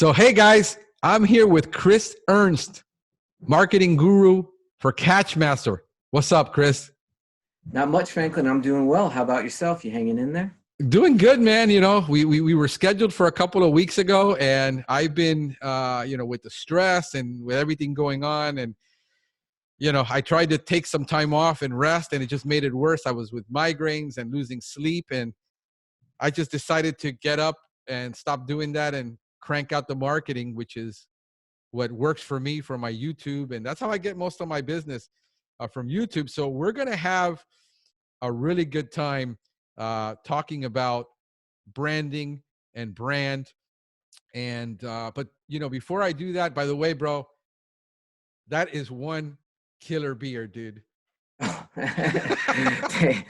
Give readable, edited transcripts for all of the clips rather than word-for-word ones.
So, hey guys, I'm here with Chris Ernst, marketing guru for Catchmaster. What's up, Chris? Not much, Franklin. I'm doing well. How about yourself? You hanging in there? Doing good, man. You know, we were scheduled for a couple of weeks ago, and I've been, with the stress and with everything going on, and I tried to take some time off and rest, and it just made it worse. I was with migraines and losing sleep, and I just decided to get up and stop doing that and crank out the marketing, which is what works for me for my YouTube. And that's how I get most of my business from YouTube. So we're going to have a really good time talking about branding and brand. And, before I do that, by the way, bro, that is one killer beer, dude. Thank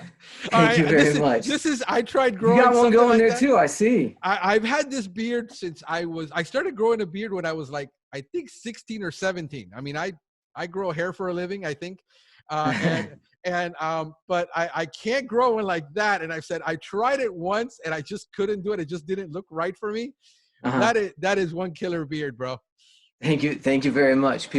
you This very is, much. this is, I tried You growing got one something going like there that. too, I see. I've had this beard since I started growing a beard when I was like, I think 16 or 17. I mean, I grow hair for a living, I think. But I can't grow one like that. And I said, I tried it once and I just couldn't do it. It just didn't look right for me. Uh-huh. That is one killer beard, bro. Thank you. Thank you very much.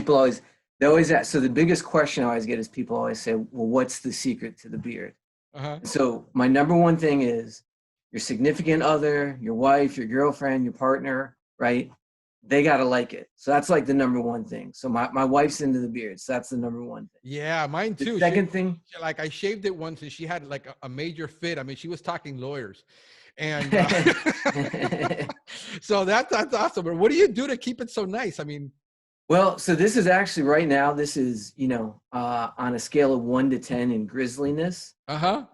They always ask. So the biggest question I always get is people always say, well, what's the secret to the beard? Uh-huh. And so my number one thing is your significant other, your wife, your girlfriend, your partner, right? They got to like it. So that's like the number one thing. So my wife's into the beard. So that's the number one thing. Yeah, mine The too. second thing. Like I shaved it once and she had like a major fit. I mean, she was talking lawyers. And so that's awesome. But what do you do to keep it so nice? I mean, Well, so this is actually right now, this is, on a scale of 1 to 10 in grisliness. uh-huh.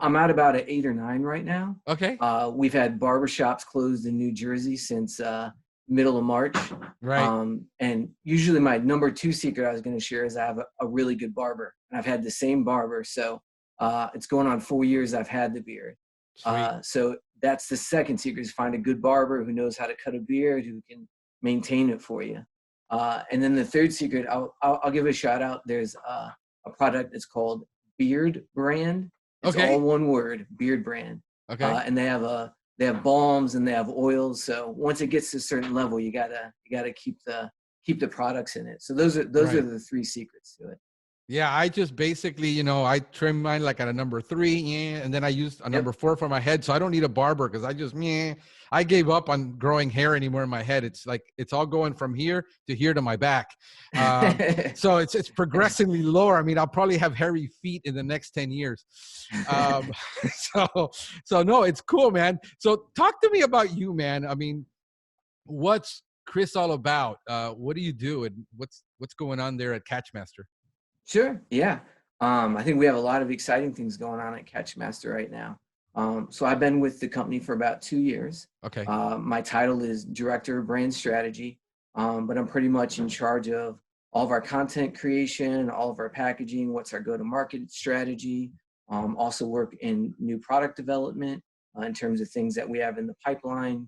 I'm at about an 8 or 9 right now. Okay. We've had barbershops closed in New Jersey since middle of March. Right. And usually my number two secret I was going to share is I have a really good barber. And I've had the same barber. So it's going on 4 years I've had the beard. Sweet. So that's the second secret is find a good barber who knows how to cut a beard, who can maintain it for you. And then the third secret, I'll give a shout out. There's a product that's called Beard Brand. It's Okay. all one word, Beard Brand. Okay. And they have balms and they have oils. So once it gets to a certain level, you gotta keep the products in it. So those are Right. the three secrets to it. Yeah, I just basically, I trim mine like at a number 3, yeah, and then I used a number 4 for my head. So I don't need a barber because I gave up on growing hair anymore in my head. It's like it's all going from here to my back. So it's progressively lower. I mean, I'll probably have hairy feet in the next 10 years. So no, it's cool, man. So talk to me about you, man. I mean, what's Chris all about? What do you do, and what's going on there at Catchmaster? Sure. Yeah. I think we have a lot of exciting things going on at Catchmaster right now. So I've been with the company for about 2 years. Okay. My title is Director of Brand Strategy, but I'm pretty much in charge of all of our content creation, all of our packaging, what's our go-to-market strategy, also work in new product development in terms of things that we have in the pipeline,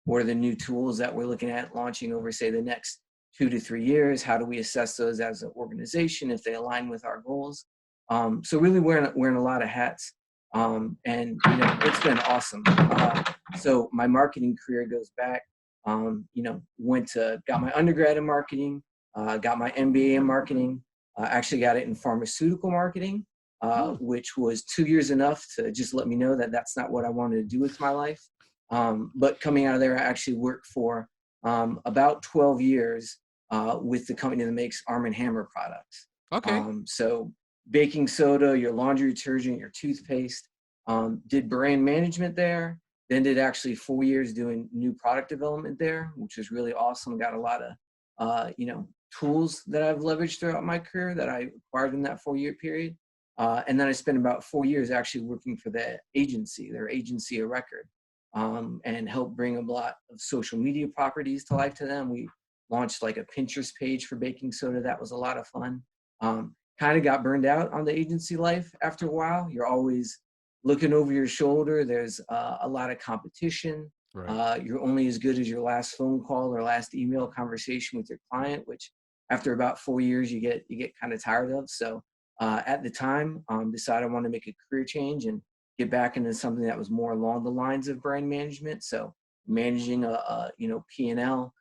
what are the new tools that we're looking at launching over, say, the next 2 to 3 years. How do we assess those as an organization if they align with our goals? So really wearing a lot of hats, and it's been awesome. So my marketing career goes back. Got my undergrad in marketing, got my MBA in marketing. Actually got it in pharmaceutical marketing, which was 2 years enough to just let me know that that's not what I wanted to do with my life. But coming out of there, I actually worked for about 12 years with the company that makes Arm & Hammer products. Okay. So baking soda, your laundry detergent, your toothpaste, did brand management there, then did actually 4 years doing new product development there, which was really awesome. Got a lot of, tools that I've leveraged throughout my career that I acquired in that 4 year period. And then I spent about 4 years actually working for their agency of record, and helped bring a lot of social media properties to life to them. We launched like a Pinterest page for baking soda. That was a lot of fun. Kind of got burned out on the agency life after a while. You're always looking over your shoulder. There's a lot of competition. Right. You're only as good as your last phone call or last email conversation with your client, which after about 4 years, you get kind of tired of. So at the time, decided I wanted to make a career change and get back into something that was more along the lines of brand management. So managing a P&L,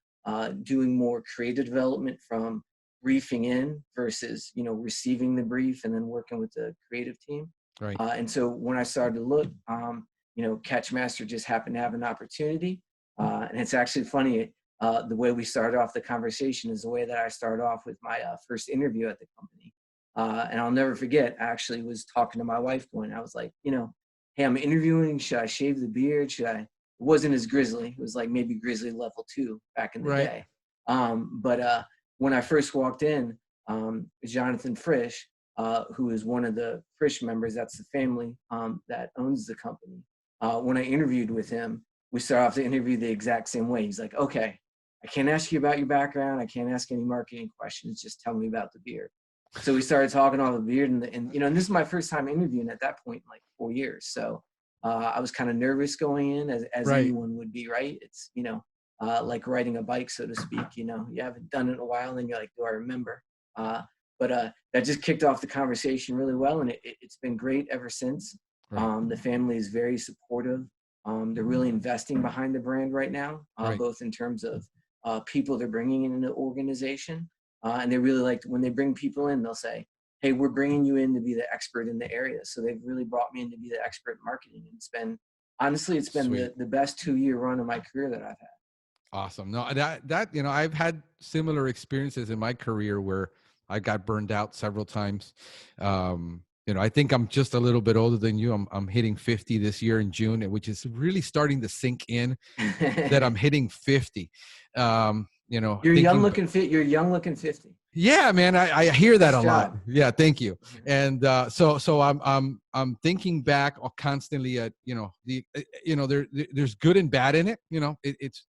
doing more creative development from briefing in versus, receiving the brief and then working with the creative team. Right. And so when I started to look, Catchmaster just happened to have an opportunity. And it's actually funny, the way we started off the conversation is the way that I started off with my first interview at the company. And I'll never forget, I actually was talking to my wife going, I was like, hey, I'm interviewing. Should I shave the beard? Should I? It wasn't as grizzly. It was like maybe grizzly level 2 back in the Right. day. But when I first walked in, Jonathan Frisch, who is one of the Frisch members, that's the family that owns the company. When I interviewed with him, we started off the interview the exact same way. He's like, okay, I can't ask you about your background. I can't ask any marketing questions. Just tell me about the beard. So we started talking on the beard, and this is my first time interviewing at that point in like 4 years. So I was kind of nervous going in, as Right. anyone would be, right? It's like riding a bike, so to speak. You haven't done it in a while, and you're like, do I remember? But that just kicked off the conversation really well, and it's been great ever since. Right. The family is very supportive. They're really investing behind the brand right now, Right. both in terms of people they're bringing in the organization. And they really like when they bring people in, they'll say, hey, we're bringing you in to be the expert in the area. So they've really brought me in to be the expert in marketing. And it's been the best 2-year run of my career that I've had. Awesome. No, that I've had similar experiences in my career where I got burned out several times. I think I'm just a little bit older than you. I'm hitting 50 this year in June, which is really starting to sink in that I'm hitting 50. You're young looking fit. You're young looking 50. Yeah, man, I hear that Nice a lot. job. Yeah, thank you. And so I'm thinking back constantly at there's good and bad in it.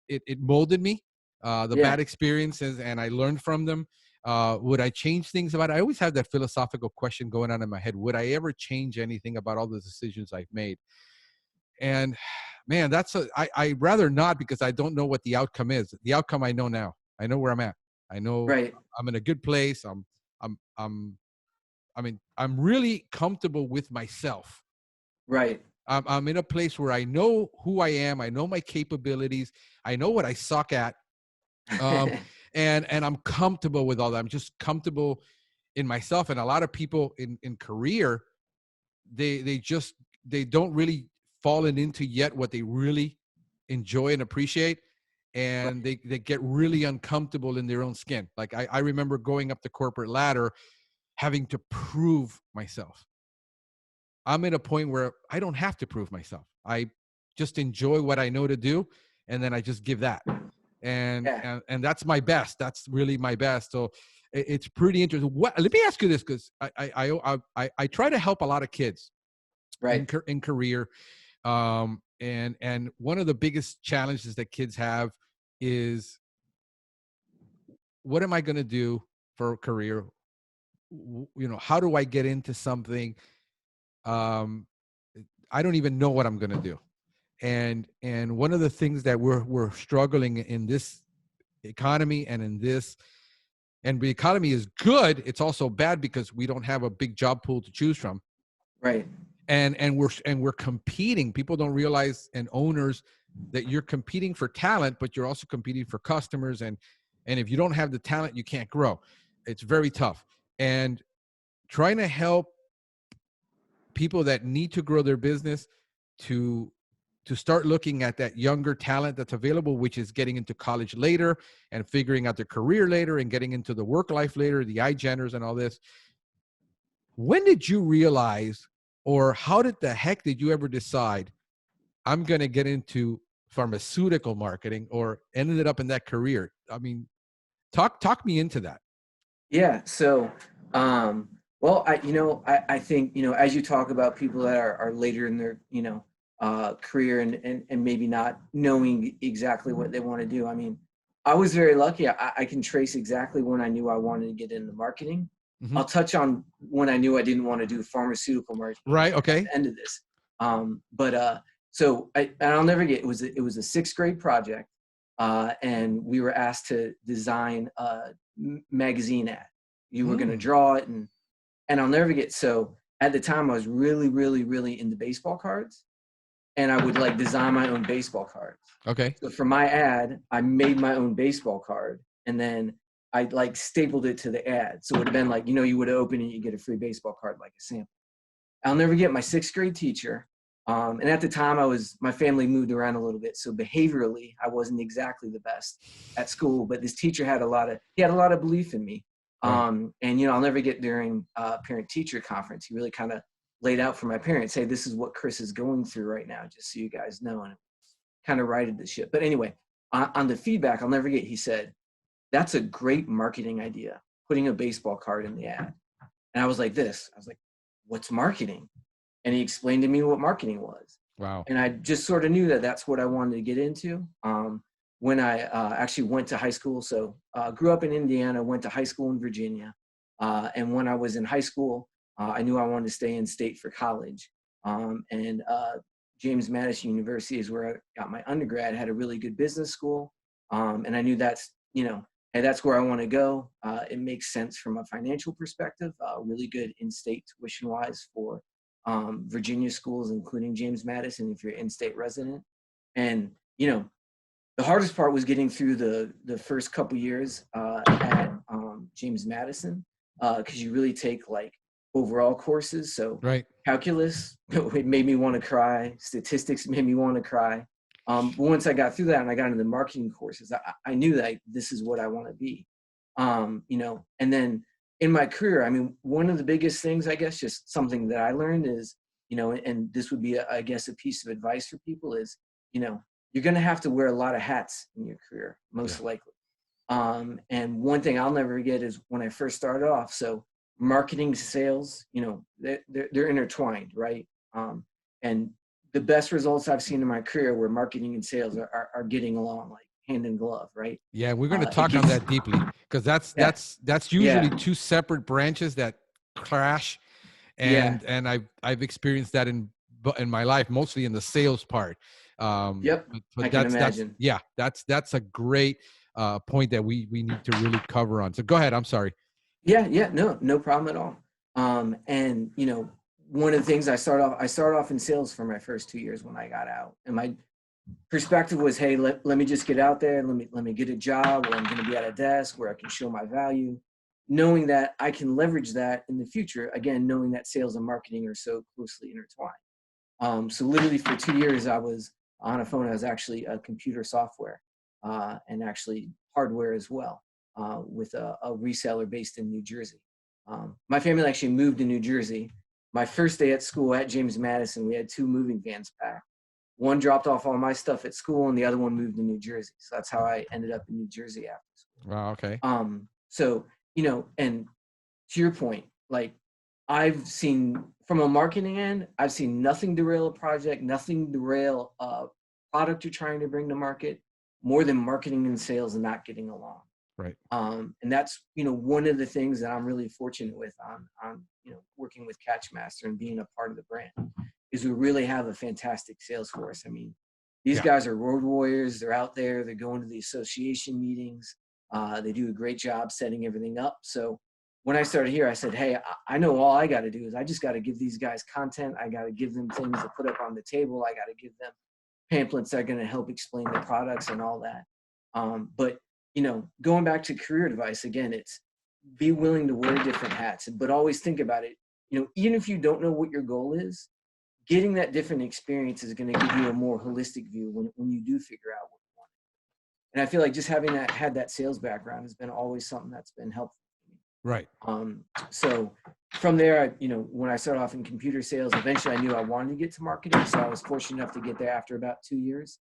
It molded me, the bad experiences, and I learned from them. Would I change things about it? I always have that philosophical question going on in my head. Would I ever change anything about all the decisions I've made? And man, I rather not, because I don't know what the outcome is. The outcome I know now. I know where I'm at. I know Right. I'm in a good place. I'm really comfortable with myself. Right. I'm in a place where I know who I am. I know my capabilities. I know what I suck at. And I'm comfortable with all that. I'm just comfortable in myself. And a lot of people in career, they don't really fallen into yet what they really enjoy and appreciate. And Right. they get really uncomfortable in their own skin. Like I remember going up the corporate ladder, having to prove myself. I'm at a point where I don't have to prove myself. I just enjoy what I know to do, and then I just give that. And that's my best. That's really my best. So it's pretty interesting. Let me ask you this, because I try to help a lot of kids Right. in career. And one of the biggest challenges that kids have is, what am I going to do for a career? How do I get into something? I don't even know what I'm going to do. And one of the things that we're struggling in this economy and the economy is good, it's also bad because we don't have a big job pool to choose from. Right. And we're competing. People don't realize, and owners, that you're competing for talent, but you're also competing for customers. And if you don't have the talent, you can't grow. It's very tough. And trying to help people that need to grow their business to start looking at that younger talent that's available, which is getting into college later and figuring out their career later and getting into the work life later, the iGeners and all this. When did you realize, or how did the heck did you ever decide, I'm going to get into pharmaceutical marketing, or ended up in that career? I mean, talk me into that. Yeah. So, well, I think, as you talk about people that are later in their, career and maybe not knowing exactly what they want to do. I mean, I was very lucky. I can trace exactly when I knew I wanted to get into marketing. Mm-hmm. I'll touch on when I knew I didn't want to do pharmaceutical marketing. Right. Okay. At the end of this. So I'll never get, it was a 6th grade project. And we were asked to design a magazine ad. You were going to draw it, and I'll never get, so at the time I was really, really, really into baseball cards. and I would like design my own baseball cards. Okay. So for my ad, I made my own baseball card, and then I like stapled it to the ad. So it would have been like, you would open it, you get a free baseball card, like a sample. I'll never get my 6th grade teacher. And at the time my family moved around a little bit. So behaviorally, I wasn't exactly the best at school, but this teacher had a lot of belief in me. Right. And, I'll never get during parent teacher conference. He really kind of laid out for my parents, hey, this is what Chris is going through right now, just so you guys know. And it kind of righted the ship. But anyway, on the feedback, I'll never get, he said, that's a great marketing idea, putting a baseball card in the ad. And I was like, what's marketing? And he explained to me what marketing was. Wow. And I just sort of knew that that's what I wanted to get into. When I actually went to high school, so grew up in Indiana, went to high school in Virginia. And when I was in high school, I knew I wanted to stay in state for college. And James Madison University is where I got my undergrad, had a really good business school. And I knew that's, hey, that's where I want to go. It makes sense from a financial perspective, really good in-state tuition-wise for Virginia schools, including James Madison, if you're an in-state resident. And, the hardest part was getting through the first couple years at James Madison, because you really take like overall courses. So Right. calculus, it made me want to cry. Statistics made me want to cry. But once I got through that and I got into the marketing courses, I knew that this is what I want to be. And then in my career, I mean, one of the biggest things, I guess, just something that I learned is, and this would be, I guess, a piece of advice for people is, you're going to have to wear a lot of hats in your career, most likely. And one thing I'll never forget is when I first started off. So marketing, sales, they're intertwined, right? And the best results I've seen in my career where marketing and sales are getting along like hand in glove, right? Yeah, we're going to talk on that deeply because that's usually two separate branches that clash, and I've experienced that in my life, mostly in the sales part. Yep, but I can imagine. That's a great point that we need to really cover on. So go ahead. I'm sorry. Yeah, no problem at all. And one of the things I started off in sales for my first 2 years when I got out, and my perspective was, hey, let me just get out there, let me get a job where I'm going to be at a desk where I can show my value, knowing that I can leverage that in the future. Again, knowing that sales and marketing are so closely intertwined. So literally for 2 years, I was on a phone. I was actually a computer software and actually hardware as well with a reseller based in New Jersey. My family actually moved to New Jersey. My first day at school at James Madison, we had 2 moving vans packed. One dropped off all my stuff at school and the other one moved to New Jersey. So that's how I ended up in New Jersey after school. Wow. Okay. So, and to your point, like I've seen from a marketing end, I've seen nothing derail a project, nothing derail a product you're trying to bring to market more than marketing and sales and not getting along. Right. And that's, one of the things that I'm really fortunate with on working with Catchmaster and being a part of the brand is we really have a fantastic sales force. I mean, these guys are road warriors. They're out there. They're going to the association meetings. They do a great job setting everything up. So when I started here, I said, hey, I know all I got to do is I just got to give these guys content. I got to give them things to put up on the table. I got to give them pamphlets that are going to help explain the products and all that. But going back to career advice, again, it's be willing to wear different hats, but always think about it. Even if you don't know what your goal is, getting that different experience is going to give you a more holistic view when you do figure out what you want. And I feel like just having had that sales background has been always something that's been helpful for me. Right. So from there, when I started off in computer sales, eventually I knew I wanted to get to marketing. So I was fortunate enough to get there after about 2 years.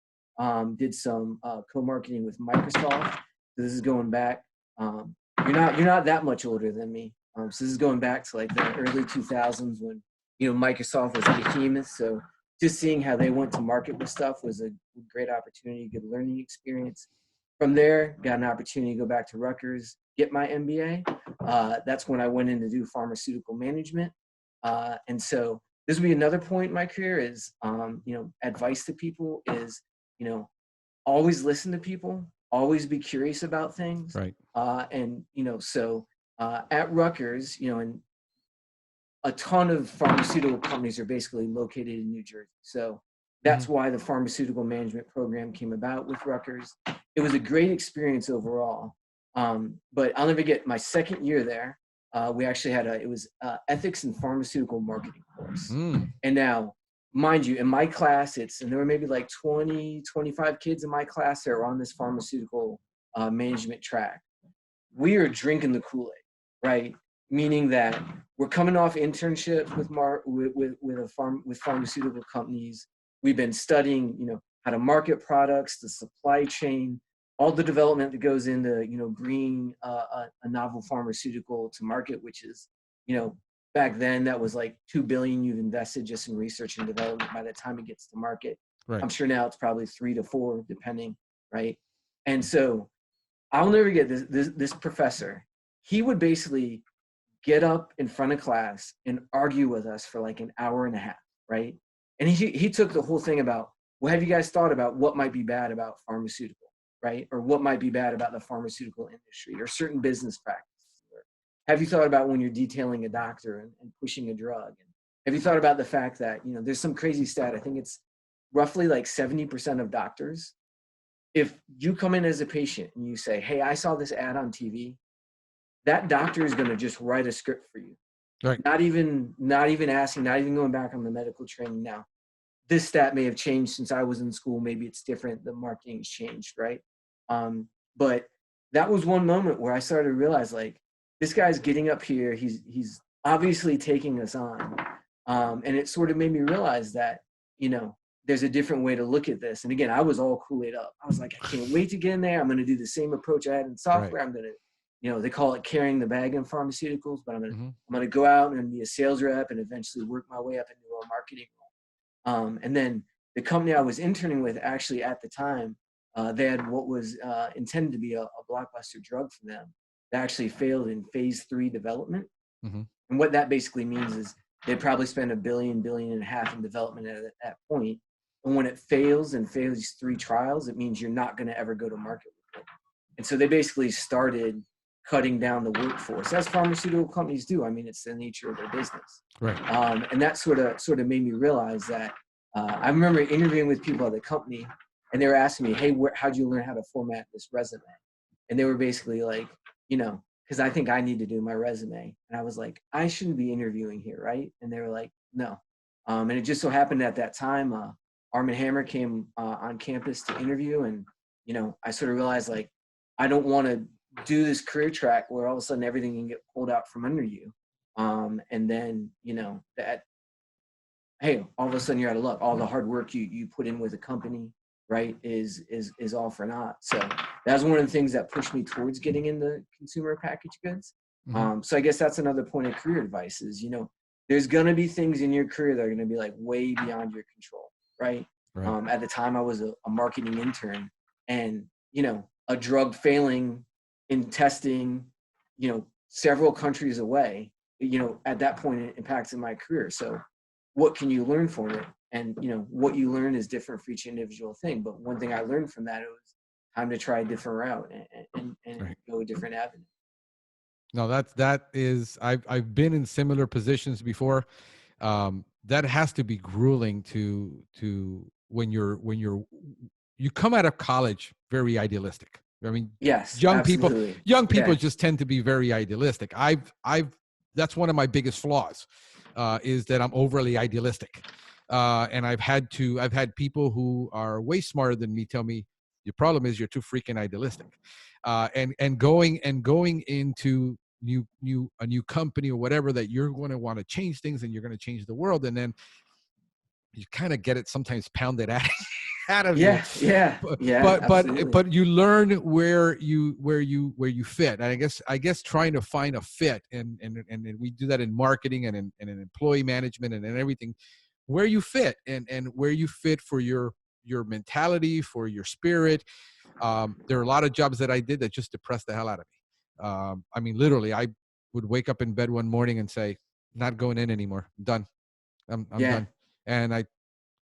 Did some co-marketing with Microsoft. So this is going back. You're not that much older than me. So this is going back to like the early 2000s when Microsoft was a behemoth. So just seeing how they went to market with stuff was a great opportunity, good learning experience. From there, got an opportunity to go back to Rutgers, get my MBA. That's when I went in to do pharmaceutical management. And so this would be another point in my career is, advice to people is, always listen to people, always be curious about things. Right. And, at Rutgers, and a ton of pharmaceutical companies are basically located in New Jersey. So That's why the pharmaceutical management program came about with Rutgers. It was a great experience overall. But I'll never forget my second year there. We actually had it was ethics and pharmaceutical marketing course. And now, mind you, in my class, and there were maybe like 20, 25 kids in my class that were on this pharmaceutical management track. We are drinking the Kool-Aid, right? Meaning that we're coming off internships with pharmaceutical companies. We've been studying, how to market products, the supply chain, all the development that goes into, bringing a novel pharmaceutical to market, which is, back then that was like $2 billion you've invested just in research and development by the time it gets to market. Right. I'm sure now it's probably 3 to 4, depending, right? And so I'll never get this professor. He would basically get up in front of class and argue with us for like an hour and a half, right? And he took the whole thing about, well, have you guys thought about what might be bad about pharmaceutical, right? Or what might be bad about the pharmaceutical industry or certain business practices? Or have you thought about when you're detailing a doctor and pushing a drug? And have you thought about the fact that, there's some crazy stat, I think it's roughly like 70% of doctors, if you come in as a patient and you say, hey, I saw this ad on TV, that doctor is going to just write a script for you. Right. Not even asking, not even going back on the medical training. Now, this stat may have changed since I was in school. Maybe it's different. The marketing's changed, right? But that was one moment where I started to realize, like, this guy's getting up here. He's obviously taking us on. And it sort of made me realize that, there's a different way to look at this. And again, I was all Kool-Aid up. I was like, I can't wait to get in there. I'm going to do the same approach I had in software. Right. I'm going to, they call it carrying the bag in pharmaceuticals, but I'm going to go out and be a sales rep and eventually work my way up into a marketing role. And then the company I was interning with, actually at the time, they had what was intended to be a blockbuster drug for them that actually failed in phase 3 development. And what that basically means is they probably spend $1.5 billion in development at that point. And when it fails in phase 3 trials, it means you're not going to ever go to market with it. And so they basically started cutting down the workforce, as pharmaceutical companies do. I mean, it's the nature of their business. Right. And that sort of made me realize that I remember interviewing with people at the company, and they were asking me, hey, how'd you learn how to format this resume? And they were basically like, because I think I need to do my resume. And I was like, I shouldn't be interviewing here, right? And they were like, no. And it just so happened at that time, Arm & Hammer came on campus to interview. And, I sort of realized, like, I don't want to do this career track where all of a sudden everything can get pulled out from under you. And then, that, hey, all of a sudden you're out of luck. All the hard work you put in with a company, right, is all for naught. So that was one of the things that pushed me towards getting into consumer packaged goods. So I guess that's another point of career advice is, there's going to be things in your career that are going to be like way beyond your control, right? At the time I was a marketing intern, and, a drug failing in testing, several countries away, at that point it impacted my career. So what can you learn from it? And, what you learn is different for each individual thing. But one thing I learned from that, it was time to try a different route and right. Go a different avenue. No, that is, I've been in similar positions before. That has to be grueling to when you come out of college very idealistic. I mean, yes, young absolutely. people just tend to be very idealistic. That's one of my biggest flaws, is that I'm overly idealistic. And I've had people who are way smarter than me tell me, your problem is you're too freaking idealistic. And going into a new company or whatever, that you're going to want to change things and you're going to change the world, and then you kind of get it sometimes pounded out of you. But you learn where you fit. And I guess trying to find a fit, and we do that in marketing and in employee management and in everything, where you fit and where you fit for your mentality, for your spirit. There are a lot of jobs that I did that just depressed the hell out of me. I mean, literally, I would wake up in bed one morning and say, not going in anymore. I'm done. I'm done. And I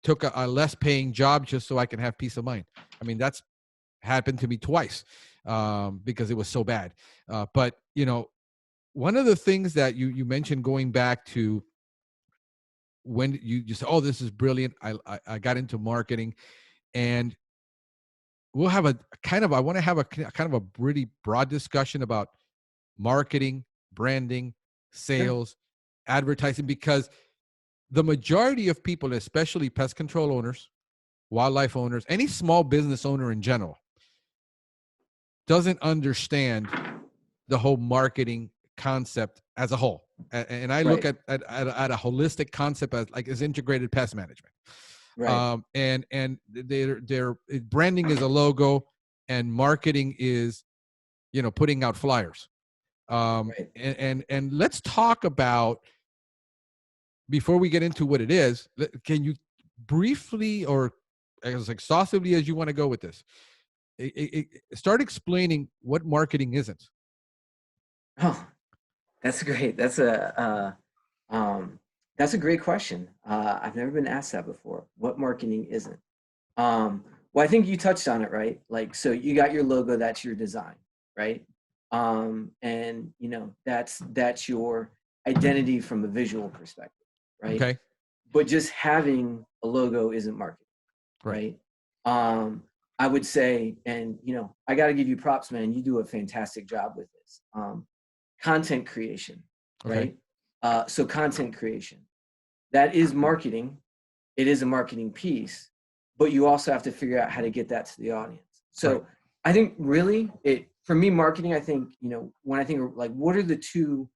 took a less paying job just so I can have peace of mind. I mean, that's happened to me twice, because it was so bad. But, one of the things that you mentioned, going back to when you say, oh, this is brilliant. I got into marketing, and we'll have a kind of, I want to have a kind of a pretty broad discussion about marketing, branding, Sure. sales, advertising, because the majority of people, especially pest control owners, wildlife owners, any small business owner in general, doesn't understand the whole marketing concept as a whole. And I look Right. at a holistic concept as integrated pest management. Right. And their branding is a logo, and marketing is, putting out flyers. Right. And let's talk about, before we get into what it is, can you briefly, or as exhaustively as you want to go with this, start explaining what marketing isn't? Oh, that's great. That's a great question. I've never been asked that before. What marketing isn't? Well, I think you touched on it, right? Like, so you got your logo, that's your design, right? And that's your identity from a visual perspective, right? Okay. But just having a logo isn't marketing, Right. right? I would say, and I got to give you props, man. You do a fantastic job with this. Content creation, Okay. right? So content creation, that is marketing. It is a marketing piece, but you also have to figure out how to get that to the audience. Right. So I think really for me, marketing, I think, when I think of like, what are the two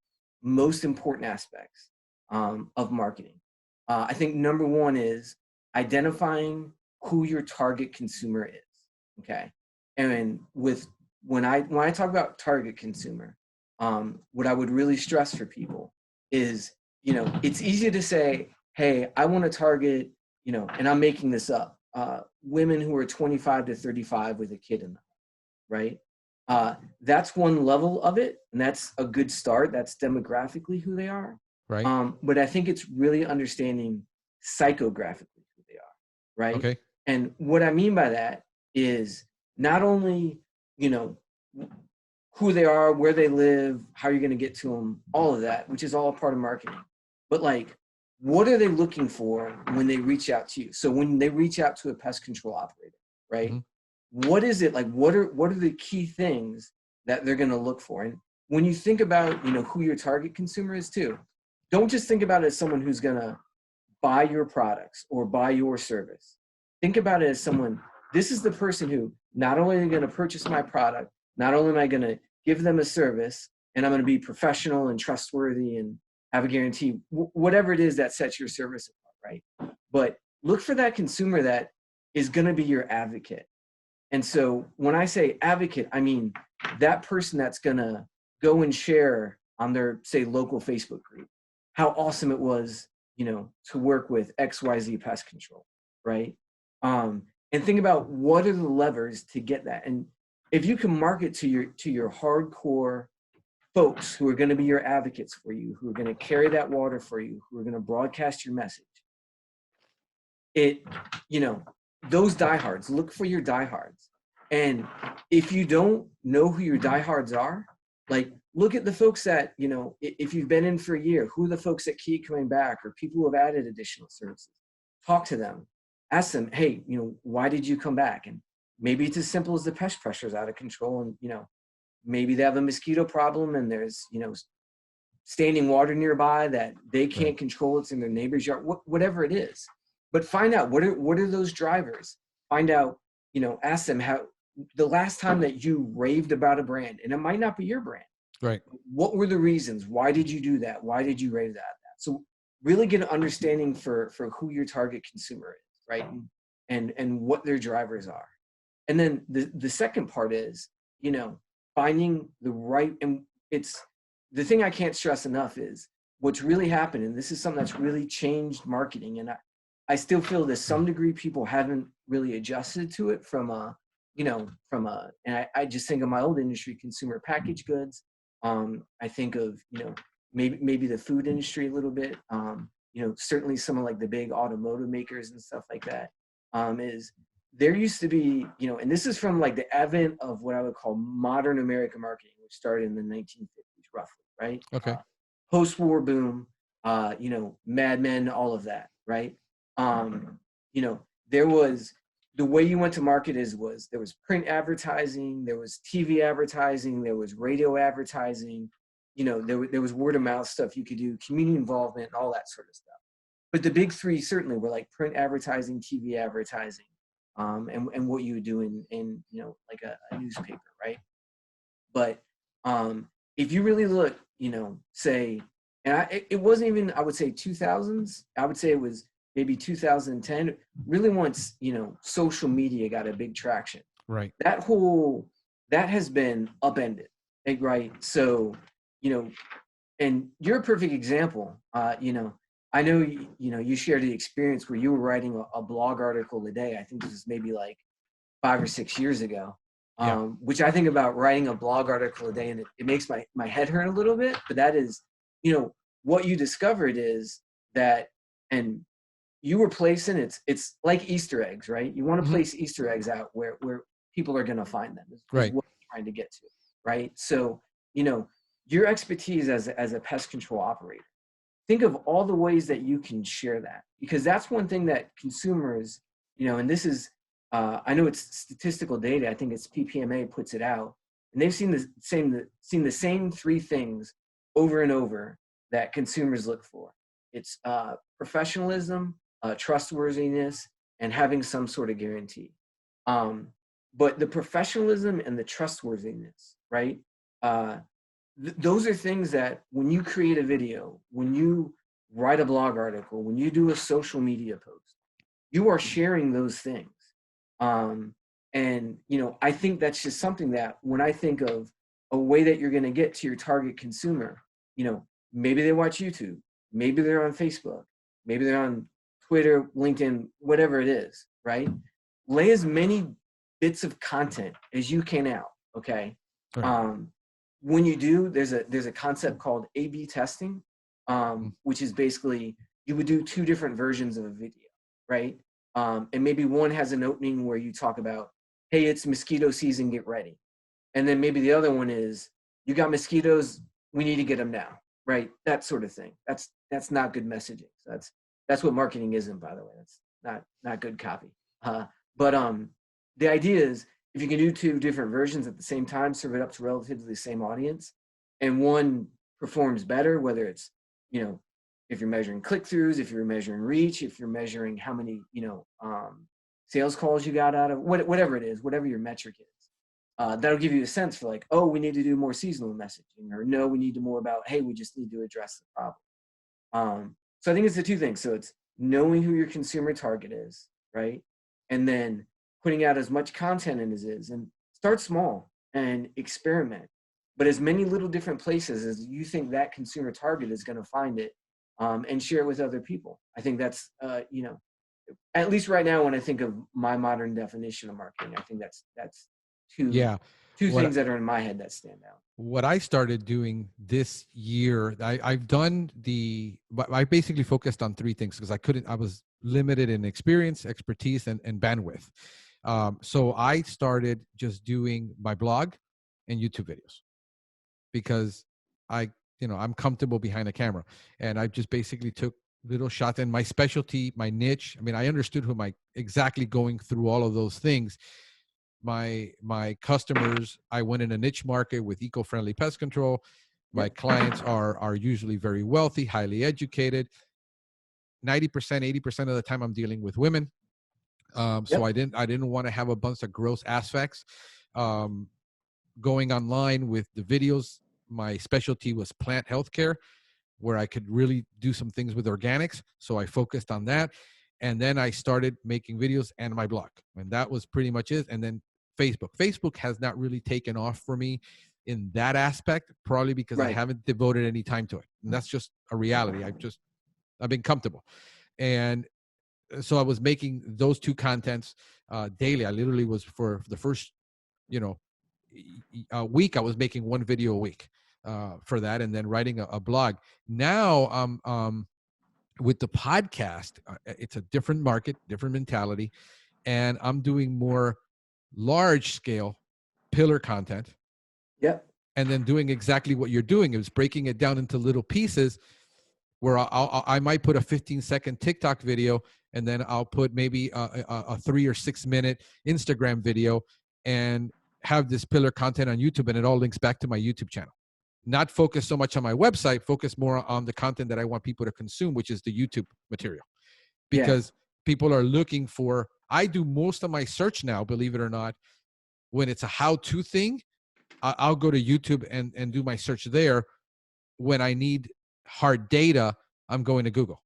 most important aspects of marketing? I think number one is identifying who your target consumer is. Okay. And when I talk about target consumer, what I would really stress for people is, it's easy to say, hey, I want to target, and I'm making this up, women who are 25 to 35 with a kid in them, right? That's one level of it, and that's a good start. That's demographically who they are. Right. But I think it's really understanding psychographically who they are, right? Okay. And what I mean by that is not only, who they are, where they live, how you're going to get to them, all of that, which is all a part of marketing. But like, what are they looking for when they reach out to you? So when they reach out to a pest control operator, right? Mm-hmm. What is it like? What are the key things that they're going to look for? And when you think about, who your target consumer is too, don't just think about it as someone who's going to buy your products or buy your service. Think about it as someone, this is the person who not only are going to purchase my product, not only am I going to give them a service, and I'm going to be professional and trustworthy and have a guarantee, whatever it is that sets your service apart, right? But look for that consumer that is going to be your advocate. And so when I say advocate, I mean that person that's going to go and share on their, say, local Facebook group how awesome it was, to work with XYZ pest control, right? And think about what are the levers to get that. And if you can market to your hardcore folks who are going to be your advocates for you, who are going to carry that water for you, who are going to broadcast your message, those diehards, look for your diehards. And if you don't know who your diehards are, like, look at the folks that, if you've been in for a year, who are the folks that keep coming back, or people who have added additional services? Talk to them. Ask them, hey, why did you come back? And maybe it's as simple as the pest pressure is out of control, and, maybe they have a mosquito problem, and there's, standing water nearby that they can't control. It's in their neighbor's yard, whatever it is. But find out what are those drivers. Find out, ask them how the last time that you raved about a brand, and it might not be your brand. Right. What were the reasons? Why did you do that? Why did you rave that? So really get an understanding for who your target consumer is, right? And what their drivers are. And then the second part is, finding the right, and it's the thing I can't stress enough is what's really happened. And this is something that's really changed marketing. And I still feel to some degree people haven't really adjusted to it and I just think of my old industry, consumer packaged goods. I think of, maybe the food industry a little bit. Certainly some of like the big automotive makers and stuff like that. Is there used to be, and this is from like the advent of what I would call modern American marketing, which started in the 1950s, roughly, right? Okay. Post-war boom. you know, Mad Men, all of that, right? You know, there was the way you went to market was there was print advertising, there was TV advertising, there was radio advertising, you know, there was word of mouth stuff you could do, community involvement, all that sort of stuff. But the big three certainly were like print advertising, TV advertising, and what you would do in you know, like a newspaper, right? But if you really look, you know, say, and it wasn't even, I would say 2000s. I would say it was maybe 2010. Really, once, you know, social media got a big traction, Right. that has been upended, right? So, you know, and you're a perfect example. You know, I know you know, you shared the experience where you were writing a blog article a day. I think this was maybe like 5 or 6 years ago. Yeah. Which I think about writing a blog article a day, and it makes my head hurt a little bit. But that is, you know, what you discovered is that, and you were placing, it's like Easter eggs, right? You want to place Easter eggs out where people are going to find them. Is Right. what you're trying to get to, right? So, you know, your expertise as a pest control operator, think of all the ways that you can share that, because that's one thing that consumers, you know, and this is, I know it's statistical data. I think it's PPMA puts it out, and they've seen the same three things over and over that consumers look for. It's professionalism, trustworthiness, and having some sort of guarantee. But the professionalism and the trustworthiness, right? Those are things that when you create a video, when you write a blog article, when you do a social media post, you are sharing those things. And, you know, I think that's just something that when I think of a way that you're going to get to your target consumer, you know, maybe they watch YouTube, maybe they're on Facebook, maybe they're on Twitter, LinkedIn, whatever it is, right? Lay as many bits of content as you can out, okay? Right. When you do, there's a concept called A/B testing, which is basically you would do two different versions of a video, right? And maybe one has an opening where you talk about, hey, it's mosquito season, get ready. And then maybe the other one is, you got mosquitoes, we need to get them now, right? That sort of thing. That's not good messaging. So that's what marketing isn't, by the way. That's not good copy. But the idea is, if you can do two different versions at the same time, serve it up to relatively the same audience, and one performs better, whether it's, you know, if you're measuring click-throughs, if you're measuring reach, if you're measuring how many, you know, sales calls you got out of whatever it is, whatever your metric is, that'll give you a sense for like, oh, we need to do more seasonal messaging, or no, we need to more about, hey, we just need to address the problem. So I think it's the two things. So it's knowing who your consumer target is, right? And then putting out as much content as is, and start small and experiment, but as many little different places as you think that consumer target is going to find it, and share it with other people. I think that's, you know, at least right now, when I think of my modern definition of marketing, I think that's two Yeah. things What that are in my head that stand out. what I started doing this year, I've done I basically focused on three things because I was limited in experience, expertise, and bandwidth. So I started just doing my blog and YouTube videos because I'm comfortable behind a camera, and I just basically took little shots. And my specialty, my niche, I mean, I understood who my exactly going through all of those things. My customers, I went in a niche market with eco-friendly pest control. My Yep. clients are usually very wealthy, highly educated. 90%, 80% of the time I'm dealing with women. So Yep. I didn't want to have a bunch of gross aspects. Going online with the videos, my specialty was plant healthcare, where I could really do some things with organics. So I focused on that. And then I started making videos and my blog. And that was pretty much it. And then Facebook. Facebook has not really taken off for me in that aspect, probably because I Right. haven't devoted any time to it. And that's just a reality. I've been comfortable. And so I was making those two contents daily. I literally was, for the first, you know, a week, I was making one video a week for that, and then writing a blog. Now, with the podcast, it's a different market, different mentality, and I'm doing more large scale pillar content, Yep. and then doing exactly what you're doing, is breaking it down into little pieces where I might put a 15-second TikTok video, and then I'll put maybe a 3 or 6 minute Instagram video, and have this pillar content on YouTube, and it all links back to my YouTube channel. Not focus so much on my website, focus more on the content that I want people to consume, which is the YouTube material. Yeah. Because people are looking for, I do most of my search now, believe it or not, when it's a how-to thing, I'll go to YouTube and do my search there. When I need hard data, I'm going to Google.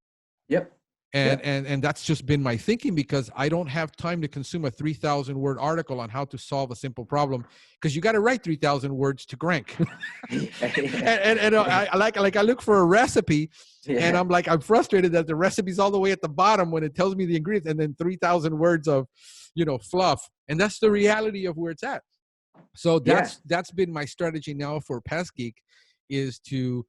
Yep. And that's just been my thinking, because I don't have time to consume a 3,000 word article on how to solve a simple problem, because you got to write 3,000 words to rank. and I look for a recipe, and I'm frustrated that the recipe's all the way at the bottom when it tells me the ingredients, and then 3,000 words of, fluff. And that's the reality of where it's at. So that's been my strategy now for Pest Geek, is to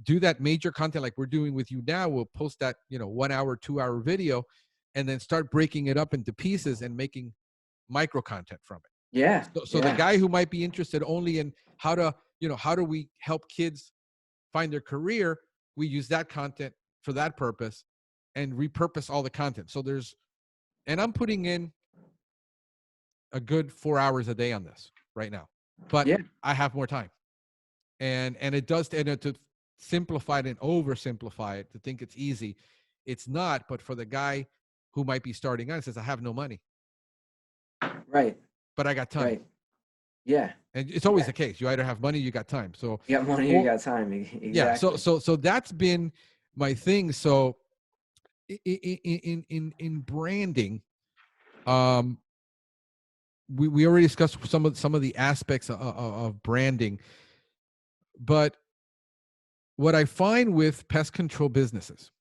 do that major content like we're doing with you now. We'll post that 1 hour, 2 hour video, and then start breaking it up into pieces and making micro content from it. So the guy who might be interested only in how do we help kids find their career, we use that content for that purpose and repurpose all the content. So and I'm putting in a good 4 hours a day on this right now, but I have more time, and it does, and to simplify it and oversimplify it, to think it's easy, it's not. But for the guy who might be starting out, says, I have no money, right, but I got time. Right. Yeah. And it's always the case. You either have money, you got time. So you got money, you got time. Exactly. Yeah. So that's been my thing. So in branding, we already discussed some of the aspects of branding, but what I find with pest control businesses,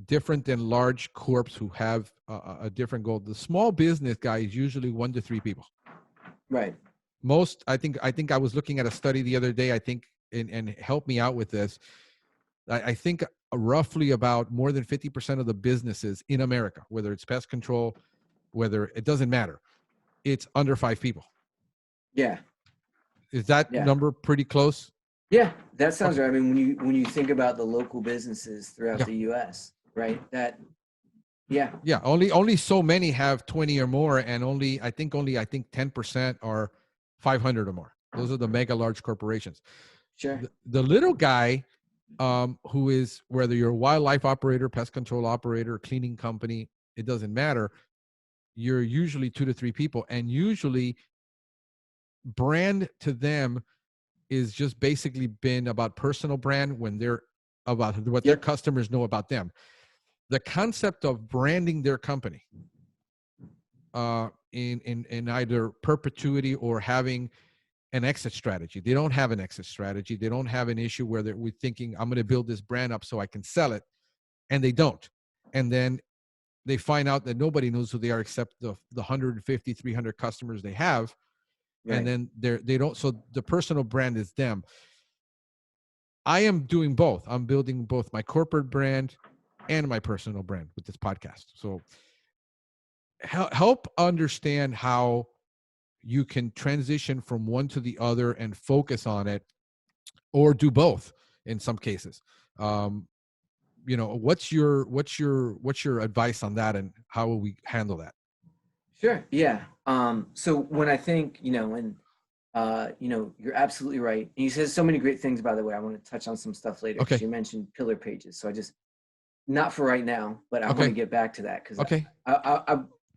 different than large corps who have a different goal, the small business guy is usually 1 to 3 people. Right. Most, I think I was looking at a study the other day, I think, and help me out with this. I think roughly about more than 50% of the businesses in America, whether it's pest control, whether it doesn't matter, it's under 5 people. Yeah. Is that number pretty close? Yeah, that sounds right. I mean, when you think about the local businesses throughout the U.S., right? Only so many have 20 or more, and I think 10% are 500 or more. Those are the mega large corporations. Sure. The little guy, who is, whether you're a wildlife operator, pest control operator, cleaning company, it doesn't matter. You're usually 2 to 3 people, and usually brand to them is just basically been about personal brand, when they're about what their customers know about them. The concept of branding their company in either perpetuity or having an exit strategy. They don't have an exit strategy. They don't have an issue where we're thinking, I'm going to build this brand up so I can sell it, and they don't. And then they find out that nobody knows who they are except the 150, 300 customers they have. Right. And then they don't. So the personal brand is them. I am doing both. I'm building both my corporate brand and my personal brand with this podcast. So help understand how you can transition from one to the other and focus on it, or do both in some cases. What's your advice on that, and how will we handle that? Sure. Yeah. So when I think, you're absolutely right. And you said so many great things, by the way. I want to touch on some stuff later. Okay. You mentioned pillar pages. So not for right now, but I want to get back to that, because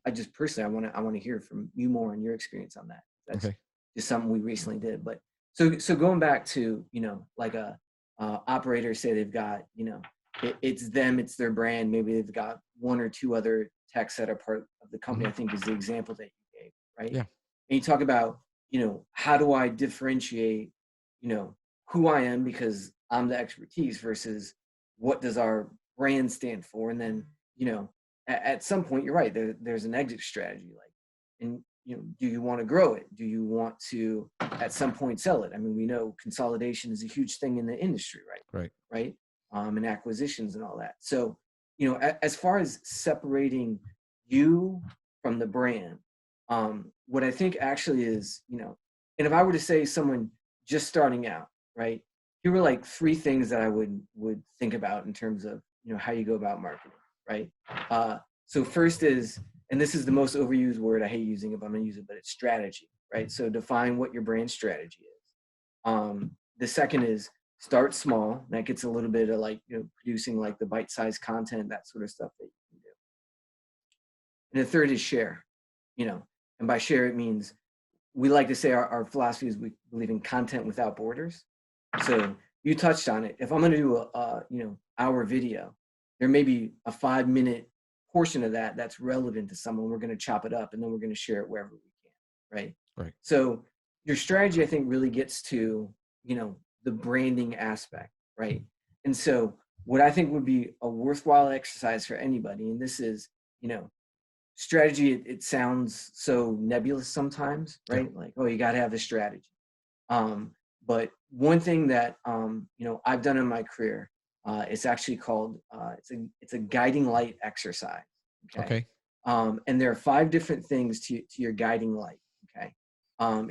I just personally, I want to hear from you more on your experience on that. That's just something we recently did. But so going back to, like a operator, say they've got, it's them, it's their brand. Maybe they've got 1 or 2 other techs that are part of the company. I think is the example that you gave, right? Yeah. And you talk about, how do I differentiate, who I am because I'm the expertise, versus what does our brand stand for? And then, at some point, you're right, there's an exit strategy, and do you want to grow it? Do you want to at some point sell it? I mean, we know consolidation is a huge thing in the industry, right? And acquisitions and all that. So, as far as separating you from the brand, what I think actually is, and if I were to say someone just starting out, right, here were like three things that I would think about in terms of, you know, how you go about marketing, right? So first is, and this is the most overused word, I hate using it, but I'm gonna use it, but it's strategy, right? So define what your brand strategy is. The second is start small. That gets a little bit of like, you know, producing like the bite-sized content, that sort of stuff that you can do. And the third is share, you know, and by share, it means we like to say our philosophy is we believe in content without borders. So you touched on it. If I'm going to do a you know, hour video, there may be a 5-minute portion of that that's relevant to someone. We're going to chop it up and then we're going to share it wherever we can, right? Right. So your strategy, I think, really gets to, you know, the branding aspect, right? And so what I think would be a worthwhile exercise for anybody, and this is, you know, strategy, it sounds so nebulous sometimes, right? Yeah. Like, oh, you got to have a strategy. But one thing that, you know, I've done in my career, it's actually called, it's a guiding light exercise. Okay. And there are 5 different things to your guiding light. Okay.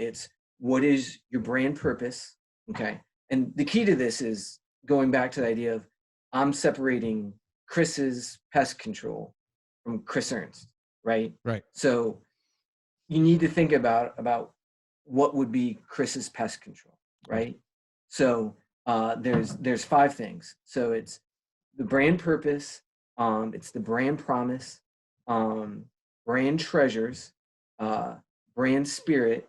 It's what is your brand purpose? Okay. And the key to this is going back to the idea of I'm separating Chris's pest control from Chris Ernst, right? Right. So you need to think about what would be Chris's pest control, right? So there's 5 things. So it's the brand purpose, it's the brand promise, brand treasures, brand spirit,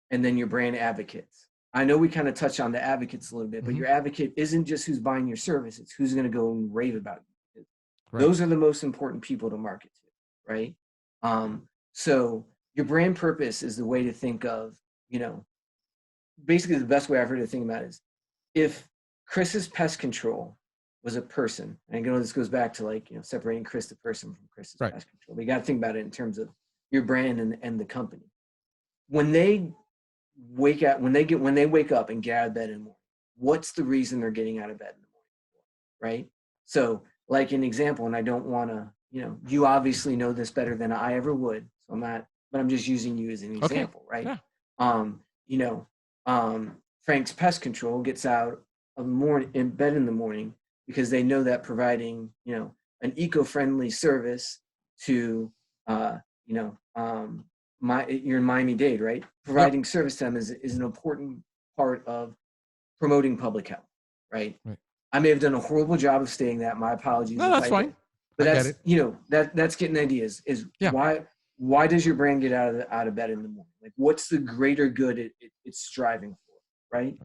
and then your brand advocates. I know we kind of touched on the advocates a little bit, but your advocate isn't just who's buying your service, it's who's going to go and rave about you. Right. Those are the most important people to market to, right? So your brand purpose is the way to think of, you know, basically the best way I've heard to think about it is if Chris's pest control was a person, and you know, this goes back to like, you know, separating Chris the person from Chris's pest control. But you got to think about it in terms of your brand and the company. When they wake up and get out of bed in the morning, what's the reason they're getting out of bed in the morning, right? So like an example, and I don't want to, you know, you obviously know this better than I ever would, so I'm not, but I'm just using you as an example, right? Yeah. You know, Frank's Pest Control gets out of in bed in the morning because they know that providing, you know, an eco-friendly service to, you know, you're in Miami-Dade, right? Providing service to them is an important part of promoting public health, right? I may have done a horrible job of stating that. My apologies. No, that's fine. But that's, you know, that's getting ideas is why does your brand get out of bed in the morning? Like, what's the greater good it's striving for, right?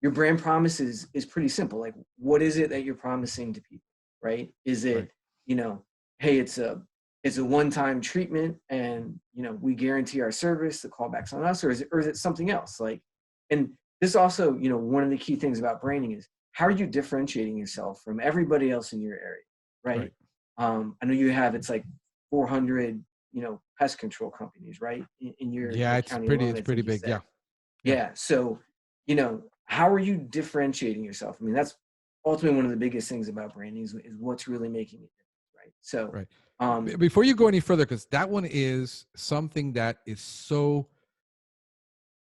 Your brand promise is pretty simple. Like, what is it that you're promising to people, right? Is it, you know, hey, it's a one-time treatment and, you know, we guarantee our service, the callback's on us, or is it something else? Like, and this also, you know, one of the key things about branding is how are you differentiating yourself from everybody else in your area, right? I know you have, it's like 400, you know, pest control companies, right? In your county alone, it's pretty big. Yeah. So, you know, how are you differentiating yourself? I mean, that's ultimately one of the biggest things about branding is what's really making it different, right? So, before you go any further, because that one is something that is so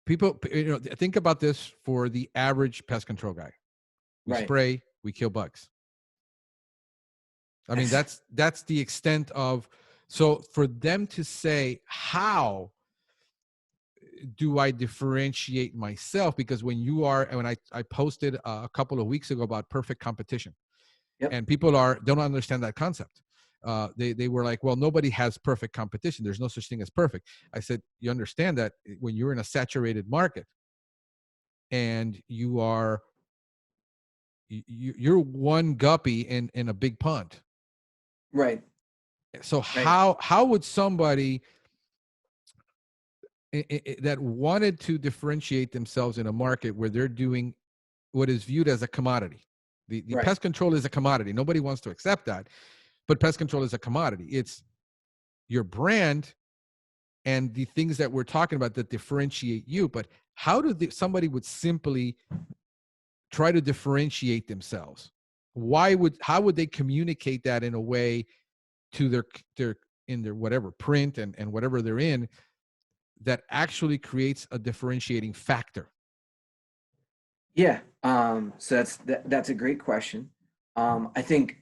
people, you know, think about this for the average pest control guy. We spray, we kill bugs. I mean, that's the extent of, so for them to say, how do I differentiate myself? Because when I posted a couple of weeks ago about perfect competition, and people don't understand that concept. They were like, well, nobody has perfect competition. There's no such thing as perfect. I said, you understand that when you're in a saturated market and you're one guppy in a big pond. Right. So how would somebody that wanted to differentiate themselves in a market where they're doing what is viewed as a commodity, the pest control is a commodity. Nobody wants to accept that, but pest control is a commodity. It's your brand and the things that we're talking about that differentiate you. But how somebody would simply try to differentiate themselves? How would they communicate that in a way to their whatever print and whatever they're in that actually creates a differentiating factor? Yeah. So that's a great question. I think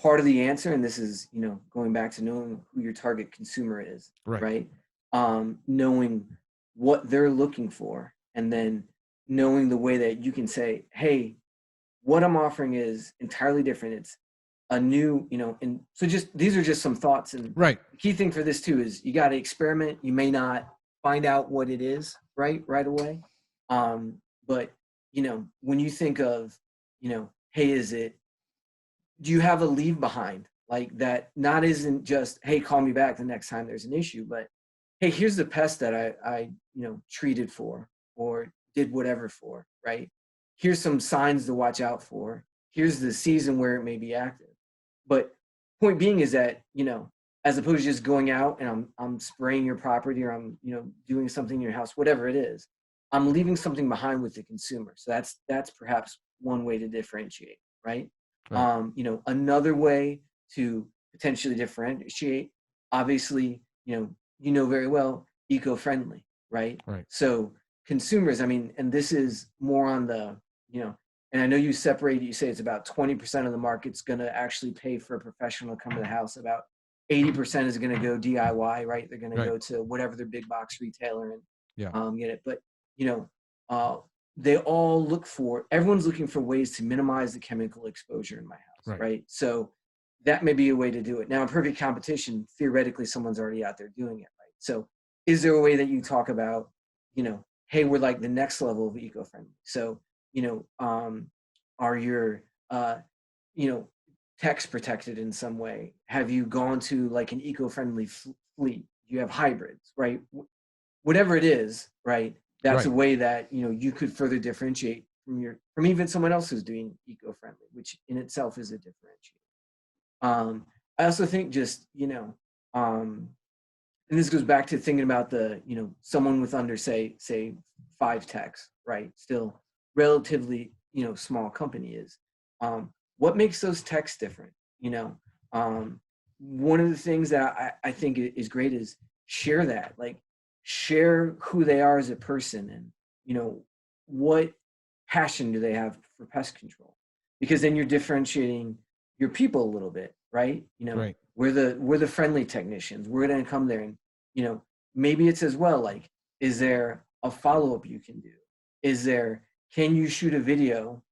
part of the answer, and this is, going back to knowing who your target consumer is, Right. right? Knowing what they're looking for, and then knowing the way that you can say, hey, what I'm offering is entirely different. It's a new, and so just these are just some thoughts. And Right. the key thing for this too is you got to experiment. You may not find out what it is right away. But when you think of, hey, do you have a leave behind like that? Not isn't just, hey, call me back the next time there's an issue, but hey, here's the pest that I treated for or did whatever for, right? Here's some signs to watch out for. Here's the season where it may be active. But point being is that, as opposed to just going out and I'm spraying your property or I'm, doing something in your house, whatever it is, I'm leaving something behind with the consumer. So that's perhaps one way to differentiate, right? Right. Another way to potentially differentiate, obviously, very well, eco-friendly, right? Right. So consumers, I mean, and this is more on the, and I know you say it's about 20% of the market's going to actually pay for a professional to come to the house. About 80% is going to go DIY, right? They're going to Right. go to whatever their big box retailer and Yeah. get it. But, you know, uh, everyone's looking for ways to minimize the chemical exposure in my house, Right. right? So that may be a way to do it. Now, in perfect competition, theoretically, someone's already out there doing it, right? So is there a way that you talk about, hey, we're like the next level of eco-friendly? So, are your, techs protected in some way? Have you gone to like an eco-friendly fleet? You have hybrids, right? Whatever it is, right? That's a Right. way that you could further differentiate from even someone else who's doing eco-friendly, which in itself is a differentiator. I also think just and this goes back to thinking about the someone with under say 5 techs, right? Still relatively small company is. What makes those techs different? Um, One of the things that I think is great is share that, like share who they are as a person, and what passion do they have for pest control, because then you're differentiating your people a little bit, right? Right. We're the friendly technicians. We're going to come there and maybe it's as well like, is there a follow-up you can do? Can you shoot a video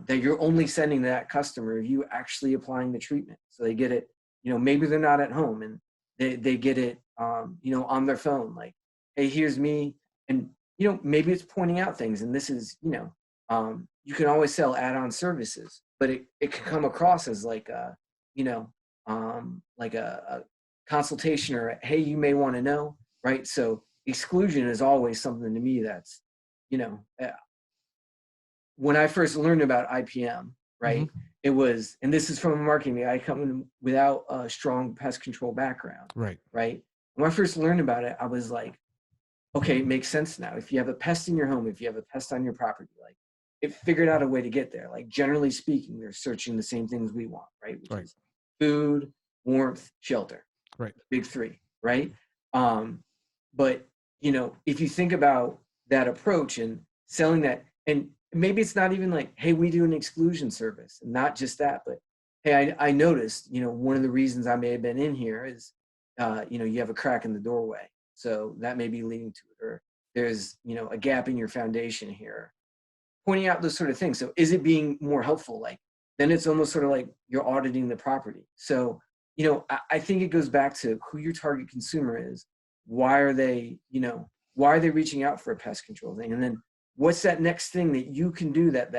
that you're only sending to that customer of you actually applying the treatment, so they get it, maybe they're not at home and they get it on their phone, like, hey, here's me. And maybe it's pointing out things, and this is you can always sell add-on services, but it can come across as like a like a consultation, or hey, you may want to know, right? So exclusion is always something to me that's you know uh, when I first learned about IPM, Mm-hmm. right? It was, and this is from a marketing, I come in without a strong pest control background, Right. right? When I first learned about it, I was like, okay, it makes sense now. If you have a pest in your home, if you have a pest on your property, like it figured out a way to get there. Like generally speaking, they're searching the same things we want, right? Which Right. is food, warmth, shelter, Right. big three, right? Um, but if you think about that approach and selling that, and maybe it's not even like, hey, we do an exclusion service, and not just that, but hey, I noticed, one of the reasons I may have been in here is, you have a crack in the doorway, so that may be leading to it, or there's, a gap in your foundation here, pointing out those sort of things. So is it being more helpful? Like, then it's almost sort of like you're auditing the property. So, I think it goes back to who your target consumer is. Why are they, why are they reaching out for a pest control thing? And then what's that next thing that you can do that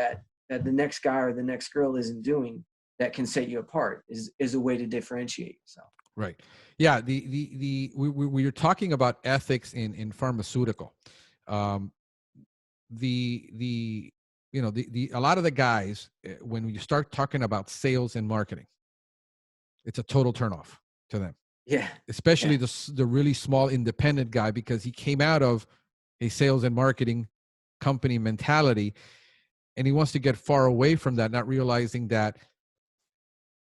the next guy or the next girl isn't doing that can set you apart, is a way to differentiate yourself. Right. Yeah. We're talking about ethics in pharmaceutical. Um, the a lot of the guys, when you start talking about sales and marketing, it's a total turnoff to them, Yeah. especially Yeah. the really small independent guy, because he came out of a sales and marketing company mentality, and he wants to get far away from that, not realizing that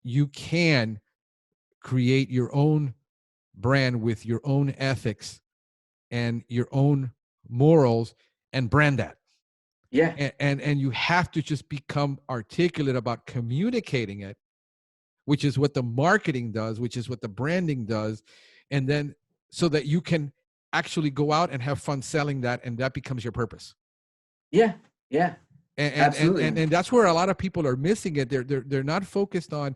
you can create your own brand with your own ethics and your own morals and brand that. Yeah. And you have to just become articulate about communicating it, which is what the marketing does, which is what the branding does. And then so that you can actually go out and have fun selling that, and that becomes your purpose. Yeah. Yeah. And Absolutely. that's where a lot of people are missing it. They're not focused on,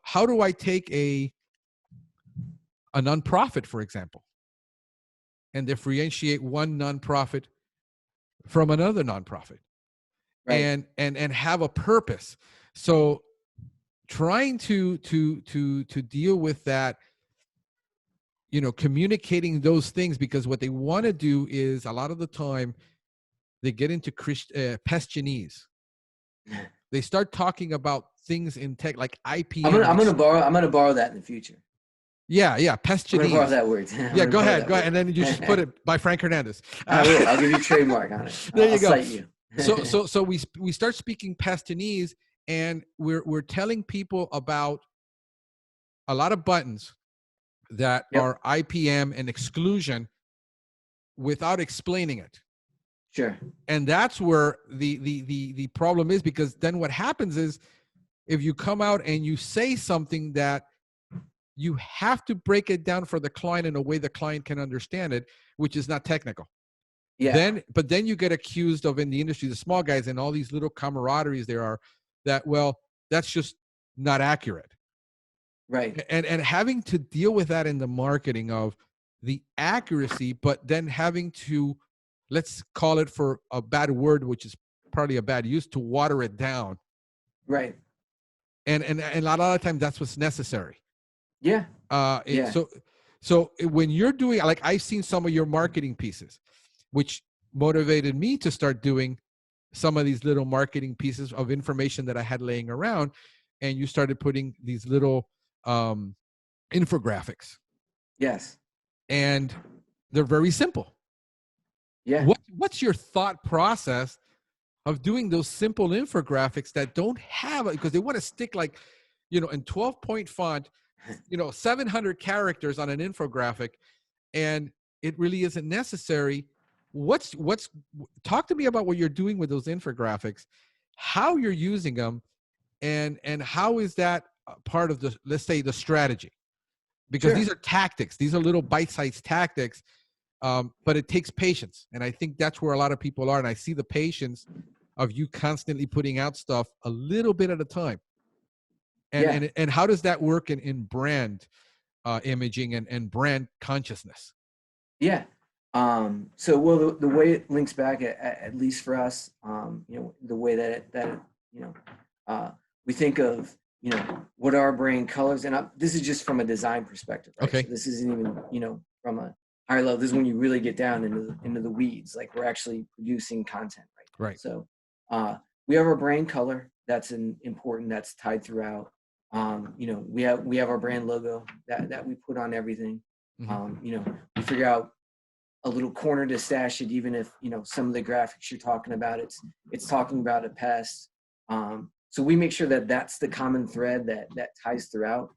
how do I take a nonprofit, for example, and differentiate one nonprofit from another nonprofit, Right. and have a purpose. So trying to deal with that, communicating those things, because what they want to do is, a lot of the time they get into pestinese. They start talking about things in tech like IPM. I'm gonna borrow that in the future. Yeah, I'm gonna borrow pestinese. that word. I'm Yeah, gonna go borrow ahead, that word. and then you just put it by Frank Hernandez. I will. I'll give you a trademark on it. There I'll you go. cite you. So we start speaking pestinese, and we're telling people about a lot of buttons that Yep. are IPM and exclusion without explaining it. Sure. And that's where the problem is, because then what happens is, if you come out and you say something that you have to break it down for the client in a way the client can understand it, which is not technical. Yeah. But then you get accused of, in the industry, the small guys and all these little camaraderies there are, that, well, that's just not accurate. Right. And having to deal with that in the marketing of the accuracy, but then having to, let's call it, for a bad word, which is probably a bad use, to water it down. Right. And a lot of times that's what's necessary. Yeah. Yeah. So when you're doing, like, I've seen some of your marketing pieces, which motivated me to start doing some of these little marketing pieces of information that I had laying around, and you started putting these little infographics, Yes. and they're very simple. Yeah. What's your thought process of doing those simple infographics that don't have, because they want to stick, like, in 12-point font, 700 characters on an infographic, and it really isn't necessary. What's Talk to me about what you're doing with those infographics, how you're using them, and how is that part of the, let's say, the strategy, because Sure. these are tactics, these are little bite-sized tactics, but it takes patience, and I think that's where a lot of people are, and I see the patience of you constantly putting out stuff a little bit at a time. Yeah. And how does that work in brand imaging and brand consciousness? Yeah. So, well, the way it links back, at least for us, the way we think of, what are our brand colors, and this is just from a design perspective, right? Okay. So this isn't even, from a higher level. This is when you really get down into the weeds, like we're actually producing content, right? Right. So, we have our brand color that's important, that's tied throughout. We have our brand logo that we put on everything. Mm-hmm. We figure out a little corner to stash it, even if, some of the graphics you're talking about, it's talking about a pest. So we make sure that that's the common thread that ties throughout.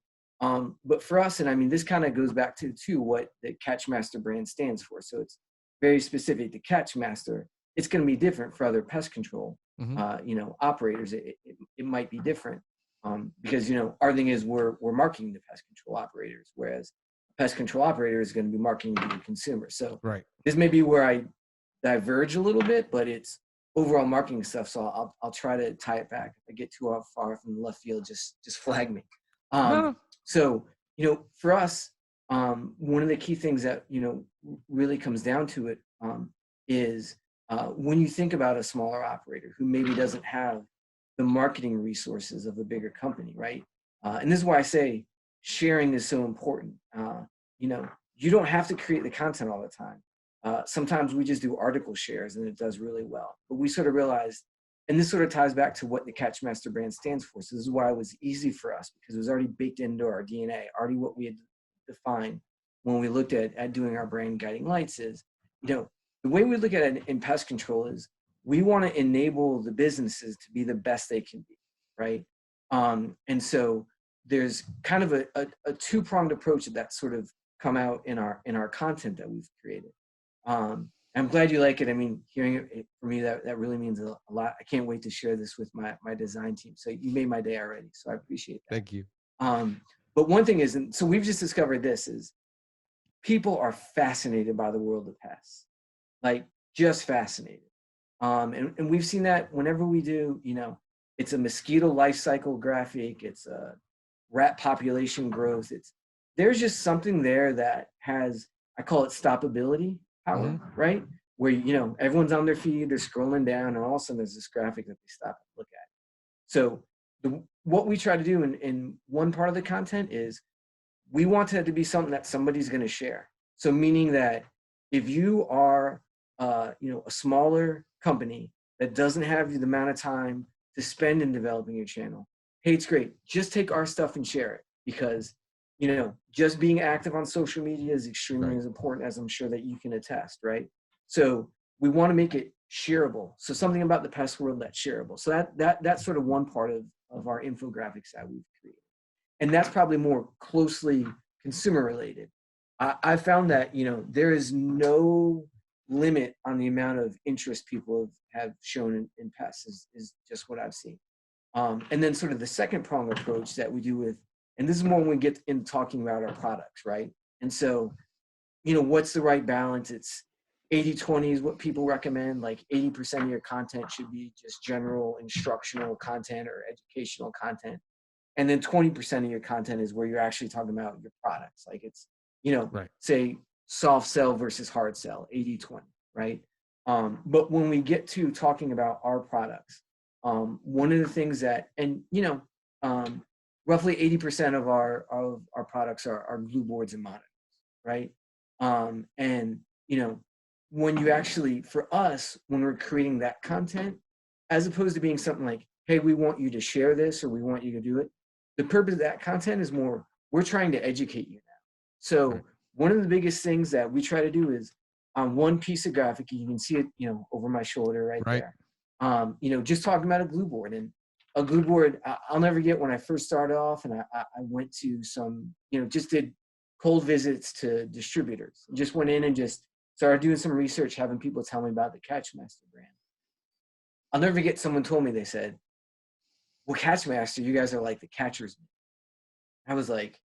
But for us, and I mean, this kind of goes back to what the Catchmaster brand stands for. So it's very specific to Catchmaster. It's going to be different for other pest control, Mm-hmm. operators. It might be different. Because our thing is we're marketing to pest control operators, whereas a pest control operator is going to be marketing to the consumer. So Right. this may be where I diverge a little bit, but it's overall marketing stuff. So I'll try to tie it back. If I get too far from the left field, just flag me. No. So for us, one of the key things that really comes down to it is when you think about a smaller operator who maybe doesn't have the marketing resources of a bigger company, right? And this is why I say sharing is so important. You don't have to create the content all the time. Sometimes we just do article shares and it does really well. But we sort of realized, and this sort of ties back to what the Catchmaster brand stands for. So this is why it was easy for us, because it was already baked into our DNA, already what we had defined when we looked at doing our brand guiding lights is, the way we look at it in pest control is, we want to enable the businesses to be the best they can be, right? And so there's kind of a two-pronged approach that sort of come out in our content that we've created. And I'm glad you like it. I mean, hearing it for me, that really means a lot. I can't wait to share this with my design team. So you made my day already. So I appreciate that. Thank you. But one thing is, and so we've just discovered this is people are fascinated by the world of pests, like just fascinated. And we've seen that whenever we do, it's a mosquito life cycle graphic, it's a rat population growth. There's just something there that has, I call it stoppability power, right? Where, everyone's on their feed, they're scrolling down, and all of a sudden there's this graphic that they stop and look at. So what we try to do in one part of the content is we want it to be something that somebody's going to share. So meaning that if you are, a smaller company that doesn't have the amount of time to spend in developing your channel, hey, it's great. Just take our stuff and share it, because, just being active on social media is extremely as important, as I'm sure that you can attest, right? So we want to make it shareable. So something about the pest world that's shareable. So that's sort of one part of our infographics that we've created. And that's probably more closely consumer related. I found that, there is no limit on the amount of interest people have shown in pests is just what I've seen. And then sort of the second prong approach that we do with, and this is more when we get in talking about our products, right? And so, what's the right balance? It's 80-20 is what people recommend. Like 80% of your content should be just general instructional content or educational content. And then 20% of your content is where you're actually talking about your products. Like it's, say soft sell versus hard sell, 80-20, right? But when we get to talking about our products, one of the things that, and roughly 80% of our products are glue boards and monitors, right? And when you actually, for us, when we're creating that content, as opposed to being something like, hey, we want you to share this or we want you to do it, the purpose of that content is more, we're trying to educate you now. So one of the biggest things that we try to do is on one piece of graphic, you can see it, over my shoulder right there. Just talking about a glue board. And a glue board, I'll never get when I first started off, and I went to some, just did cold visits to distributors. Just went in and just started doing some research, having people tell me about the Catchmaster brand. I'll never forget, someone told me, they said, well, Catchmaster, you guys are like the catcher's mitt. I was like,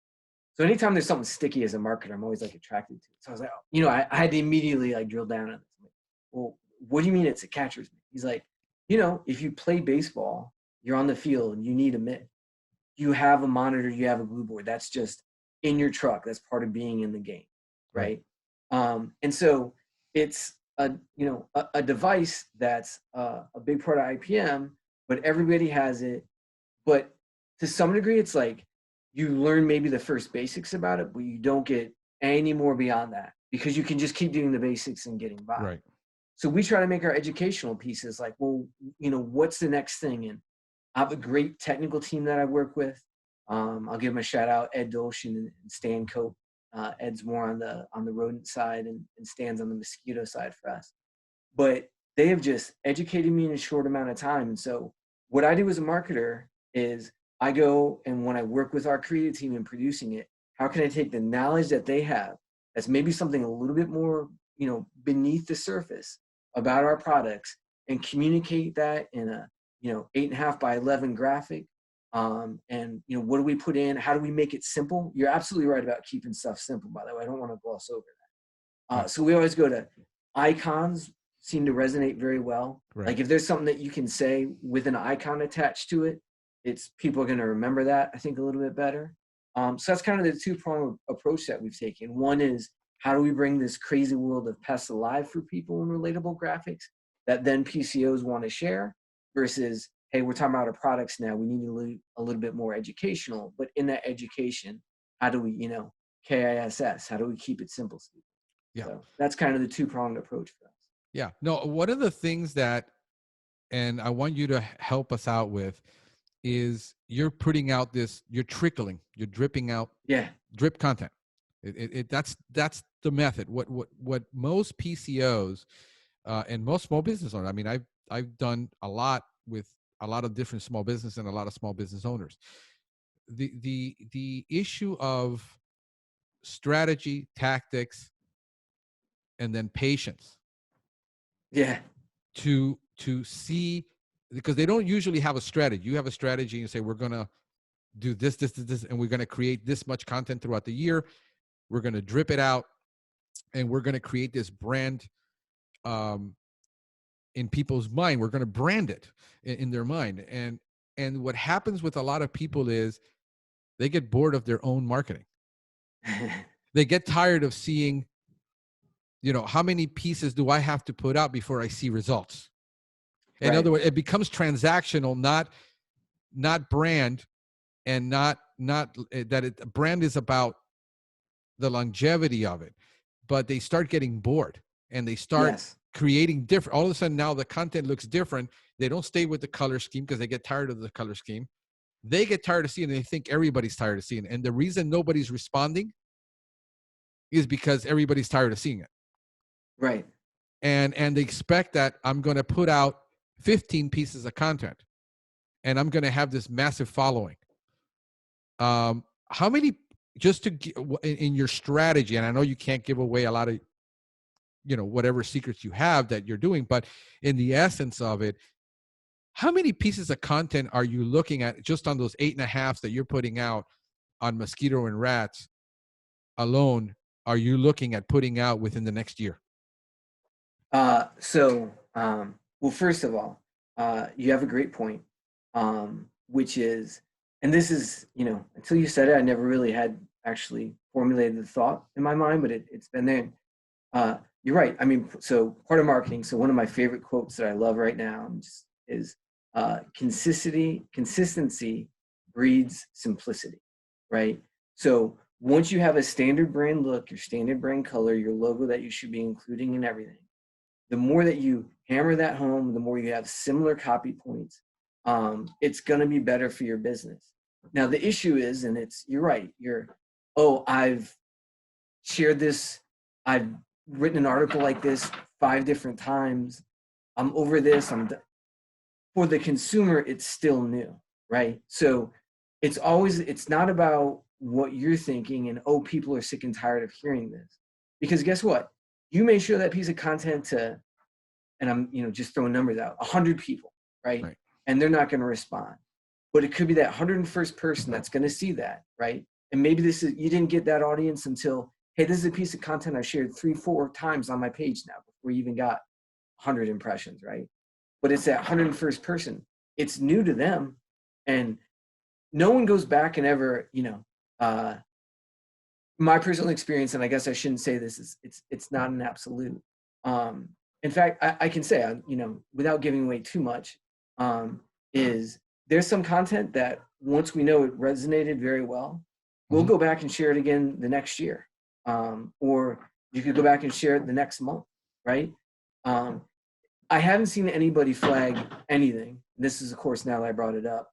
so anytime there's something sticky as a marketer, I'm always like attracted to it. So I was like, I had to immediately like drill down on this. I'm like, well, what do you mean it's a catcher's mitt? He's like, if you play baseball, you're on the field and you need a mitt. You have a monitor, you have a glue board. That's just in your truck. That's part of being in the game, right? And so it's a device that's a big part of IPM, but everybody has it. But to some degree, it's like you learn maybe the first basics about it, but you don't get any more beyond that, because you can just keep doing the basics and getting by. Right. So we try to make our educational pieces like, well, what's the next thing? And I have a great technical team that I work with. I'll give them a shout out, Ed Dolshin and Stan Cope. Ed's more on the rodent side, and Stan's on the mosquito side for us. But they have just educated me in a short amount of time. And so what I do as a marketer is I go, and when I work with our creative team in producing it, how can I take the knowledge that they have, that's maybe something a little bit more, beneath the surface about our products, and communicate that in a, 8.5 by 11 graphic. And what do we put in? How do we make it simple? You're absolutely right about keeping stuff simple, by the way. I don't want to gloss over that. So we always go to icons, seem to resonate very well. Like if there's something that you can say with an icon attached to it, people are going to remember that, I think, a little bit better. So that's kind of the two-pronged approach that we've taken. One is, how do we bring this crazy world of pests alive for people in relatable graphics that then PCOs want to share, versus, hey, we're talking about our products now, we need to a little bit more educational. But in that education, how do we, KISS, how do we keep it simple? Yeah. So that's kind of the two-pronged approach for us. Yeah. No, one of the things that, and I want you to help us out with, is you're putting out you're dripping out drip content. That's the method. What most PCOs and most small business owners, I mean, I've done a lot with a lot of different small business and a lot of small business owners. The issue of strategy, tactics, and then patience Yeah. to see, because they don't usually have a strategy. You have a strategy and you say, we're going to do this, and we're going to create this much content throughout the year. We're going to drip it out, and we're going to create this brand um, in people's mind. We're going to brand it in their mind. And what happens with a lot of people is they get bored of their own marketing. They get tired of seeing, how many pieces do I have to put out before I see results? In Right. other words, it becomes transactional, not brand, and not that brand is about the longevity of it. But they start getting bored, and they start Yes. creating different. All of a sudden now the content looks different. They don't stay with the color scheme because they get tired of the color scheme. They get tired of seeing it, and they think everybody's tired of seeing it. And the reason nobody's responding is because everybody's tired of seeing it. Right. And they expect that I'm going to put out 15 pieces of content, and I'm going to have this massive following. How many, just to in your strategy, and I know you can't give away a lot of, whatever secrets you have that you're doing, but in the essence of it, how many pieces of content are you looking at just on those 8.5 that you're putting out on mosquito and rats alone? Are you looking at putting out within the next year? Well, first of all, you have a great point, which is, and this is, until you said it, I never really had actually formulated the thought in my mind, but it's been there. You're right. I mean, so part of marketing. So one of my favorite quotes that I love right now is consistency breeds simplicity, right? So once you have a standard brand look, your standard brand color, your logo that you should be including in everything, the more that you hammer that home, the more you have similar copy points, it's going to be better for your business. Now, the issue is, and you're right, I've shared this, I've written an article like this 5 different times, I'm over this, for the consumer, it's still new, right? So it's not about what you're thinking and, people are sick and tired of hearing this. Because guess what? You may show that piece of content to, and I'm, just throwing numbers out, 100 people, right? And they're not going to respond. But it could be that 101st person that's going to see that, right? And maybe you didn't get that audience until, hey, this is a piece of content I shared 3-4 times on my page now before you even got 100 impressions, right? But it's that 101st person. It's new to them. And no one goes back and ever, my personal experience, and I guess I shouldn't say this, is it's not an absolute. In fact, I can say, without giving away too much, is there's some content that once we know it resonated very well, we'll go back and share it again the next year. Or you could go back and share it the next month, right? I haven't seen anybody flag anything. This is, of course, now that I brought it up.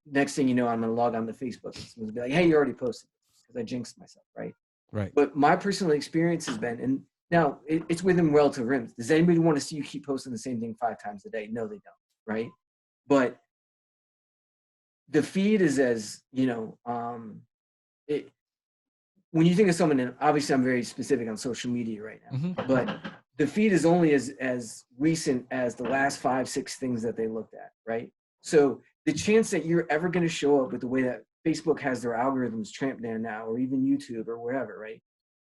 Next thing you know, I'm going to log on to Facebook and someone's be like, hey, you already posted this, because I jinxed myself, right? Right. But my personal experience has been, and now it's within relative rims. Does anybody want to see you keep posting the same thing 5 times a day? No, they don't, right? But the feed is as, when you think of someone, and obviously I'm very specific on social media right now, but the feed is only as recent as the last 5-6 things that they looked at, right? So the chance that you're ever going to show up with the way that Facebook has their algorithms tramped down now, or even YouTube or wherever, right?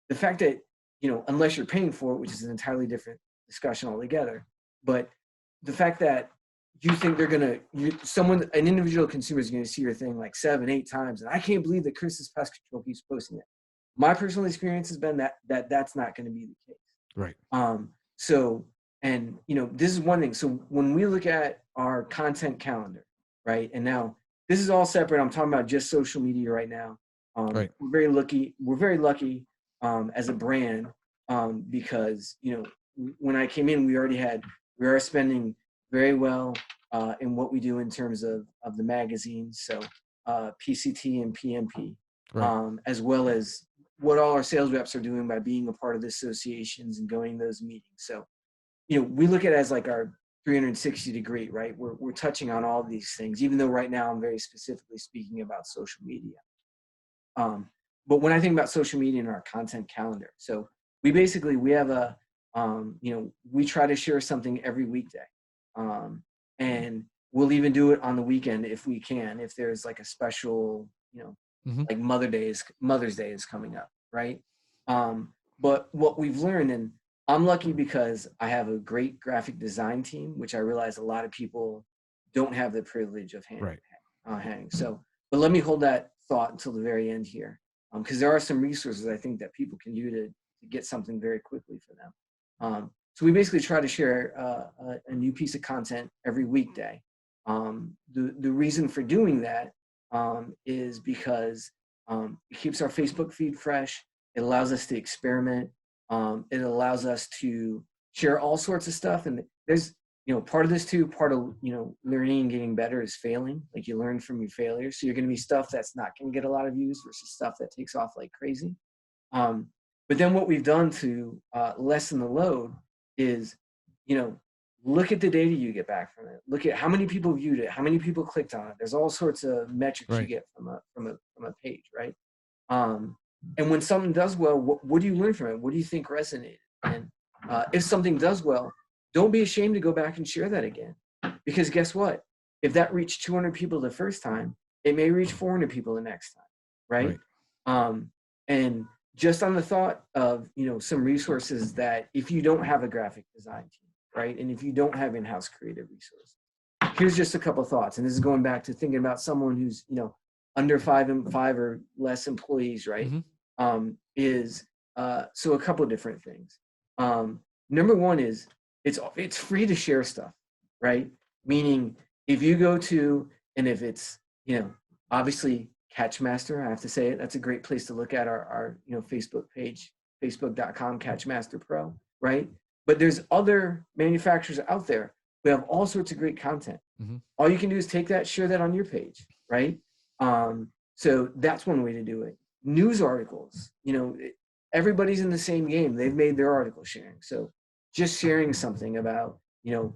The fact that, unless you're paying for it, which is an entirely different discussion altogether, but the fact that you think they're going to, an individual consumer is going to see your thing like 7-8 times, and I can't believe that Chris's Pest Control keeps posting it. My personal experience has been that's not going to be the case. Right. So, and this is one thing. So when we look at our content calendar, right, and now this is all separate. I'm talking about just social media right now. Right. We're very lucky. We're very lucky as a brand because when I came in, we are spending very well in what we do in terms of the magazines. So PCT and PMP, as well as what all our sales reps are doing by being a part of the associations and going to those meetings. So, we look at it as like our 360 degree, right? We're touching on all of these things, even though right now I'm very specifically speaking about social media. But when I think about social media in our content calendar, so we have a We try to share something every weekday. And we'll even do it on the weekend if we can, if there's like a special, Hmm. like Mother's Day is coming up, right? But what we've learned, and I'm lucky because I have a great graphic design team, which I realize a lot of people don't have the privilege of Right. having. So, but let me hold that thought until the very end here, because there are some resources I think that people can do to get something very quickly for them. So we basically try to share a new piece of content every weekday. The reason for doing that is because it keeps our Facebook feed fresh. It allows us to experiment. It allows us to share all sorts of stuff. And there's, part of this too, part of, learning and getting better is failing. Like you learn from your failures. So you're going to be stuff that's not going to get a lot of views versus stuff that takes off like crazy. But then what we've done to lessen the load is, look at the data you get back from it. Look at how many people viewed it, how many people clicked on it. There's all sorts of metrics you Right. get from a page, right? And when something does well, what do you learn from it? What do you think resonated? And if something does well, don't be ashamed to go back and share that again, because guess what? If that reached 200 people the first time, it may reach 400 people the next time, right? Right. And just on the thought of some resources that if you don't have a graphic design team, right, and if you don't have in-house creative resources, here's just a couple thoughts. And this is going back to thinking about someone who's under five or less employees, right? Hmm. So a couple of different things. Number one is it's free to share stuff, right? Meaning if you go to, and if it's obviously Catchmaster, I have to say it, that's a great place to look at our Facebook page, facebook.com Catchmaster Pro, right? But there's other manufacturers out there who have all sorts of great content. Hmm. All you can do is take that, share that on your page, right? So that's one way to do it. News articles, everybody's in the same game. They've made their article sharing. So just sharing something about,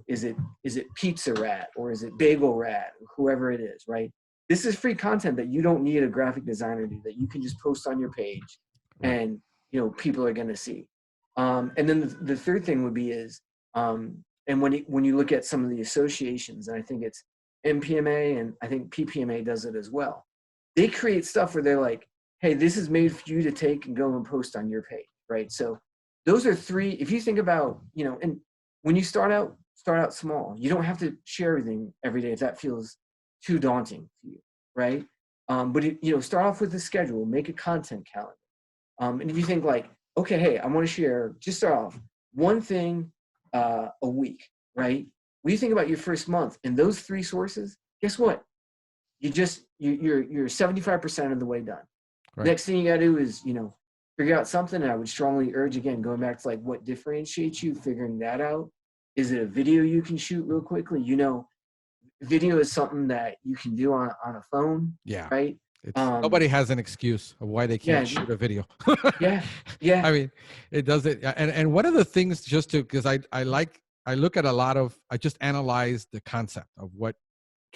is it Pizza Rat or is it Bagel Rat, or whoever it is, right? This is free content that you don't need a graphic designer to do, that you can just post on your page, Right. and people are going to see. And then the third thing would be is, and when you look at some of the associations, and I think it's MPMA and I think PPMA does it as well, they create stuff where they're like, hey, this is made for you to take and go and post on your page, right? So those are three. If you think about, and when you start out small. You don't have to share everything every day if that feels too daunting to you, right? But start off with a schedule, make a content calendar. And if you think like, okay, hey, I want to share, just start off one thing a week, right? When you think about your first month and those three sources, guess what? You're 75% of the way done. Right. Next thing you got to do is figure out something. And I would strongly urge, again, going back to like what differentiates you, figuring that out. Is it a video you can shoot real quickly? Video is something that you can do on a phone, Yeah. right? Nobody has an excuse of why they can't Yeah, shoot a video. yeah, yeah, I mean, it does it. And one of the things, just to, because I look at a lot of, I just analyze the concept of what,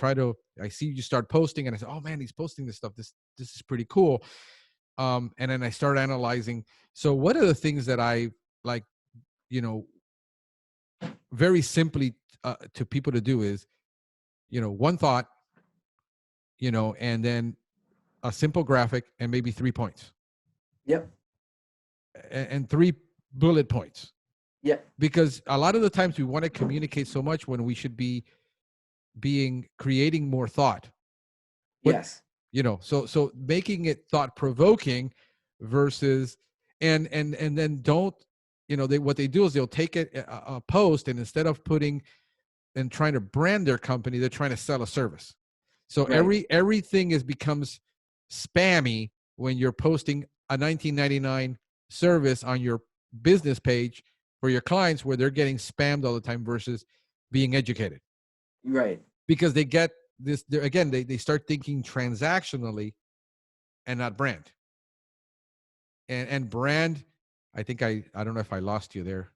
I see you start posting and I say, oh man, he's posting this stuff. This is pretty cool. And then I start analyzing. So what are the things that I like, very simply to people to do is, one thought, and then a simple graphic and maybe 3 points yep, and 3 bullet points. yep, Because a lot of the times we want to communicate so much when we should be creating more thought. What, yes, so making it thought provoking versus, and then don't, what they do is they'll take a post, and instead of putting and trying to brand their company, they're trying to sell a service. So right, everything becomes spammy when you're posting a 1999 service on your business page for your clients, where they're getting spammed all the time versus being educated, right. because they get this, again, they start thinking transactionally and not brand. And brand, I think I don't know if I lost you there.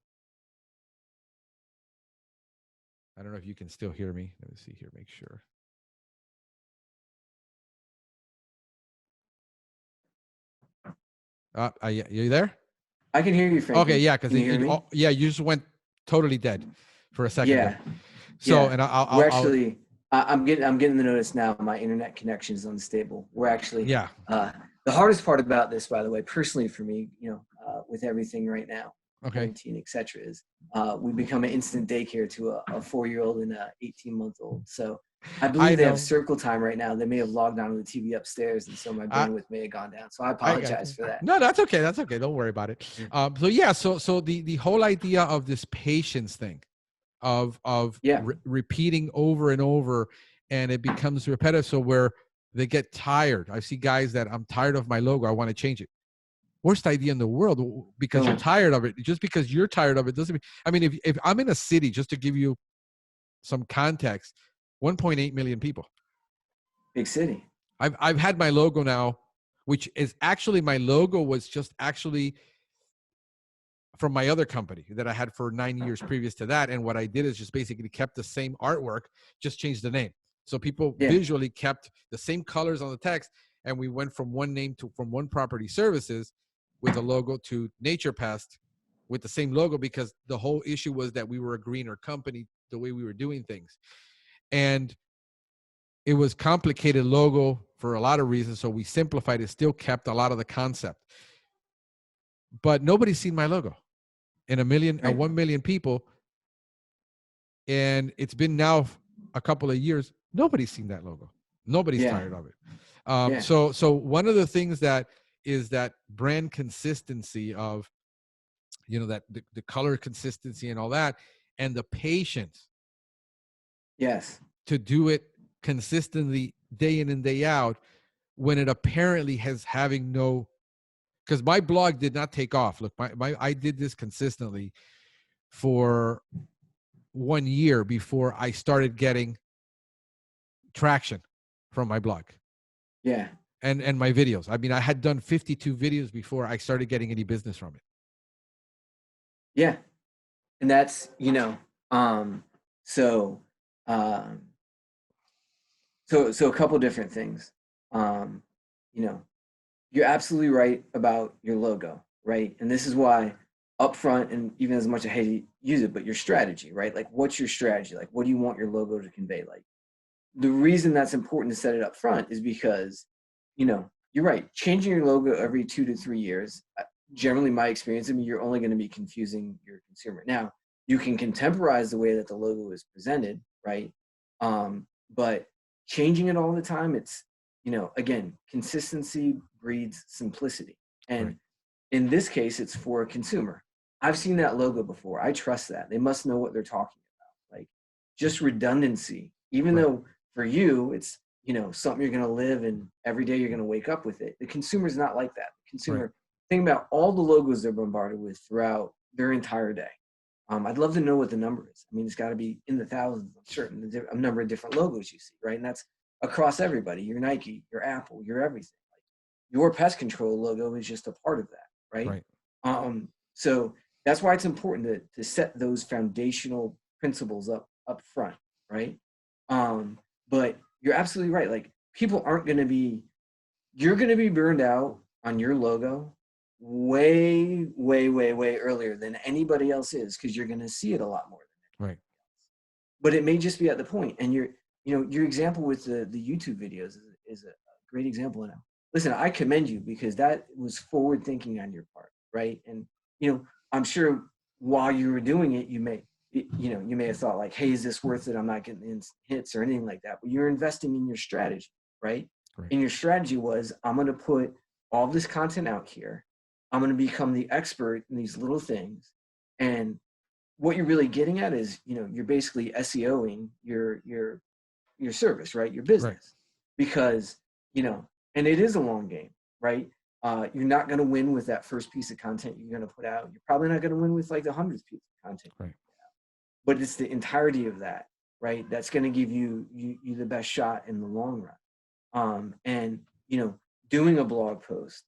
I don't know if you can still hear me. Let me see here, make sure. Are you there? I can hear you, Okay, Frankie. yeah, because Can you hear me? yeah, you just went totally dead for a second there. Yeah, So, yeah. and We're I'll actually. I'm getting the notice now. My internet connection is unstable. We're actually. yeah, Uh, the hardest part about this, by the way, personally for me, with everything right now, okay. quarantine, etc., is we become an instant daycare to a 4-year-old and a 18-month-old. So I I believe they have know. circle time right now. They may have logged on to the TV upstairs, and so my I bandwidth may have gone down. So I I got apologize you. for that. No, that's okay. That's okay. Don't worry about it. So yeah, so the whole idea of this patience thing, of Yeah. repeating over and over, and it becomes repetitive. So where they get tired. I see guys that I'm tired of my logo. I want to change it. Worst idea in the world because you're Boom. tired of it. Just because you're tired of it doesn't mean. I mean, if I'm in a city, just to give you some context, 1.8 million people. Big city. I've had my logo now, which is actually my logo was just actually from my other company that I had for 9 years previous to that. And what I did is just basically kept the same artwork, just changed the name. So people Yeah. visually kept the same colors on the text. And we went from one name to from one property services with the logo to Nature Pest with the same logo, because the whole issue was that we were a greener company, the way we were doing things. And it was complicated logo for a lot of reasons. So we simplified it, still kept a lot of the concept. But nobody's seen my logo in Right. 1 million people. And it's been now a couple of years. Nobody's seen that logo. Nobody's Yeah. tired of it. Yeah. So one of the things that is that brand consistency of, that the color consistency and all that, and the patience Yes. to do it consistently day in and day out, when it apparently has having no, because my blog did not take off. Look, I did this consistently for 1 year before I started getting traction from my blog Yeah. and my videos. I mean, I had done 52 videos before I started getting any business from it. Yeah. And that's, um, so, um, so a couple different things. Um, you know, you're absolutely right about your logo, right? And this is why upfront, and even as much I hate to use it, but your strategy, right? Like, what's your strategy? Like, what do you want your logo to convey? Like, the reason that's important to set it up front is because, you're right. Changing your logo every 2 to 3 years, generally my experience, I mean, you're only going to be confusing your consumer. Now, you can contemporize the way that the logo is presented, right? But changing it all the time, it's, again, consistency breeds simplicity. Right. And in this case, it's for a consumer. I've seen that logo before. I trust that. They must know what they're talking about. Like, just redundancy, even Right. though for you, it's, something you're going to live and every day you're going to wake up with it. The consumer's not like that. The Right. consumer, think about all the logos they're bombarded with throughout their entire day. I'd love to know what the number is. I mean, it's got to be in the thousands, I'm certain, a number of different logos you see, right? And that's across everybody, your Nike, your Apple, your everything. Like, your pest control logo is just a part of that, right? Right. So that's why it's important to set those foundational principles up front, right? But you're absolutely right. Like, people aren't going to be, you're going to be burned out on your logo way, way, way, way earlier than anybody else is, because you're going to see it a lot more than Right. anybody else. But it may just be at the point, and your example with the YouTube videos is a great example now. Listen, I commend you, because that was forward thinking on your part, right? And I'm sure while you were doing it, you may have thought like, hey, is this worth it? I'm not getting hits or anything like that. But you're investing in your strategy, right? Right. And your strategy was, I'm going to put all this content out here. I'm going to become the expert in these little things. And what you're really getting at is, you're basically SEOing your service, right? Your Right. business, because, and it is a long game, right? You're not going to win with that first piece of content you're going to put out. You're probably not going to win with like the 100th piece of content. Right. But it's the entirety of that, right? That's going to give you the best shot in the long run. And doing a blog post,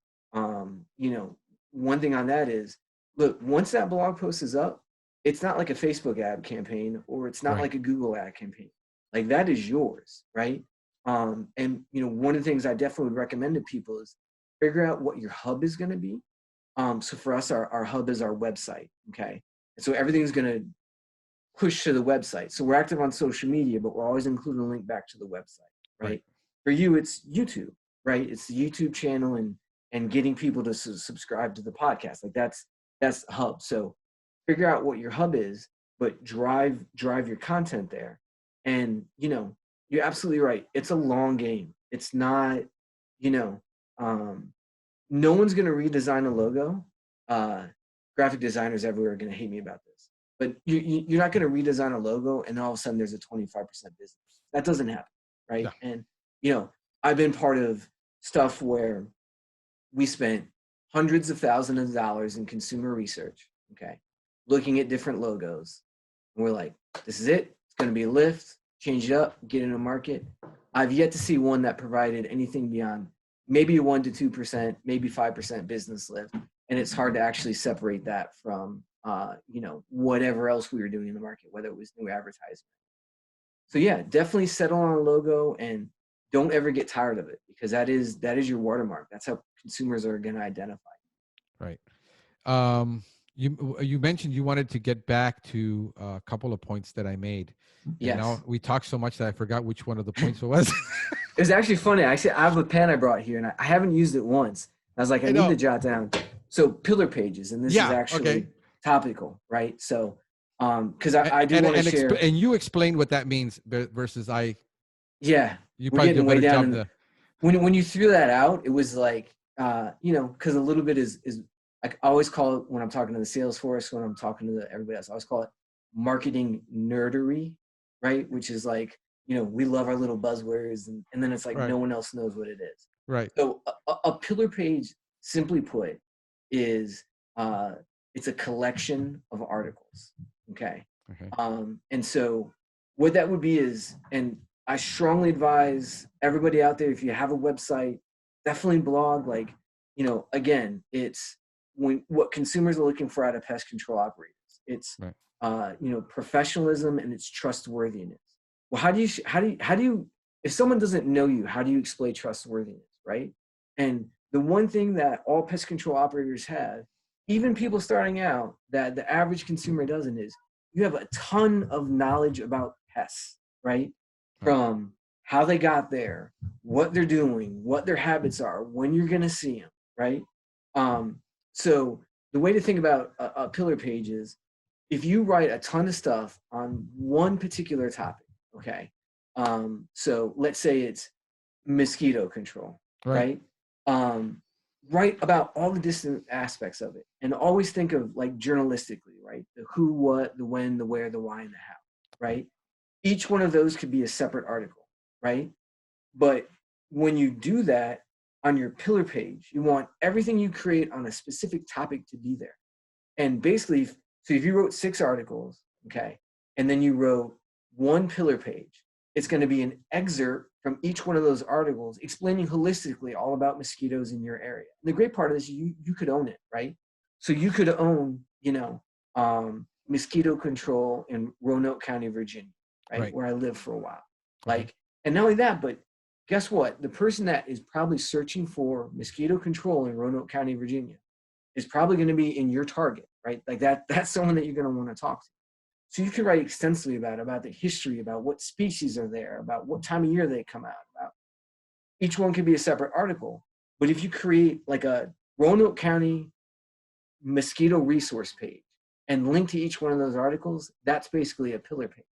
one thing on that is, look, once that blog post is up, it's not like a Facebook ad campaign, or it's not Right. like a Google ad campaign. Like, that is yours, right? And one of the things I definitely would recommend to people is figure out what your hub is going to be, So for us, our hub is our website. Okay. And so everything's going to push to the website. So we're active on social media, but we're always including a link back to the website, right? For you, it's YouTube, right? It's the YouTube channel and getting people to subscribe to the podcast. Like that's the hub. So figure out what your hub is, but drive your content there. And you're absolutely right. It's a long game. It's not, no one's going to redesign a logo. Graphic designers everywhere are going to hate me about this, but you're not going to redesign a logo and then all of a sudden there's a 25% business. That doesn't happen, right? Yeah. And I've been part of stuff where we spent hundreds of thousands of dollars in consumer research, okay, looking at different logos, and we're like, this is it. It's going to be a lift. Change it up. Get in a market. I've yet to see one that provided anything beyond maybe 1 to 2%, maybe 5% business lift. And it's hard to actually separate that from, whatever else we were doing in the market, whether it was new advertising. So yeah, definitely settle on a logo and don't ever get tired of it, because that is your watermark. That's how consumers are going to identify. Right. You mentioned you wanted to get back to a couple of points that I made. Yes. And now we talked so much that I forgot which one of the points it was. It was actually funny. I have a pen I brought here, and I haven't used it once. I was like, I need to jot down. So pillar pages, and this is actually topical, right? So, because I do want to share. And you explained what that means versus I. Yeah, you probably do a better job. When you threw that out, it was like, because a little bit is I always call it, when I'm talking to the sales force, when I'm talking to everybody else, I always call it marketing nerdery, right? Which is like, we love our little buzzwords, and then it's like no one else knows what it is. Right. So a pillar page, simply put, is it's a collection of articles. Okay. And so what that would be is, and I strongly advise everybody out there, if you have a website, definitely blog. Like, again, it's what consumers are looking for out of pest control operators. It's professionalism, and it's trustworthiness. Well, how do you, if someone doesn't know you, how do you explain trustworthiness, right? And the one thing that all pest control operators have, even people starting out, that the average consumer doesn't, is you have a ton of knowledge about pests, right? From how they got there, what they're doing, what their habits are, when you're going to see them, right? So the way to think about a pillar page is, if you write a ton of stuff on one particular topic, okay? So let's say it's mosquito control, right? Write about all the distant aspects of it, and always think of, like, journalistically, right? The who, what, the when, the where, the why, and the how, right? Each one of those could be a separate article, right? But when you do that on your pillar page, you want everything you create on a specific topic to be there. And basically, so if you wrote 6 articles, okay, and then you wrote one pillar page, it's going to be an excerpt from each one of those articles explaining holistically all about mosquitoes in your area. And the great part is you could own it, right? So you could own, mosquito control in Roanoke County, Virginia, right? Where I lived for a while. Like, and not only that, but guess what? The person that is probably searching for mosquito control in Roanoke County, Virginia, is probably going to be in your target, right? Like that's someone that you're going to want to talk to. So you can write extensively about the history, about what species are there, about what time of year they come out, about each one could be a separate article. But if you create like a Roanoke County mosquito resource page and link to each one of those articles, that's basically a pillar page.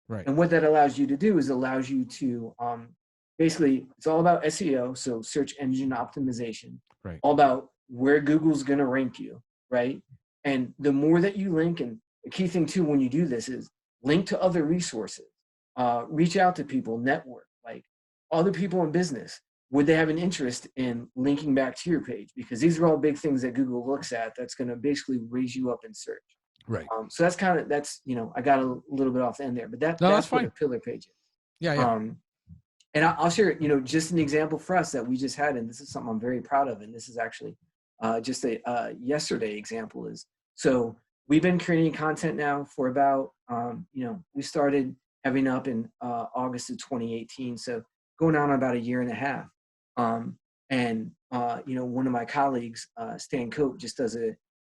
Right. And what that allows you to do is allows you to basically, it's all about SEO, so search engine optimization, right? All about where Google's going to rank you, right? And the more that you link, and the key thing too when you do this is link to other resources, reach out to people, network, like other people in business. Would they have an interest in linking back to your page? Because these are all big things that Google looks at that's going to basically raise you up in search. Right. So that's I got a little bit off the end there, but that's what a pillar page is. Yeah. And I'll share, just an example for us that we just had, and this is something I'm very proud of. And this is actually just a yesterday example is, so we've been creating content now for about, we started having up in August of 2018. So going on about a year and a half. And one of my colleagues, Stan Cope, just does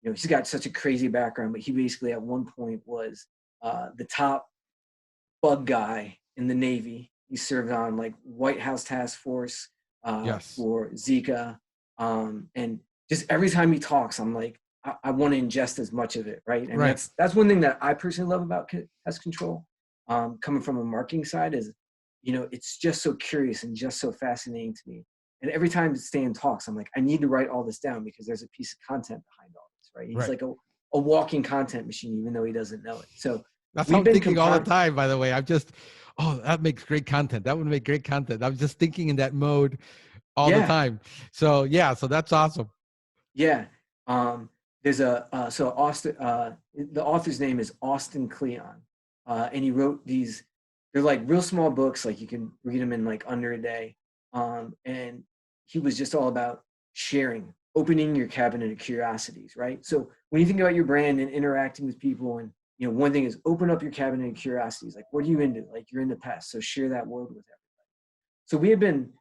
he's got such a crazy background, but he basically at one point was the top bug guy in the Navy. He served on like White House Task Force Yes. for Zika. And just every time he talks, I'm like, I want to ingest as much of it, right? And Right. that's one thing that I personally love about pest control, coming from a marketing side, is, it's just so curious and just so fascinating to me. And every time Stan talks, I'm like, I need to write all this down because there's a piece of content behind all this, right? He's Right. like a walking content machine, even though he doesn't know it. So That's how we've I'm been thinking all the compiling. time, by the way. I'm just, oh, that makes great content. That would make great content. I'm just thinking in that mode all the Yeah, time. So yeah, so that's awesome. yeah. Um, there's so Austin. The author's name is Austin Kleon, and he wrote these. They're like real small books, like you can read them in like under a day. And he was just all about sharing, opening your cabinet of curiosities, right? So when you think about your brand and interacting with people, and one thing is open up your cabinet of curiosities. Like, what are you into? Like, you're into pests, so share that world with everyone. So we have been,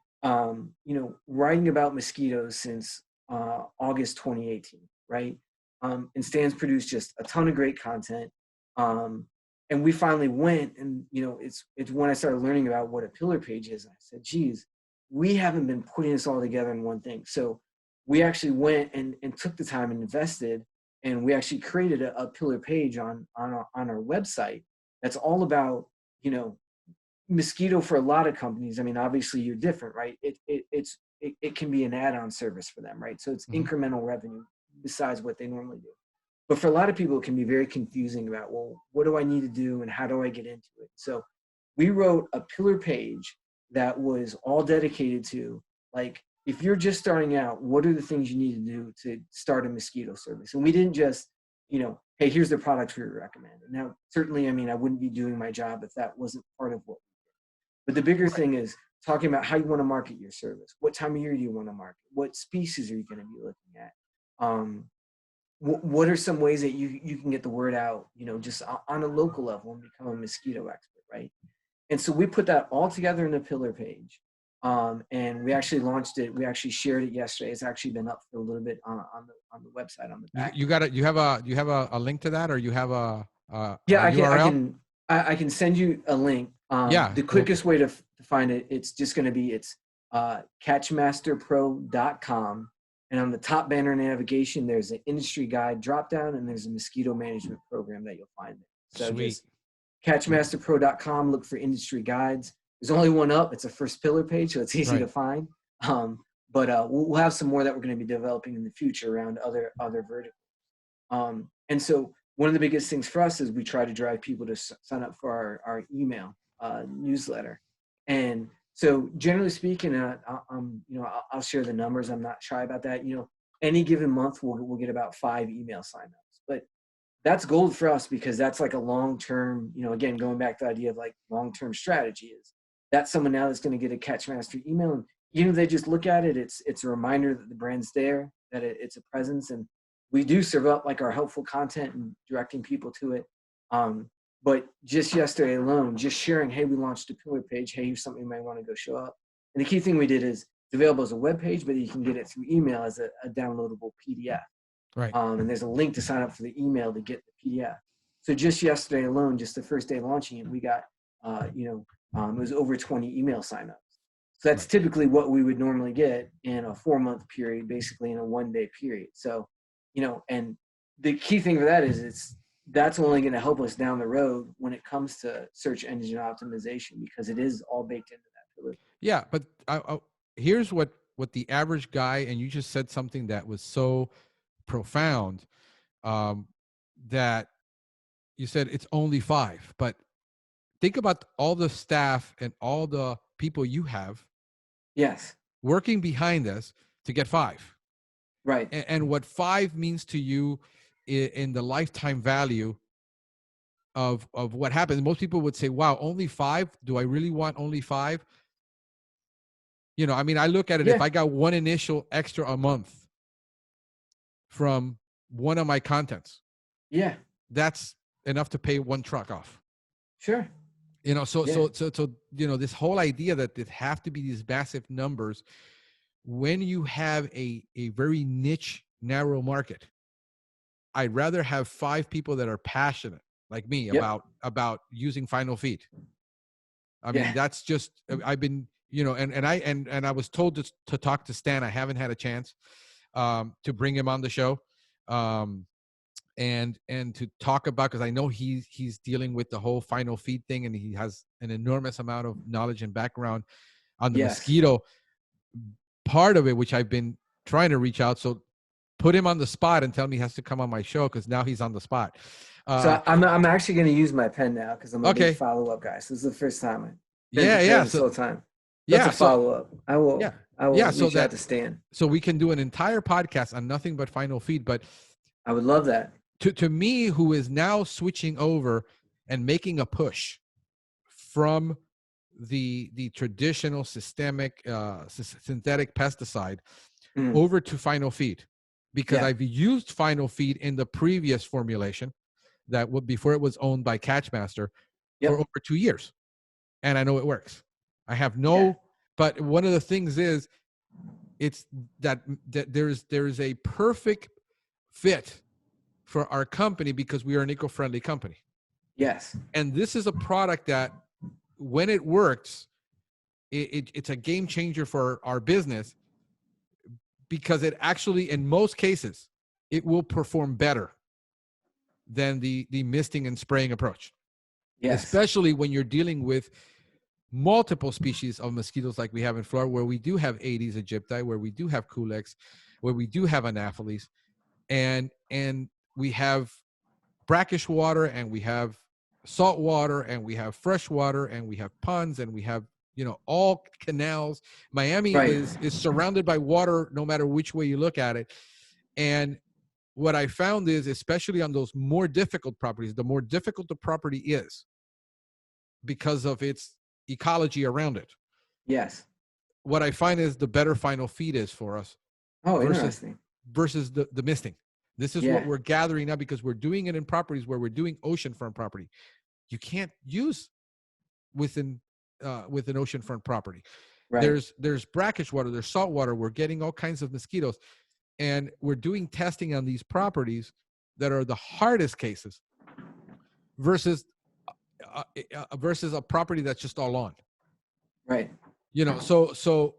writing about mosquitoes since August 2018, right? And Stan's produced just a ton of great content. And we finally went, and it's when I started learning about what a pillar page is. I said, geez, we haven't been putting this all together in one thing. So we actually went and took the time and invested, and we actually created a pillar page on our website that's all about, Mosquito. For a lot of companies, I mean, obviously you're different, right? It can be an add-on service for them, right? So it's Mhm. incremental revenue besides what they normally do. But for a lot of people, it can be very confusing about, well, what do I need to do and how do I get into it? So we wrote a pillar page that was all dedicated to, like, if you're just starting out, what are the things you need to do to start a mosquito service? And we didn't just, hey, here's the products we recommend. Now, certainly, I mean, I wouldn't be doing my job if that wasn't part of what. But the bigger Right. thing is talking about how you want to market your service. What time of year do you want to market? What species are you going to be looking at? Um, what are some ways that you can get the word out, just on a local level and become a mosquito expert, right? And so we put that all together in a pillar page. And we actually launched it. We actually shared it yesterday. It's actually been up for a little bit on the website on the back You end. got it. You have a link to that, or you have Yeah, a URL? I can send you a link. Yeah. The quickest way to find it, it's just going to be, it's catchmasterpro.com. And on the top banner navigation, there's an industry guide drop down, and there's a mosquito management program that you'll find there. So Sweet. just catchmasterpro.com, look for industry guides. There's only one up. It's a first pillar page, so it's easy to Right. find. But we'll have some more that we're going to be developing in the future around other verticals. And so one of the biggest things for us is we try to drive people to sign up for our email newsletter. And so generally speaking, I'll share the numbers. I'm not shy about that. Any given month we'll get about 5 email signups, but that's gold for us because that's like a long-term, again, going back to the idea of like long-term strategy, is that's someone now that's going to get a Catchmaster email. And even if they just look at it, it's a reminder that the brand's there, that it's a presence. And we do serve up like our helpful content and directing people to it. But just yesterday alone, just sharing, hey, we launched a pillar page. Hey, here's something you might want to go show up. And the key thing we did is it's available as a web page, but you can get it through email as a downloadable PDF. Right. And there's a link to sign up for the email to get the PDF. So just yesterday alone, just the first day launching it, we got, it was over 20 email signups. So that's Right. typically what we would normally get in a 4-month period, basically in a 1-day period. So, and the key thing for that is that's only going to help us down the road when it comes to search engine optimization, because it is all baked into that pillar. Yeah, but here's what the average guy, and you just said something that was so profound, um, that you said it's only 5, but think about all the staff and all the people you have Yes. working behind us to get 5, Right. and what 5 means to you in the lifetime value of what happens. Most people would say, wow, only 5? Do I really want only 5? I mean, I look at it, if Yeah. I got one initial extra a month from one of my contents, Yeah. that's enough to pay one truck off. Sure. So Yeah. this whole idea that it have to be these massive numbers, when you have a very niche, narrow market, I'd rather have 5 people that are passionate like me Yep. about using final feed. I mean, Yeah. that's just, I've been, and I was told to talk to Stan. I haven't had a chance to bring him on the show. And to talk about, because I know he's dealing with the whole final feed thing, and he has an enormous amount of knowledge and background on the Yes. Mosquito part of it, which I've been trying to reach out. So put him on the spot and tell him he has to come on my show, because now he's on the spot. So I'm actually going to use my pen now because I'm a big Okay. follow-up guy. So this is the first time I've been Yeah, prepared yeah. this So whole time. yeah, That's a follow-up. I will so reach out to Stan. so we can do an entire podcast on nothing but final feed. But I would love that. to me, who is now switching over and making a push from the traditional systemic synthetic pesticide over to final feed, because Yeah. I've used final feed in the previous formulation before it was owned by Catchmaster for over 2 years, and I know it works. I have but one of the things is, it's that there is a perfect fit for our company because we are an eco-friendly company. Yes. And this is a product that, when it works, it's a game changer for our business, because it actually, in most cases, it will perform better than the misting and spraying approach. Yes. Especially when you're dealing with multiple species of mosquitoes like we have in Florida, where we do have Aedes aegypti, where we do have Culex, where we do have Anopheles, and we have brackish water, and we have salt water, and we have fresh water, and we have ponds, and we have, all canals. Miami is surrounded by water no matter which way you look at it. And what I found is, especially on those more difficult properties, the more difficult the property is because of its ecology around it. Yes. What I find is the better final feed is for us. Interesting. Versus the misting. This is what we're gathering now, because we're doing it in properties where we're doing oceanfront property. You can't use with an oceanfront property. Right. There's brackish water, there's salt water. We're getting all kinds of mosquitoes, and we're doing testing on these properties that are the hardest cases versus a property that's just all lawn. Right. So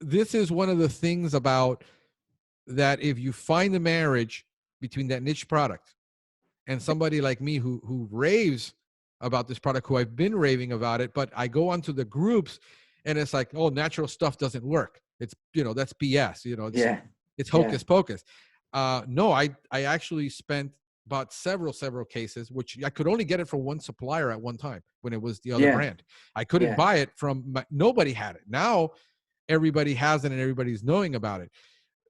this is one of the things about that. If you find the marriage between that niche product and somebody like me who raves about this product, who I've been raving about it, but I go onto the groups and it's like, oh, natural stuff doesn't work. It's, that's BS. It's hocus pocus. No, I actually spent about several cases, which I could only get it from one supplier at one time when it was the other brand. I couldn't buy it from, nobody had it. Now everybody has it and everybody's knowing about it.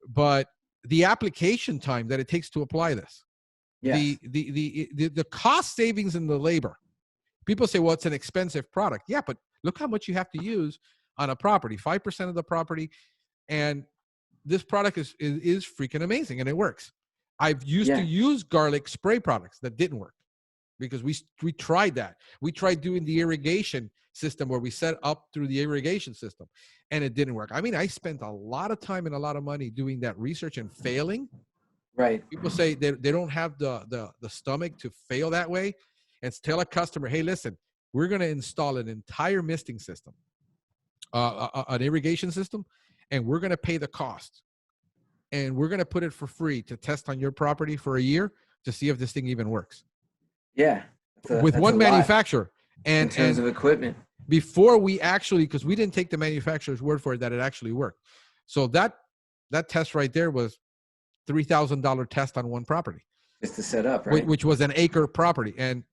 But the application time that it takes to apply this, the cost savings in the labor. People say, well, it's an expensive product. Yeah, but look how much you have to use on a property, 5% of the property. And this product is freaking amazing, and it works. I've used to use garlic spray products that didn't work, because we tried that. We tried doing the irrigation system where we set up through the irrigation system, and it didn't work. I mean, I spent a lot of time and a lot of money doing that research and failing. Right. People say they don't have the stomach to fail that way, and tell a customer, hey, listen, we're going to install an entire misting system, an irrigation system, and we're going to pay the cost. And we're going to put it for free to test on your property for a year to see if this thing even works. Yeah. With one manufacturer. And in terms of equipment. Before we actually, because we didn't take the manufacturer's word for it that it actually worked. So that test right there was $3,000 test on one property. Just to set up, right? Which was an acre property. And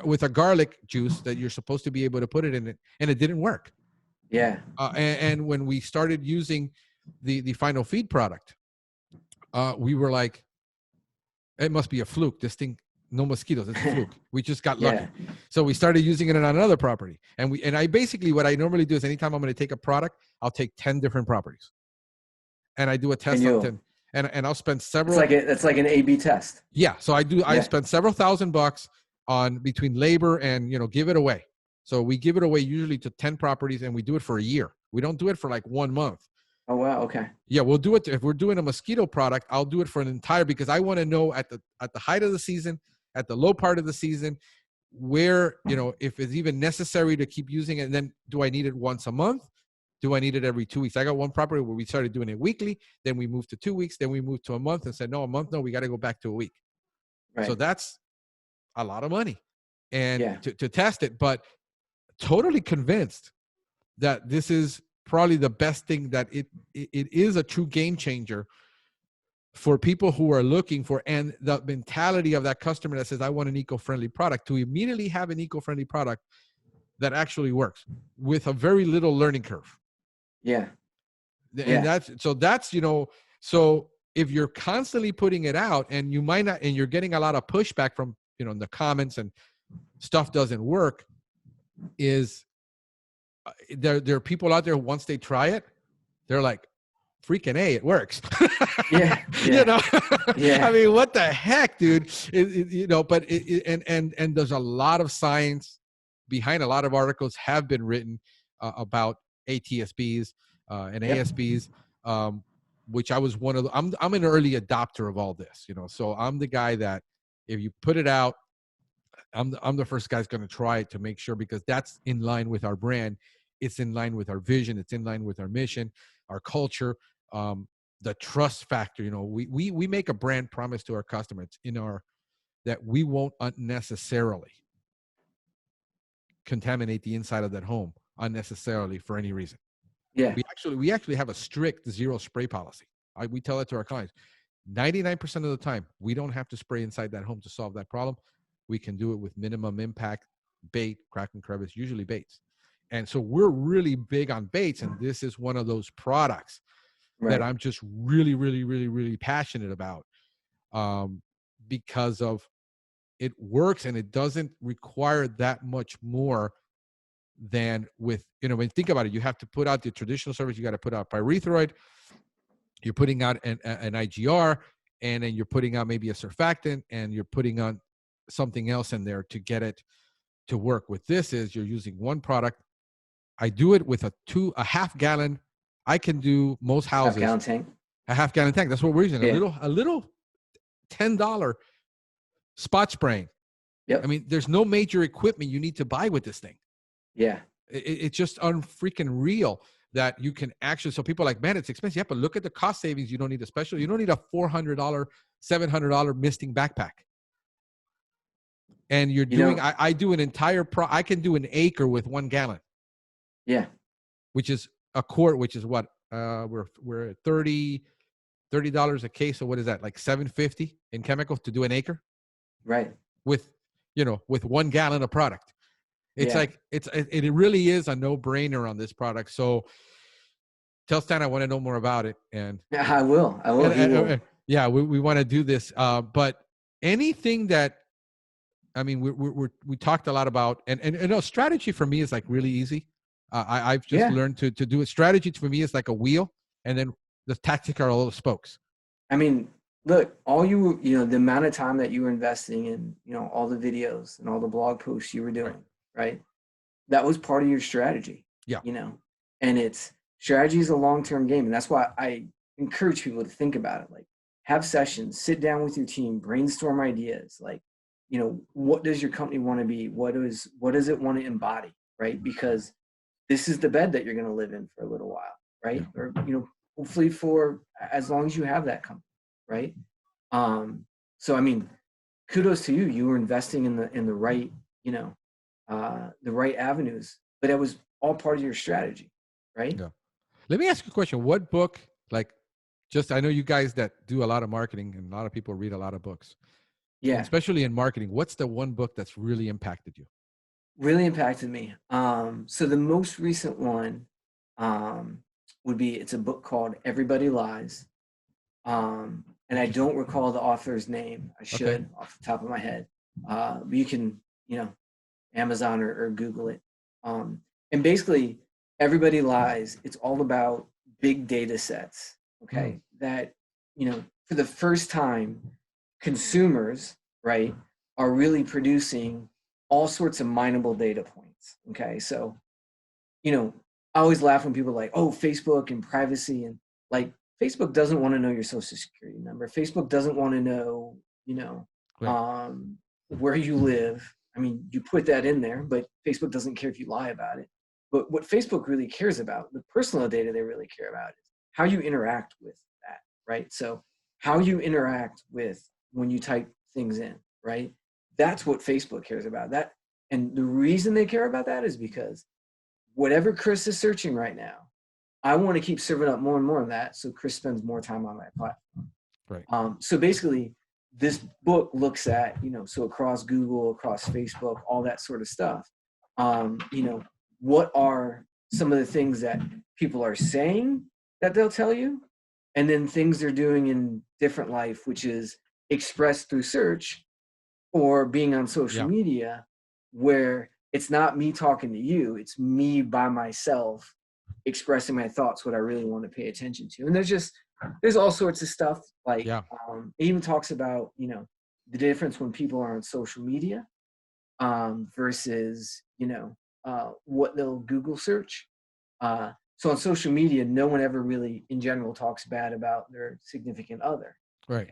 with a garlic juice that you're supposed to be able to put it in it, and it didn't work. Yeah. And when we started using the final feed product, we were like, it must be a fluke. This thing, no mosquitoes. It's a fluke. We just got lucky. So we started using it on another property. And I basically, what I normally do is, anytime I'm going to take a product, I'll take 10 different properties. And I do a test on 10. And I'll spend several. It's like an A/B test. Yeah. So I spend several $1,000s on between labor and, give it away. So we give it away usually to 10 properties, and we do it for a year. We don't do it for like 1 month. Oh, wow. Okay. Yeah, we'll do it. If we're doing a mosquito product, I'll do it for an entire, because I want to know at the height of the season, at the low part of the season, where, if it's even necessary to keep using it. And then, do I need it once a month? Do I need it every 2 weeks? I got one property where we started doing it weekly. Then we moved to 2 weeks. Then we moved to a month and said, no, a month. No, we got to go back to a week. So Right. that's a lot of money and Yeah. to test it, but totally convinced that this is probably the best thing, that it is a true game changer for people who are looking for, and the mentality of that customer that says, I want an eco-friendly product, to immediately have an eco-friendly product that actually works with a very little learning curve. Yeah. And Yeah. so if you're constantly putting it out and you might not, and you're getting a lot of pushback from, in the comments, and stuff doesn't work, is there are people out there, once they try it, they're like, freaking A, it works. Yeah. you Yeah. know, Yeah. I mean, what the heck, dude? But and there's a lot of science behind, a lot of articles have been written about ATSBs and Yep. ASBs, which I was one of. I'm an early adopter of all this, so I'm the guy that, if you put it out, I'm the first guy's going to try it to make sure, because that's in line with our brand. It's in line with our vision. It's in line with our mission, our culture, the trust factor. We make a brand promise to our customers that we won't unnecessarily contaminate the inside of that home unnecessarily for any reason. Yeah. We actually have a strict zero spray policy. We tell that to our clients. 99% of the time, we don't have to spray inside that home to solve that problem. We can do it with minimum impact, bait, crack and crevice, usually baits. And so we're really big on baits, and this is one of those products that Right. I'm just really, really, really, really passionate about, because of it works, and it doesn't require that much more than with, when you think about it, you have to put out the traditional service, you got to put out pyrethroid, you're putting out an IGR, and then you're putting out maybe a surfactant, and you're putting on something else in there to get it to work. With this is, you're using one product. I do it with a half gallon. I can do most Half houses gallon tank. a half gallon tank. That's what we're using. Yeah. A little $10 spot spraying. Yep. I mean, there's no major equipment you need to buy with this thing. Yeah. It's just unfreaking real that you can actually. So people are like, man, it's expensive. Yeah, but look at the cost savings. You don't need you don't need a $400, $700 misting backpack. And you're doing, I do an entire I can do an acre with 1 gallon. Yeah. Which is a quart, which is what, we're at $30 a case. So what is that? Like $7.50 in chemicals to do an acre? Right. With 1 gallon of product. It's Yeah. like, it really is a no-brainer on this product. So tell Stan I want to know more about it. And Yeah, I will. He will. Yeah, we want to do this. But anything that, I mean, we talked a lot about, and strategy for me is like really easy. I've just learned to do it. Strategy for me is like a wheel, and then the tactics are all the spokes. I mean, look, the amount of time that you were investing in, all the videos and all the blog posts you were doing, right? That was part of your strategy. Yeah. And strategy is a long-term game. And that's why I encourage people to think about it. Like, have sessions, sit down with your team, brainstorm ideas. Like, what does your company want to be? What does it want to embody? Right? Because this is the bed that you're going to live in for a little while, right? Yeah. Or, hopefully for as long as you have that company, right? So, I mean, kudos to you. You were investing in the right, the right avenues, but it was all part of your strategy, right? Yeah. Let me ask you a question. What book, I know you guys that do a lot of marketing, and a lot of people read a lot of books. Yeah. And especially in marketing, what's the one book that's really impacted you? Really impacted me. So the most recent one would be, it's a book called Everybody Lies. And I don't recall the author's name. I should, off the top of my head. But you can, Amazon or Google it. And basically, Everybody Lies. It's all about big data sets. Okay. That, for the first time, consumers, right, are really producing all sorts of mineable data points. Okay. So, I always laugh when people are like, oh, Facebook and privacy, and like Facebook doesn't want to know your social security number. Facebook doesn't want to know, you know, Right. where you live. I mean, you put that in there, but Facebook doesn't care if you lie about it. But what Facebook really cares about, the personal data they really care about, is how you interact with that, right? So how you interact with when you type things in, right? That's what Facebook cares about. That, and the reason they care about that is because whatever Chris is searching right now, I want to keep serving up more and more of that, so Chris spends more time on my platform. Right. So basically, this book looks at, so across Google, across Facebook, all that sort of stuff. What are some of the things that people are saying that they'll tell you, and then things they're doing in different life, which is expressed through search or being on social media, where it's not me talking to you, it's me by myself expressing my thoughts, what I really want to pay attention to. And there's all sorts of stuff, like it even talks about, the difference when people are on social media versus, what they'll Google search. So on social media, no one ever really in general talks bad about their significant other. Right.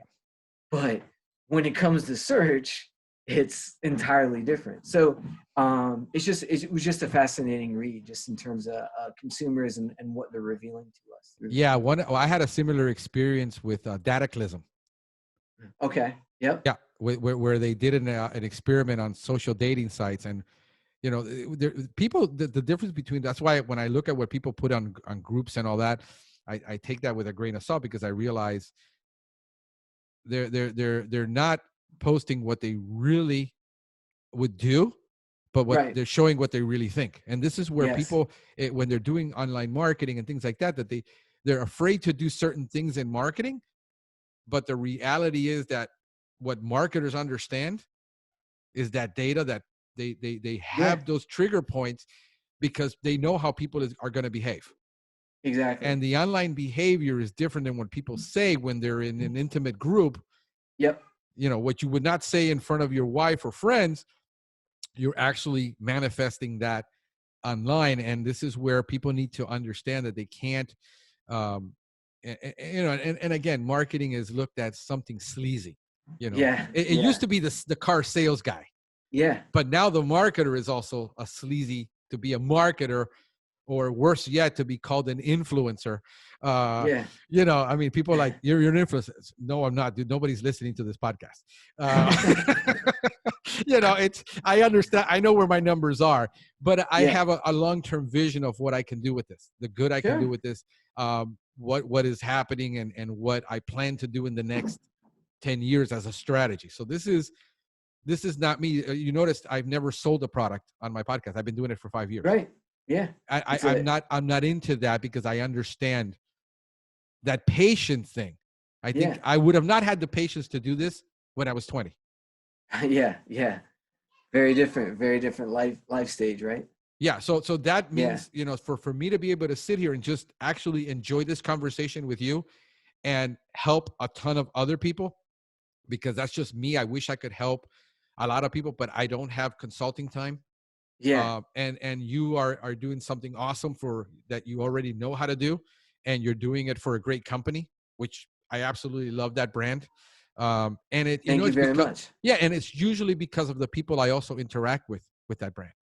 But when it comes to search, it's entirely different. So it was just a fascinating read, just in terms of consumers and what they're revealing to us. Yeah, I had a similar experience with dataclysm. Okay. Yep. Yeah, where they did an experiment on social dating sites, and people, the difference between, that's why when I look at what people put on groups and all that, I take that with a grain of salt, because I realize they're not posting what they really would do, but what they're showing what they really think. And this is where people, when they're doing online marketing and things like that, they're afraid to do certain things in marketing. But the reality is that what marketers understand is that data, that they have those trigger points, because they know how people are going to behave. Exactly. And the online behavior is different than what people say when they're in an intimate group. Yep. What you would not say in front of your wife or friends, you're actually manifesting that online. And this is where people need to understand that they can't, and again, marketing is looked at something sleazy. It used to be the car sales guy. Yeah. But now the marketer is also a sleazy, to be a marketer, or worse yet, to be called an influencer. I mean, people are like, you're an influencer. No, I'm not, dude. Nobody's listening to this podcast. I understand. I know where my numbers are, but I have a long-term vision of what I can do with this, the good I can do with this, what is happening, and what I plan to do in the next 10 years as a strategy. So this is not me. You noticed I've never sold a product on my podcast. I've been doing it for 5 years. Right. Yeah. I'm not into that, because I understand that patience thing. I think I would have not had the patience to do this when I was 20. Yeah. Very different life stage, right? Yeah. So that means, for me to be able to sit here and just actually enjoy this conversation with you and help a ton of other people, because that's just me. I wish I could help a lot of people, but I don't have consulting time. Yeah. And you are doing something awesome that you already know how to do, and you're doing it for a great company, which I absolutely love that brand. And Thank you very much. Yeah, and it's usually because of the people I also interact with that brand.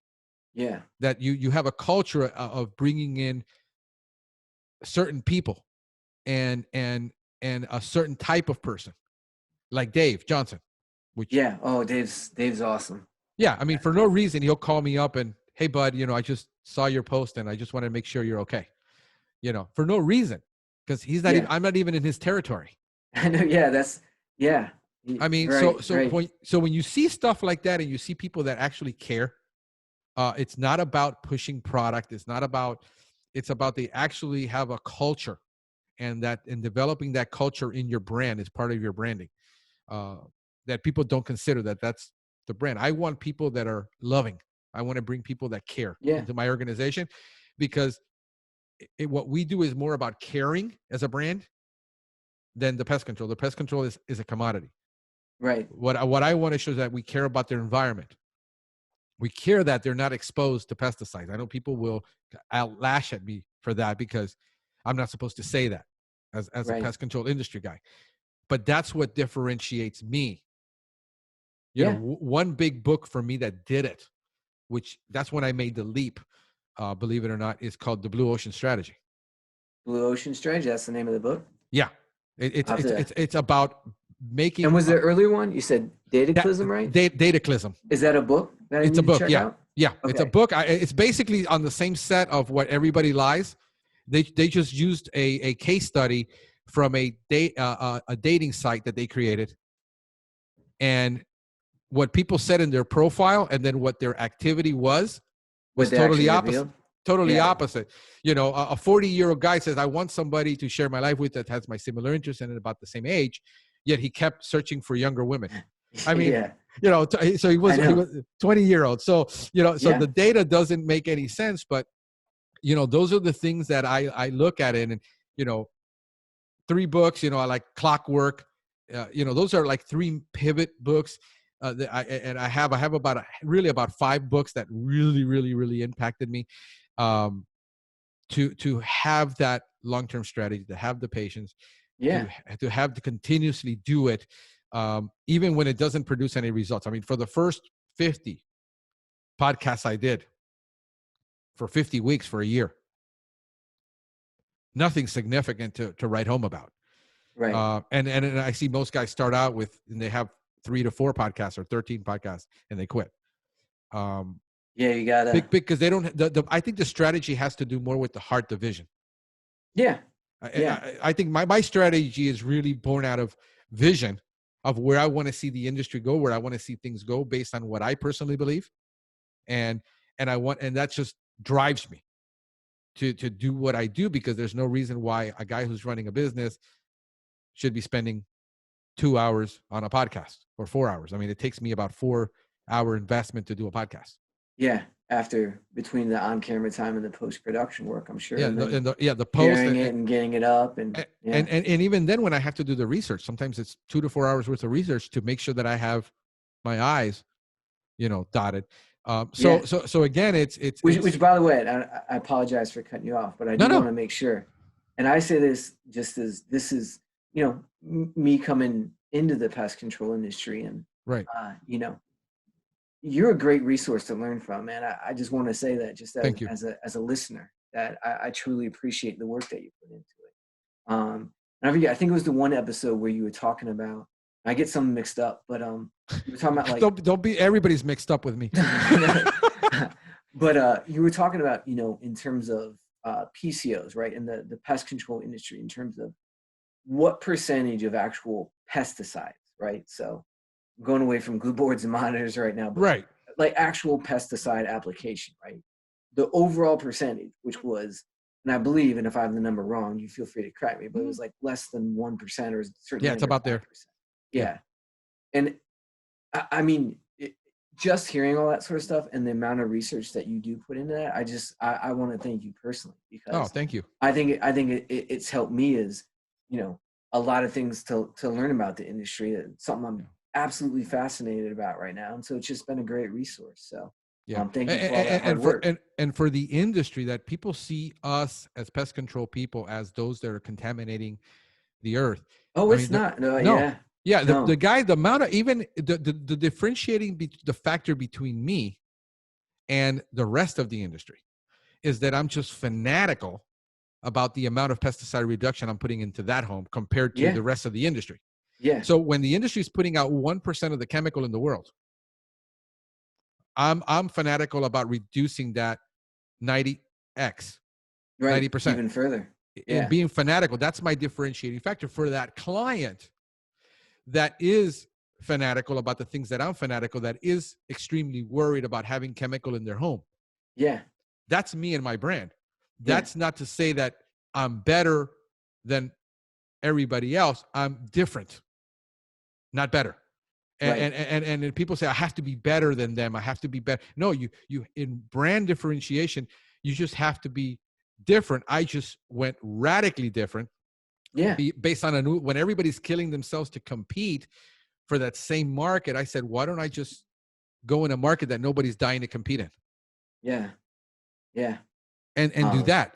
Yeah. That you have a culture of bringing in certain people and a certain type of person, like Dave Johnson. Dave's awesome. Yeah, I mean, for no reason, he'll call me up and, hey, bud, I just saw your post and I just want to make sure you're okay. For no reason, because he's not. I'm not even in his territory. I know. Yeah, that's. Yeah. I mean, right, so when you see stuff like that, and you see people that actually care, it's not about pushing product. It's about they actually have a culture, and developing that culture in your brand is part of your branding. That people don't consider that's the brand. I want people that are loving. I want to bring people that care into my organization, because what we do is more about caring as a brand than the pest control. The pest control is a commodity. Right. What I want to show is that we care about their environment. We care that they're not exposed to pesticides. I know people will lash at me for that because I'm not supposed to say that as a Right. pest control industry guy. But that's what differentiates me. Yeah. One big book for me that did it, which that's when I made the leap, believe it or not, is called The Blue Ocean Strategy. Blue Ocean Strategy. That's the name of the book. Yeah. It's about making. And was the earlier one? You said Dataclysm, right? Dataclysm. Is that a book that I It's need a book. to check Yeah. out? Yeah. Okay. It's a book. It's basically on the same set of What Everybody Lies. They just used a case study from a dating site that they created, and what people said in their profile and then what their activity was What they totally actually opposite. revealed? Totally Yeah. opposite. A 40-year-old guy says, I want somebody to share my life with that has my similar interests and about the same age, yet he kept searching for younger women. I mean, Yeah. So he was 20-year-old. So, so Yeah. the data doesn't make any sense, but those are the things that I look at it. And 3 books, I like Clockwork. Those are like 3 pivot books. I have about 5 books that really, really, really impacted me. To have that long-term strategy, to have the patience, to have to continuously do it, even when it doesn't produce any results. I mean, for the first 50 podcasts I did for 50 weeks for a year, nothing significant to write home about. Right. And I see most guys start out with, and they have 3 to 4 podcasts or 13 podcasts and they quit. Yeah, you gotta. Because they don't. I think the strategy has to do more with the heart, the vision. Yeah. I think my strategy is really born out of vision of where I want to see the industry go, where I want to see things go based on what I personally believe, and that just drives me to do what I do, because there's no reason why a guy who's running a business should be spending 2 hours on a podcast or 4 hours. I mean, it takes me about 4-hour investment to do a podcast. Yeah, between the on-camera time and the post-production work, I'm sure. Yeah, and the post hearing it and getting it up, and even then, when I have to do the research, sometimes it's 2 to 4 hours worth of research to make sure that I have my I's, dotted. So again, it's which by the way, I apologize for cutting you off, but I do want to make sure, and I say this just as this is me coming into the pest control industry, and right, you're a great resource to learn from, man. I just want to say that just as a listener, that I truly appreciate the work that you put into it. And I think it was the one episode where you were talking about, I get something mixed up, but you were talking about like don't be everybody's mixed up with me. But you were talking about in terms of PCOs, right, in the pest control industry, in terms of what percentage of actual pesticides, right? So I'm going away from glue boards and monitors right now, but right, like actual pesticide application, right? The overall percentage, which was, and I believe, and if I have the number wrong, you feel free to correct me, but it was like less than 1% or certainly. Yeah, it's about 5%. There. Yeah. And I mean, just hearing all that sort of stuff and the amount of research that you do put into that, I want to thank you personally, because thank you. I think it's helped me as, a lot of things to learn about the industry. It's something I'm absolutely fascinated about right now. And so it's just been a great resource. So thank you for all that hard work. And for the industry, that people see us as pest control people as those that are contaminating the earth. Oh, it's not. No. Yeah. The guy, the amount of, even the differentiating the factor between me and the rest of the industry is that I'm just fanatical about the amount of pesticide reduction I'm putting into that home compared to the rest of the industry. Yeah. So when the industry is putting out 1% of the chemical in the world, I'm fanatical about reducing that 90x, right, 90%, even further. And being fanatical. That's my differentiating factor for that client that is fanatical about the things that I'm fanatical, that is extremely worried about having chemical in their home. Yeah. That's me and my brand. That's not to say that I'm better than everybody else. I'm different, not better. And people say I have to be better than them. I have to be better. No, you in brand differentiation, you just have to be different. I just went radically different. Yeah. Based on when everybody's killing themselves to compete for that same market, I said, why don't I just go in a market that nobody's dying to compete in. Yeah. Yeah. And do that.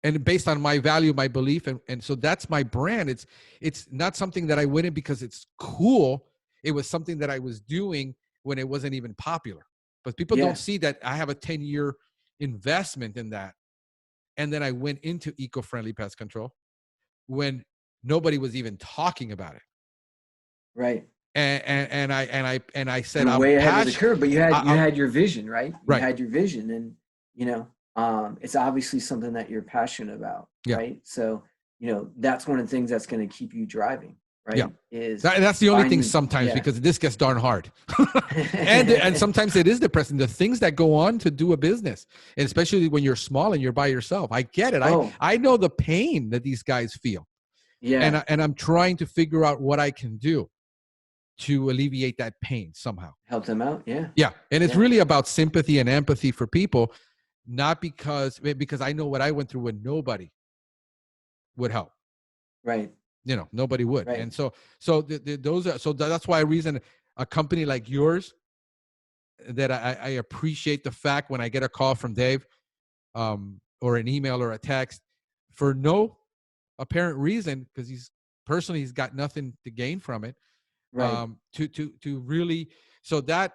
And based on my value, my belief. And so that's my brand. It's not something that I went in because it's cool. It was something that I was doing when it wasn't even popular. But people Yeah. don't see that I have a 10-year investment in that. And then I went into eco-friendly pest control when nobody was even talking about it. Right. And I said, And I'm way ahead of the passionate. curve, but you had your vision, right? You Right. had your vision, and it's obviously something that you're passionate about, Yeah. right? So, that's one of the things that's going to keep you driving, right? Yeah. Is That's the only thing finding, sometimes, yeah. because this gets darn hard. and sometimes it is depressing. The things that go on to do a business, and especially when you're small and you're by yourself. I get it. Oh, I know the pain that these guys feel. yeah. And I'm trying to figure out what I can do to alleviate that pain somehow. Help them out, yeah. Yeah. And it's Yeah. really about sympathy and empathy for people, not because I know what I went through when nobody would help. Right. Nobody would. Right. And so those are, so that's why a company like yours, that I appreciate the fact when I get a call from Dave, or an email or a text for no apparent reason, because he's got nothing to gain from it. Right. To really, so that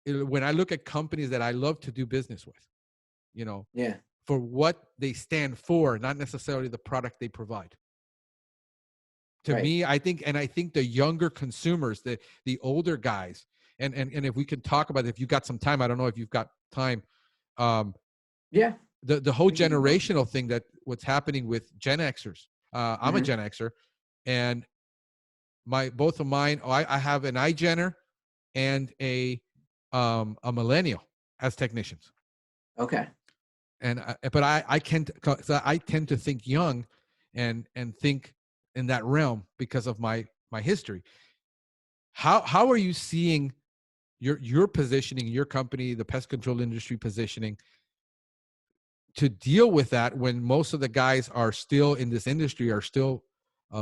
when I look at companies that I love to do business with, Yeah. for what they stand for, not necessarily the product they provide. To Right. me, I think the younger consumers, the older guys, and if we can talk about it, if you got some time, I don't know if you've got time. Yeah. The whole We can keep going. generational thing, that what's happening with Gen Xers. I'm a Mhm. Gen Xer, and both of mine. I have an iGener and a millennial as technicians. Okay. But I tend to think young, and think in that realm because of my history. How are you seeing your positioning, your company, the pest control industry positioning, to deal with that when most of the guys are still in this industry are still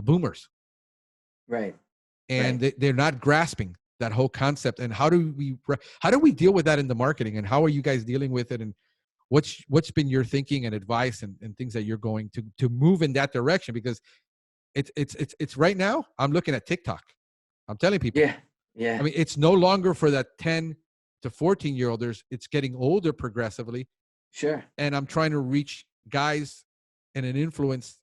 boomers, Right. and Right. they're not grasping that whole concept? And how do we deal with that in the marketing, and how are you guys dealing with it? And what's been your thinking and advice, and things that you're going to move in that direction? Because it's right now, I'm looking at TikTok. I'm telling people, Yeah. I Yeah. mean, it's no longer for that 10 to 14-year-olders. It's getting older progressively. Sure. And I'm trying to reach guys and influence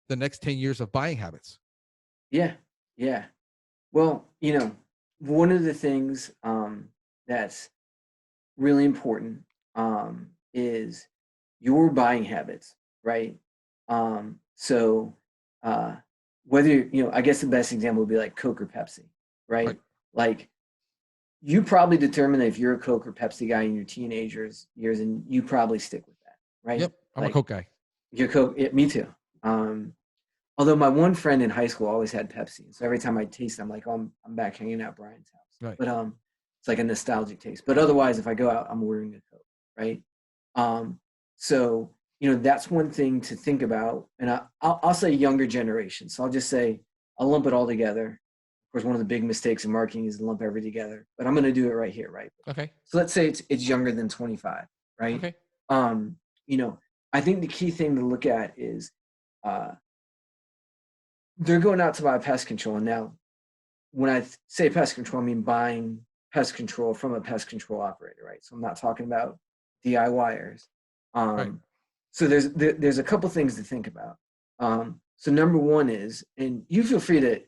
the next 10 years of buying habits. Yeah. Yeah. Well, one of the things that's really important is your buying habits, right? So whether I guess the best example would be like Coke or Pepsi, Right. right? Like you probably determine that if you're a Coke or Pepsi guy in your teenagers years, and you probably stick with that, right? Yep. I'm a Like Coke guy. you're Coke, me too. Although my one friend in high school always had Pepsi, so every time I taste, I'm like, oh, I'm back hanging out at Brian's house. Right. But it's like a nostalgic taste. But otherwise, if I go out, I'm ordering a Coke, right? So that's one thing to think about. And I'll say younger generation. So I'll just say I'll lump it all together. Of course, one of the big mistakes in marketing is to lump everything together. But I'm going to do it right here, right? Okay. So let's say it's younger than 25, right? Okay. I think the key thing to look at is they're going out to buy pest control. And now, when I say pest control, I mean buying pest control from a pest control operator, right? So I'm not talking about DIYers. Right. So there's a couple things to think about. So number one is, and you feel free to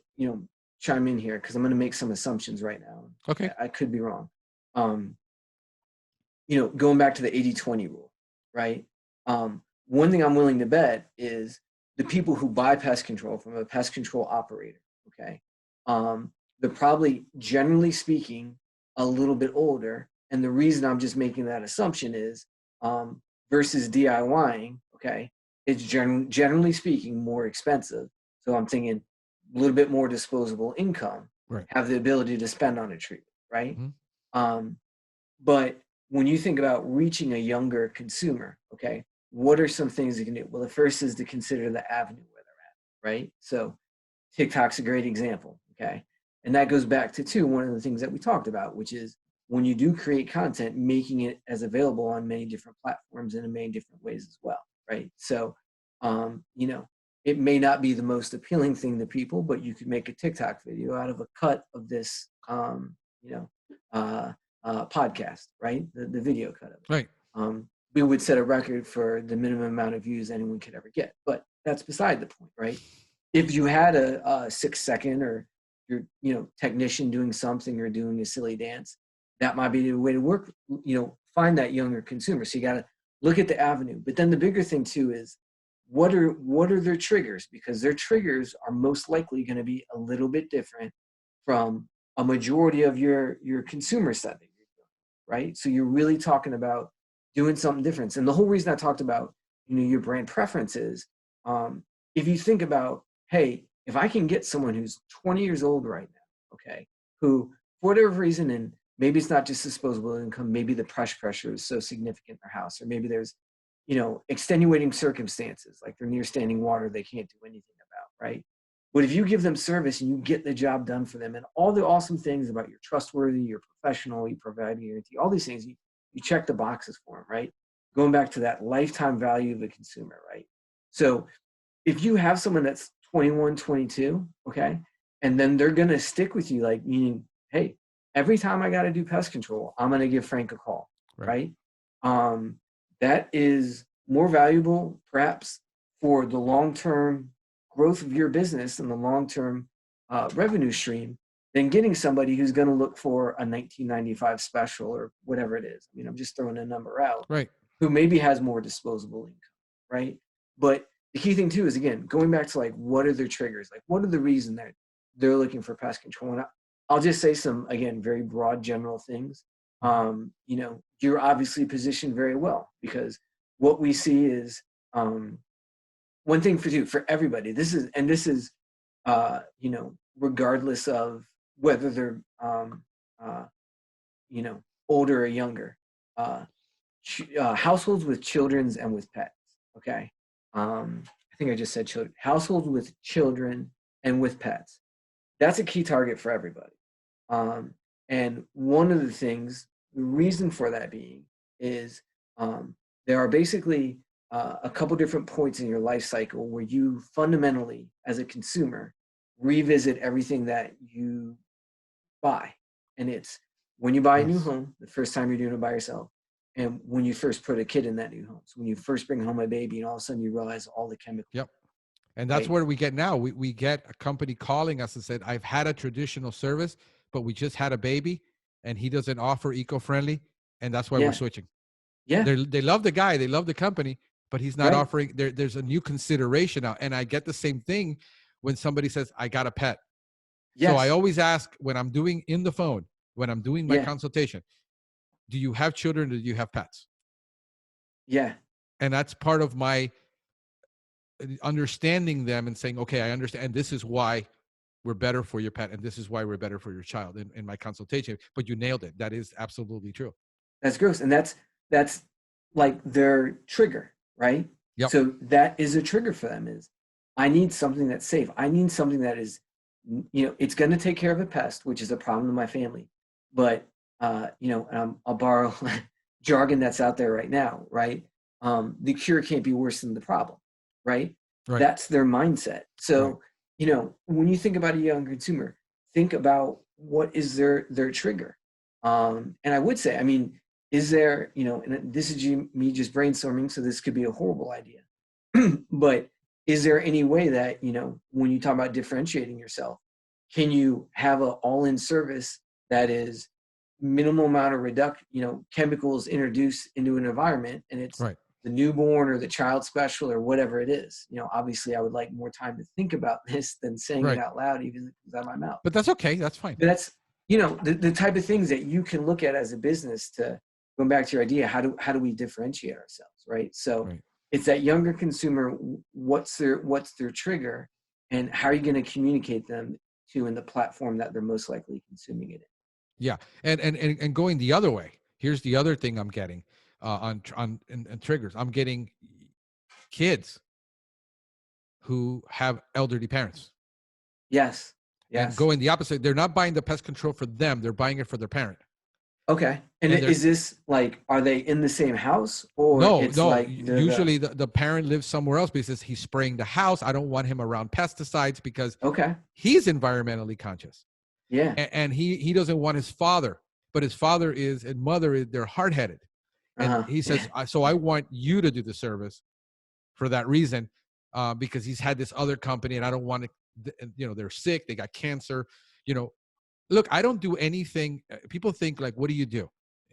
chime in here, because I'm going to make some assumptions right now. Okay. I could be wrong. Going back to the 80-20 rule, right? One thing I'm willing to bet is the people who buy pest control from a pest control operator, okay, they're probably, generally speaking, a little bit older. And the reason I'm just making that assumption is versus DIYing, okay, it's generally speaking more expensive. So I'm thinking a little bit more disposable income, Right. have the ability to spend on a treatment, right? Mm-hmm. But when you think about reaching a younger consumer, okay, what are some things you can do? Well, the first is to consider the avenue where they're at, right? So TikTok's a great example, okay? And that goes back to too, one of the things that we talked about, which is when you do create content, making it as available on many different platforms and in many different ways as well, right? So, you know, it may not be the most appealing thing to people, but you could make a TikTok video out of a cut of this, you know, podcast, right? The video cut of it. Right. We would set a record for the minimum amount of views anyone could ever get, but that's beside the point, right? If you had a 6-second or your, you know, technician doing something or doing a silly dance, that might be the way to work, you know, find that younger consumer. So you got to look at the avenue. But then the bigger thing too is what are their triggers? Because their triggers are most likely going to be a little bit different from a majority of your consumer set that you're doing, right? So you're really talking about doing something different. And the whole reason I talked about, you know, your brand preferences, if you think about, hey, if I can get someone who's 20 years old right now, okay, who for whatever reason, and maybe it's not just disposable income, maybe the pressure is so significant in their house, or maybe there's, you know, extenuating circumstances, like they're near standing water they can't do anything about, right? But if you give them service and you get the job done for them and all the awesome things about you're trustworthy, you're professional, you provide a guarantee, all these things, you check the boxes for them, right? Going back to that lifetime value of the consumer, right? So if you have someone that's 21, 22, okay, and then they're going to stick with you, like, meaning, hey, every time I got to do pest control, I'm going to give Frank a call, right? That is more valuable, perhaps, for the long-term growth of your business and the long-term revenue stream than getting somebody who's going to look for a 1995 special or whatever it is. I mean, I'm just throwing a number out, right? Who maybe has more disposable income, right? But the key thing too is, again, going back to like, what are their triggers? Like, what are the reason that they're looking for pest control? And I'll just say some, again, very broad general things. You know, you're obviously positioned very well, because what we see is one thing for everybody. This is you know, regardless of whether they're you know, older or younger, households with children and with pets. Okay, I think I just said children. Households with children and with pets. That's a key target for everybody. And one of the things, the reason for that being is there are basically a couple different points in your life cycle where you fundamentally, as a consumer, revisit everything that you buy. And it's when you buy a new home, the first time you're doing it by yourself, and when you first put a kid in that new home. So when you first bring home a baby and all of a sudden you realize all the chemicals. Yep. And that's where we get now. We get a company calling us and said, I've had a traditional service, but we just had a baby and he doesn't offer eco-friendly. And that's why we're switching. Yeah. They love the guy, they love the company, but he's not offering, there's a new consideration now. And I get the same thing when somebody says, I got a pet. Yes. So I always ask when I'm doing in the phone, when I'm doing my consultation, do you have children or do you have pets? Yeah. And that's part of my understanding them and saying, okay, I understand. And this is why we're better for your pet. And this is why we're better for your child in my consultation. But you nailed it. That is absolutely true. That's gross. And that's like their trigger, right? Yep. So that is a trigger for them is, I need something that's safe. I need something that is, you know, it's going to take care of a pest, which is a problem in my family. But, you know, I'll borrow jargon that's out there right now, right? The cure can't be worse than the problem, right? That's their mindset. So, you know, when you think about a young consumer, think about what is their trigger. And I would say, I mean, is there, you know, and this is me just brainstorming, so this could be a horrible idea, but is there any way that, you know, when you talk about differentiating yourself, can you have an all-in service that is minimal amount of you know, chemicals introduced into an environment, and it's the newborn or the child special or whatever it is? You know, obviously I would like more time to think about this than saying it out loud, even if it comes out of my mouth. But that's okay. That's fine. But that's, you know, the type of things that you can look at as a business to, going back to your idea, how do we differentiate ourselves, right? So it's that younger consumer, what's their trigger, and how are you going to communicate them to in the platform that they're most likely consuming it in? Yeah. And going the other way, here's the other thing I'm getting on triggers. I'm getting kids who have elderly parents. Yes. and Yes. going the opposite. They're not buying the pest control for them. They're buying it for their parent. Okay. And And they're is this like, are they in the same house, or no, it's no. like the Usually the parent lives somewhere else because he's spraying the house. I don't want him around pesticides because okay. he's environmentally conscious. Yeah. And he doesn't want his father, but his father is and mother is they're hard-headed. And Uh-huh. he says, Yeah. so I want you to do the service for that reason, because he's had this other company and I don't want to, they're sick, they got cancer. Look, I don't do anything. People think like, what do you do?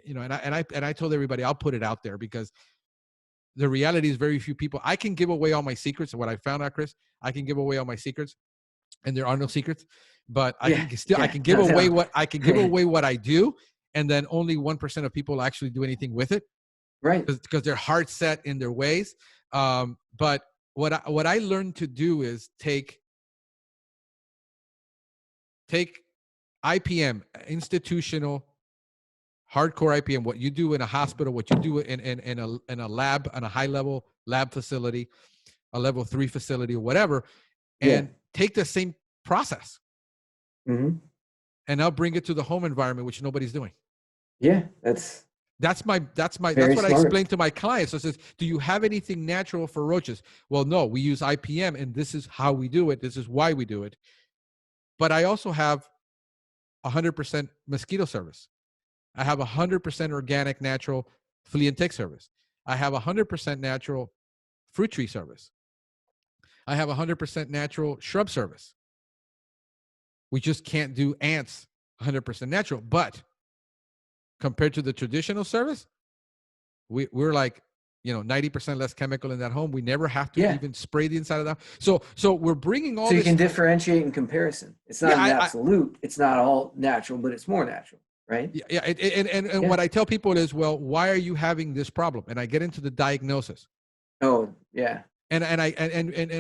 And I told everybody, I'll put it out there because the reality is very few people. I can give away all my secrets. What I found out, Chris, I can give away all my secrets, and there are no secrets. But I Yeah. can still I Yeah. can give No, away no. what I can give away what I do, and then only 1% of people actually do anything with it Right. because they're hard set in their ways. But what I learned to do is take IPM, institutional hardcore IPM, what you do in a hospital, what you do in a lab, on a high level lab facility, a level 3 facility or whatever, Yeah. and take the same process Mm-hmm. and I'll bring it to the home environment, which nobody's doing. Yeah. That's That's very what I smart. explain to my clients. So it says, do you have anything natural for roaches? Well, no, we use IPM and this is how we do it. This is why we do it. But I also have 100% mosquito service. I have 100% organic, natural flea and tick service. I have 100% natural fruit tree service. I have 100% natural shrub service. We just can't do ants 100% natural. But compared to the traditional service, we're like, 90% less chemical in that home. We never have to Yeah. even spray the inside of that. So we're bringing all So you this. can differentiate in comparison. It's not Yeah, an absolute. It's not all natural, but it's more natural, right? yeah. And Yeah. what I tell people is, well, why are you having this problem? And I get into the diagnosis. Oh, yeah. And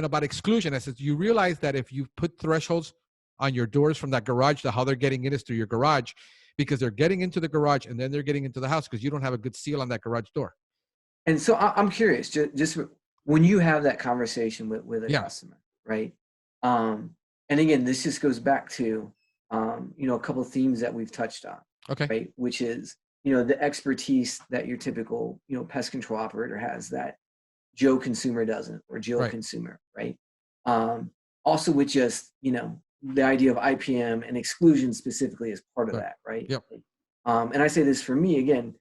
about exclusion, I said, you realize that if you put thresholds on your doors from that garage, how they're getting in is through your garage, because they're getting into the garage and then they're getting into the house because you don't have a good seal on that garage door. And so I'm curious, just when you have that conversation with a Yeah. customer, right? And again, this just goes back to, a couple of themes that we've touched on, Okay. right? Which is, the expertise that your typical, pest control operator has that Joe consumer doesn't, or Joe Right. consumer, right? Also with just, the idea of IPM and exclusion specifically as part of Right. that, right? Yep. And I say this for me, again,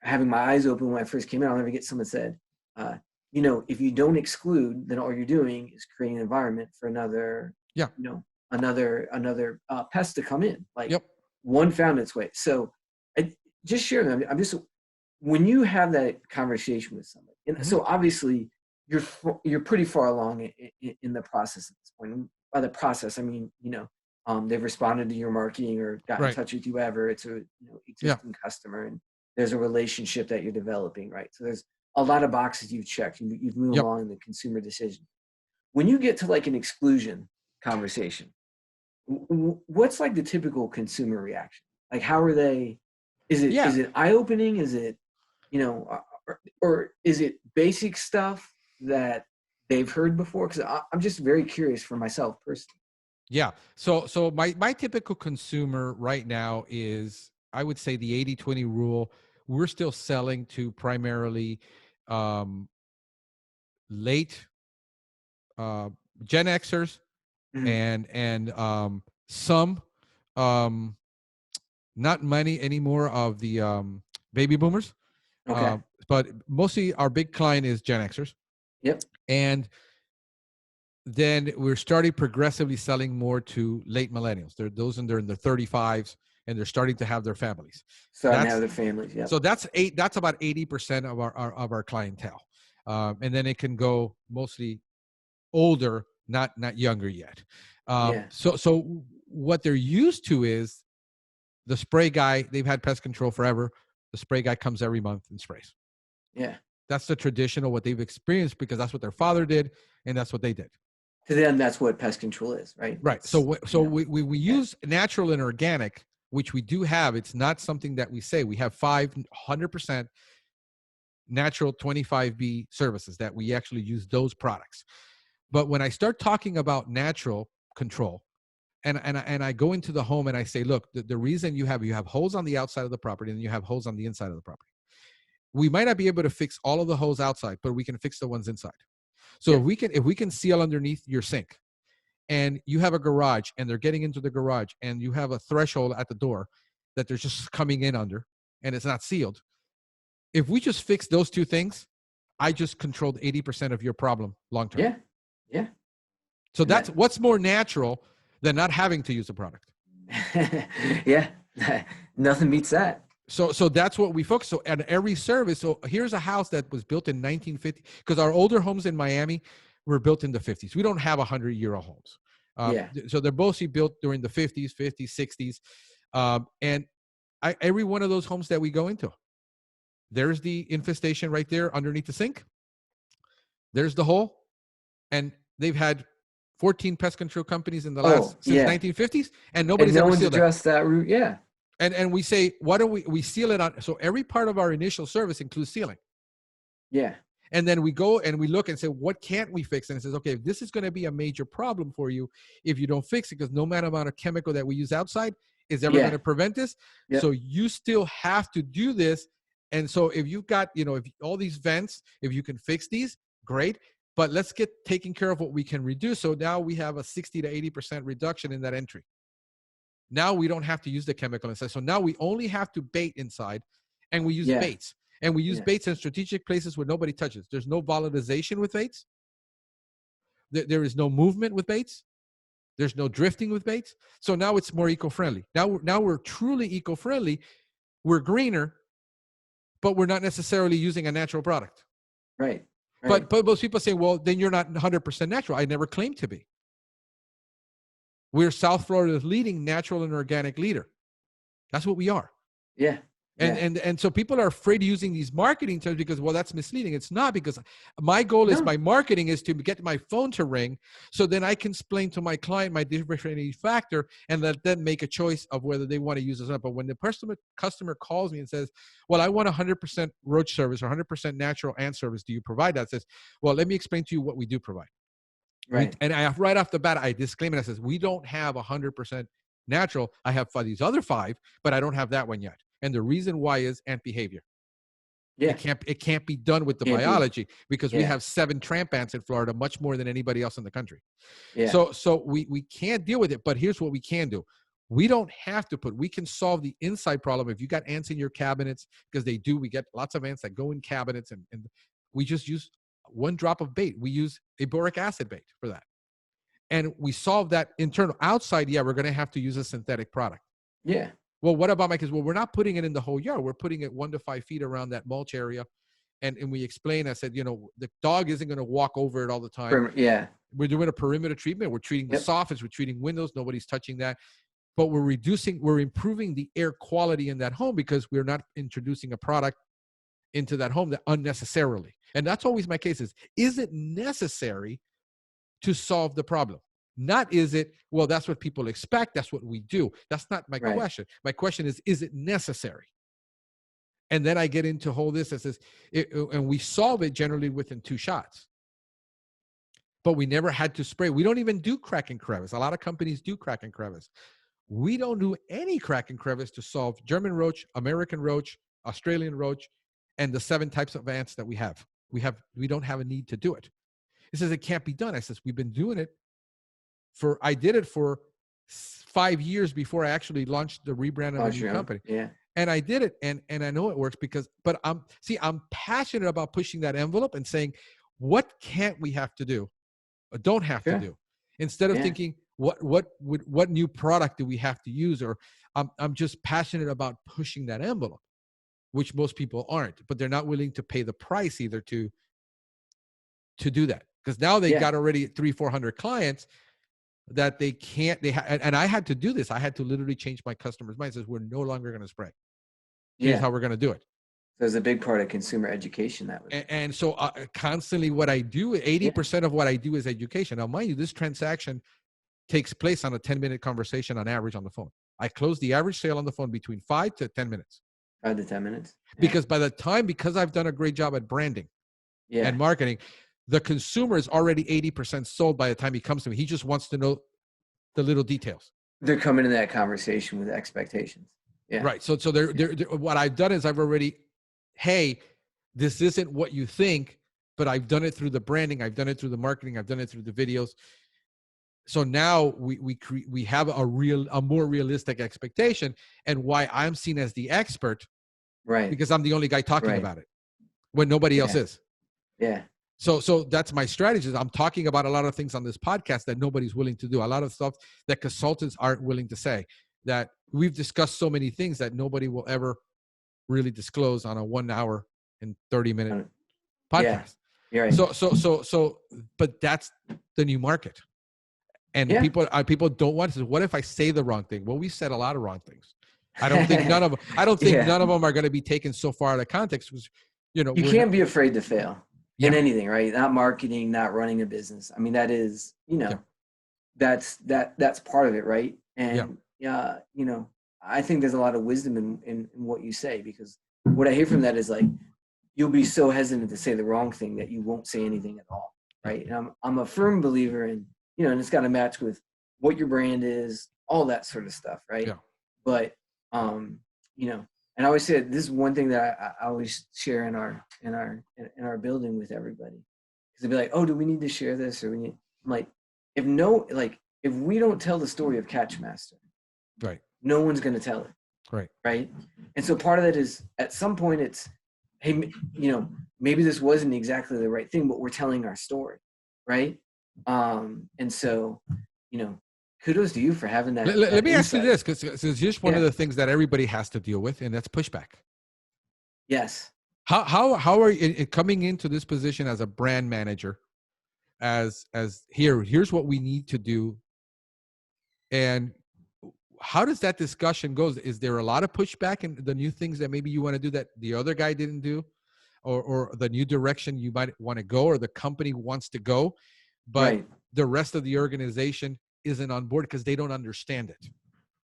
having my eyes open when I first came out, I'll never get someone said, if you don't exclude, then all you're doing is creating an environment for another, Yeah. another pest to come in. Like, Yep. one found its way. So just share them. When you have that conversation with somebody, and so obviously you're pretty far along in the process at this point. And by the process, I mean, they've responded to your marketing or got in Right. touch with you ever. It's a existing customer, and there's a relationship that you're developing, right? So there's a lot of boxes you've checked. You've moved Yep. along in the consumer decision. When you get to like an exclusion conversation, what's like the typical consumer reaction? Like, how are they? Is it eye-opening? Is it, or is it basic stuff that they've heard before? Because I'm just very curious for myself personally. Yeah. So my typical consumer right now is, I would say, the 80-20 rule. We're still selling to primarily late Gen Xers Mhm. and some, not many anymore of the baby boomers, Okay. but mostly our big client is Gen Xers. Yep. And then we're starting progressively selling more to late millennials. They're in their 35s and they're starting to have their families. Starting to have their families. Yep. So that's about 80% of our clientele. And then it can go mostly older, not younger yet. Yeah. So what they're used to is the spray guy. They've had pest control forever. The spray guy comes every month and sprays. Yeah. That's the traditional, what they've experienced, because that's what their father did and that's what they did. To them, that's what pest control is, right? Right. So we use natural and organic, which we do have. It's not something that we say. We have 500% natural 25B services that we actually use those products. But when I start talking about natural control, and I go into the home and I say, look, the reason you have holes on the outside of the property and you have holes on the inside of the property. We might not be able to fix all of the holes outside, but we can fix the ones inside. So if we can seal underneath your sink, and you have a garage and they're getting into the garage and you have a threshold at the door that they're just coming in under and it's not sealed. If we just fix those two things, I just controlled 80% of your problem long term. Yeah. Yeah. So that's what's more natural than not having to use a product. Yeah. Nothing beats that. So that's what we focus. So at every service, so here's a house that was built in 1950, because our older homes in Miami were built in the 50s. We don't have 100-year-old homes. So they're mostly built during the 50s, 60s. And every one of those homes that we go into, there's the infestation right there underneath the sink. There's the hole. And they've had 14 pest control companies in the last, since 1950s, and nobody's ever sealed addressed that route. Yeah. And we say, why don't we seal it on? So every part of our initial service includes sealing. Yeah. And then we go and we look and say, what can't we fix? And it says, okay, this is going to be a major problem for you if you don't fix it, because no matter amount of chemical that we use outside is ever going to prevent this. Yep. So you still have to do this. And so if you've got, if all these vents, if you can fix these, great. But let's get taking care of what we can reduce. So now we have a 60 to 80% reduction in that entry. Now we don't have to use the chemical inside. So now we only have to bait inside, and we use baits. And we use baits in strategic places where nobody touches. There's no volatilization with baits. There is no movement with baits. There's no drifting with baits. So now it's more eco-friendly. Now we're truly eco-friendly. We're greener, but we're not necessarily using a natural product. Right. But most people say, well, then you're not 100% natural. I never claimed to be. We're South Florida's leading natural and organic leader. That's what we are. Yeah. And so people are afraid of using these marketing terms because, well, that's misleading. It's not, because my goal is my marketing is to get my phone to ring, so then I can explain to my client my differentiating factor and let them make a choice of whether they want to use this or not. But when the customer calls me and says, well, I want 100% roach service or 100% natural ant service, do you provide that? Says, well, let me explain to you what we do provide. Right. And right off the bat, I disclaim it. I says, we don't have 100% natural. I have these other 5, but I don't have that one yet. And the reason why is ant behavior. Yeah. It can't be done with the biology because we have 7 tramp ants in Florida, much more than anybody else in the country. Yeah. So we can't deal with it, but here's what we can do. We don't have to we can solve the inside problem. If you got ants in your cabinets, because we get lots of ants that go in cabinets, and we just use 1 drop of bait. We use a boric acid bait for that. And we solve that internal. Outside, we're going to have to use a synthetic product. Yeah. Well, what about my kids? Well, we're not putting it in the whole yard. We're putting it 1 to 5 feet around that mulch area. And we explain, I said, the dog isn't going to walk over it all the time. Yeah. We're doing a perimeter treatment. We're treating the soffits. We're treating windows. Nobody's touching that. But we're improving the air quality in that home because we're not introducing a product into that home that unnecessarily. And that's always my case is it necessary to solve the problem? Not is it, well, that's what people expect. That's what we do. That's not my question. My question is it necessary? And then I get into whole this that says, and we solve it generally within 2 shots. But we never had to spray. We don't even do crack and crevice. A lot of companies do crack and crevice. We don't do any crack and crevice to solve German roach, American roach, Australian roach, and the 7 types of ants that we have. We don't have a need to do it. It says it can't be done. I says, we've been doing it I did it for 5 years before I actually launched the rebrand of a new company. Yeah. And I did it, and I know it works but I'm passionate about pushing that envelope and saying, what can't we have to do or don't have to do? Instead of thinking, what new product do we have to use? Or I'm just passionate about pushing that envelope, which most people aren't, but they're not willing to pay the price either to do that. Because now they got already 300-400 clients that they can't, and I had to do this. I had to literally change my customers' minds. Says, we're no longer going to spray. Here's how we're going to do it. So there's a big part of consumer education that way. And so constantly what I do, 80% of what I do is education. Now, mind you, this transaction takes place on a 10-minute conversation on average on the phone. I close the average sale on the phone between 5 to 10 minutes. 5 to 10 minutes. Yeah. Because by the time, because I've done a great job at branding and marketing, the consumer is already 80% sold by the time he comes to me. He just wants to know the little details. They're coming to that conversation with expectations. Yeah. Right. So they're what I've done is I've already, hey, this isn't what you think, but I've done it through the branding, I've done it through the marketing, I've done it through the videos. So now we have a more realistic expectation, and why I'm seen as the expert, Right. because I'm the only guy talking Right. about it when nobody else is. Yeah. So that's my strategy. I'm talking about a lot of things on this podcast that nobody's willing to do. A lot of stuff that consultants aren't willing to say, that we've discussed so many things that nobody will ever really disclose on a 1 hour and 30-minute podcast. Yeah. You're right. So, but that's the new market. And people don't want to. What if I say the wrong thing? Well, we said a lot of wrong things. I don't think none of them are going to be taken so far out of context. Because, you can't be afraid to fail in anything, right? Not marketing, not running a business. I mean, that is, that's part of it, right? And I think there's a lot of wisdom in what you say, because what I hear from that is like, you'll be so hesitant to say the wrong thing that you won't say anything at all, right? And I'm a firm believer in, and it's got to match with what your brand is, all that sort of stuff, right? Yeah. But and I always say this is one thing that I always share in our building with everybody, because they'd be like, "Oh, do we need to share this?" Or I'm like, if we don't tell the story of Catchmaster, right, no one's going to tell it, right? And so part of that is, at some point, it's, hey, maybe this wasn't exactly the right thing, but we're telling our story, right? And so, kudos to you for having that. Let me ask you this, because it's just one of the things that everybody has to deal with, and that's pushback. Yes. How are you coming into this position as a brand manager? As here's what we need to do, and how does that discussion go? Is there a lot of pushback in the new things that maybe you want to do that the other guy didn't do, or the new direction you might want to go, or the company wants to go, but the rest of the organization isn't on board because they don't understand it?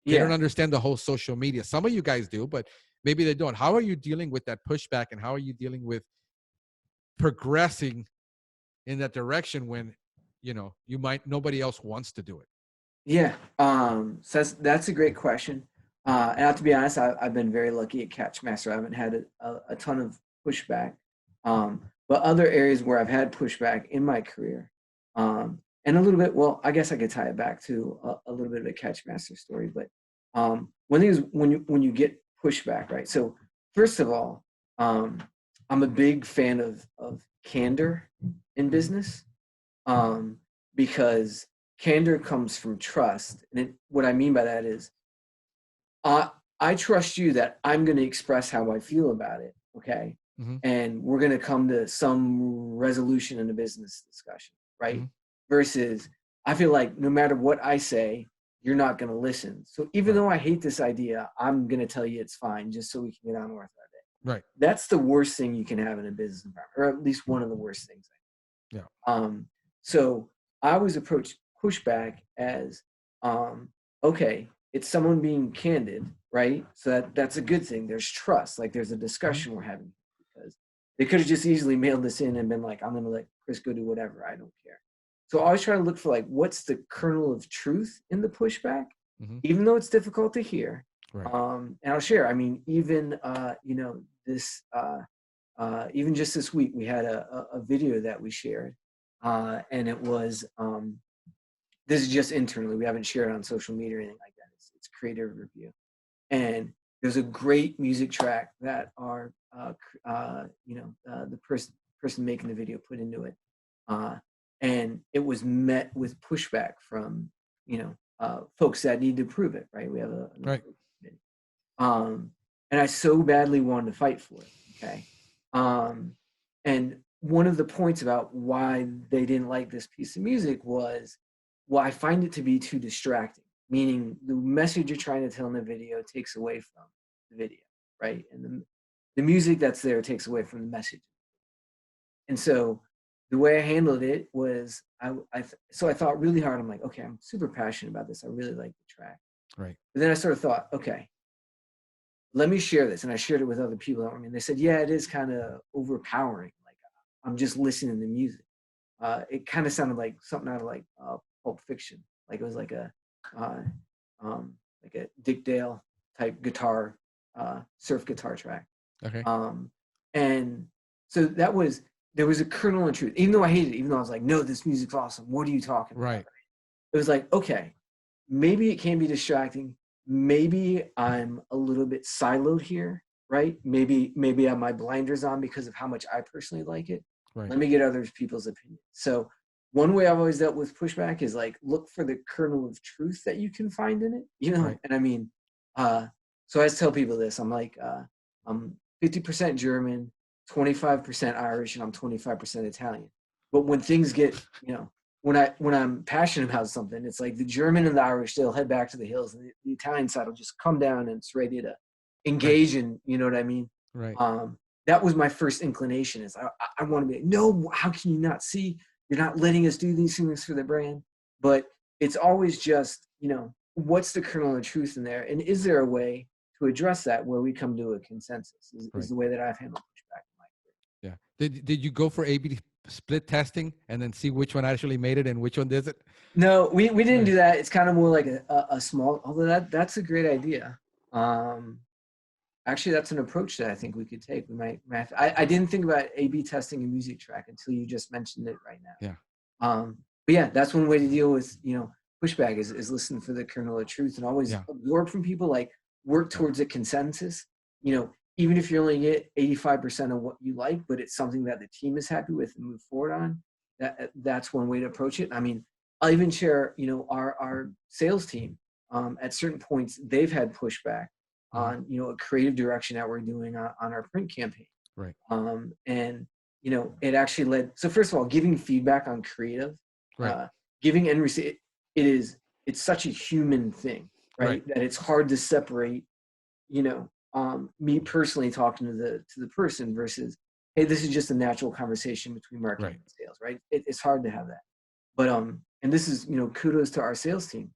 They don't understand the whole social media. Some of you guys do, but maybe they don't. How are you dealing with that pushback, and how are you dealing with progressing in that direction when nobody else wants to do it? Yeah. So that's a great question. And to be honest, I've been very lucky at Catchmaster. I haven't had a ton of pushback. But other areas where I've had pushback in my career, and a little bit, well, I guess I could tie it back to a little bit of a Catchmaster story. But one thing is, when you get pushback, right? So first of all, I'm a big fan of candor in business, because candor comes from trust. And what I mean by that is, I trust you that I'm going to express how I feel about it, okay? Mm-hmm. And we're going to come to some resolution in a business discussion, right? Mm-hmm. Versus, I feel like no matter what I say, you're not going to listen. So even though I hate this idea, I'm going to tell you it's fine, just so we can get on with our day. Right. That's the worst thing you can have in a business environment, or at least one of the worst things. Yeah. So I always approach pushback as, okay, it's someone being candid, right? So that's a good thing. There's trust. Like, there's a discussion we're having, because they could have just easily mailed this in and been like, I'm going to let Chris go do whatever. I don't care. So I always try to look for, like, what's the kernel of truth in the pushback, even though it's difficult to hear. Right. And I'll share. I mean, even even just this week, we had a video that we shared, and it was, this is just internally. We haven't shared it on social media or anything like that. It's creative review, and there's a great music track that our the person making the video put into it, and it was met with pushback from folks that need to prove it. Right, we have a right. And I so badly wanted to fight for it. Okay, and one of the points about why they didn't like this piece of music was, well, I find it to be too distracting, meaning the message you're trying to tell in the video takes away from the video, right? And the music that's there takes away from the message. And so the way I handled it was, I thought really hard. I'm like, okay, I'm super passionate about this. I really like the track. Right. But then I sort of thought, okay, let me share this. And I shared it with other people. I mean, they said, yeah, it is kind of overpowering. Like, I'm just listening to music. It kind of sounded like something out of like Pulp Fiction. Like, it was like a uh, like a Dick Dale type guitar, surf guitar track. Okay. Um, and so there was a kernel of truth, even though I hated it, even though I was like, no, this music's awesome. What are you talking about? Right. It was like, okay, maybe it can be distracting. Maybe I'm a little bit siloed here, right? Maybe I have my blinders on because of how much I personally like it. Right. Let me get other people's opinions. So one way I've always dealt with pushback is like look for the kernel of truth that you can find in it, you know. Right. And I mean, so I just tell people this. I'm like, I'm 50% German, 25% Irish, and I'm 25% Italian. But when things get, you know, when I'm passionate about something, it's like the German and the Irish, they'll head back to the hills, and the Italian side will just come down and it's ready to Right. engage in, you know what I mean? Right. That was my first inclination is I want to be, no, how can you not see? You're not letting us do these things for the brand. But it's always just, you know, what's the kernel of truth in there? And is there a way to address that where we come to a consensus is Right. the way that I've handled pushback in my career. Yeah. Did you go for A/B split testing and then see which one actually made it and which one doesn't? No, we didn't Right. do that. It's kind of more like a small, although that's a great idea. Actually, that's an approach that I think we could take. We might I didn't think about A/B testing a music track until you just mentioned it right now. Yeah. But yeah, that's one way to deal with, you know, pushback is listen for the kernel of truth and always Yeah. absorb from people, like work Yeah. towards a consensus. You know, even if you only get 85% of what you like, but it's something that the team is happy with and move forward on, that's one way to approach it. I mean, I'll even share, you know, our sales team, at certain points, they've had pushback Mhm. on, you know, a creative direction that we're doing on our print campaign. Right. And you know, it actually led. So first of all, giving feedback on creative, Right. uh, giving and receive, it's such a human thing, Right. right? That it's hard to separate. You know, me personally talking to the person versus, hey, this is just a natural conversation between marketing Right. and sales, right? It's hard to have that. But and this is, you know, kudos to our sales team.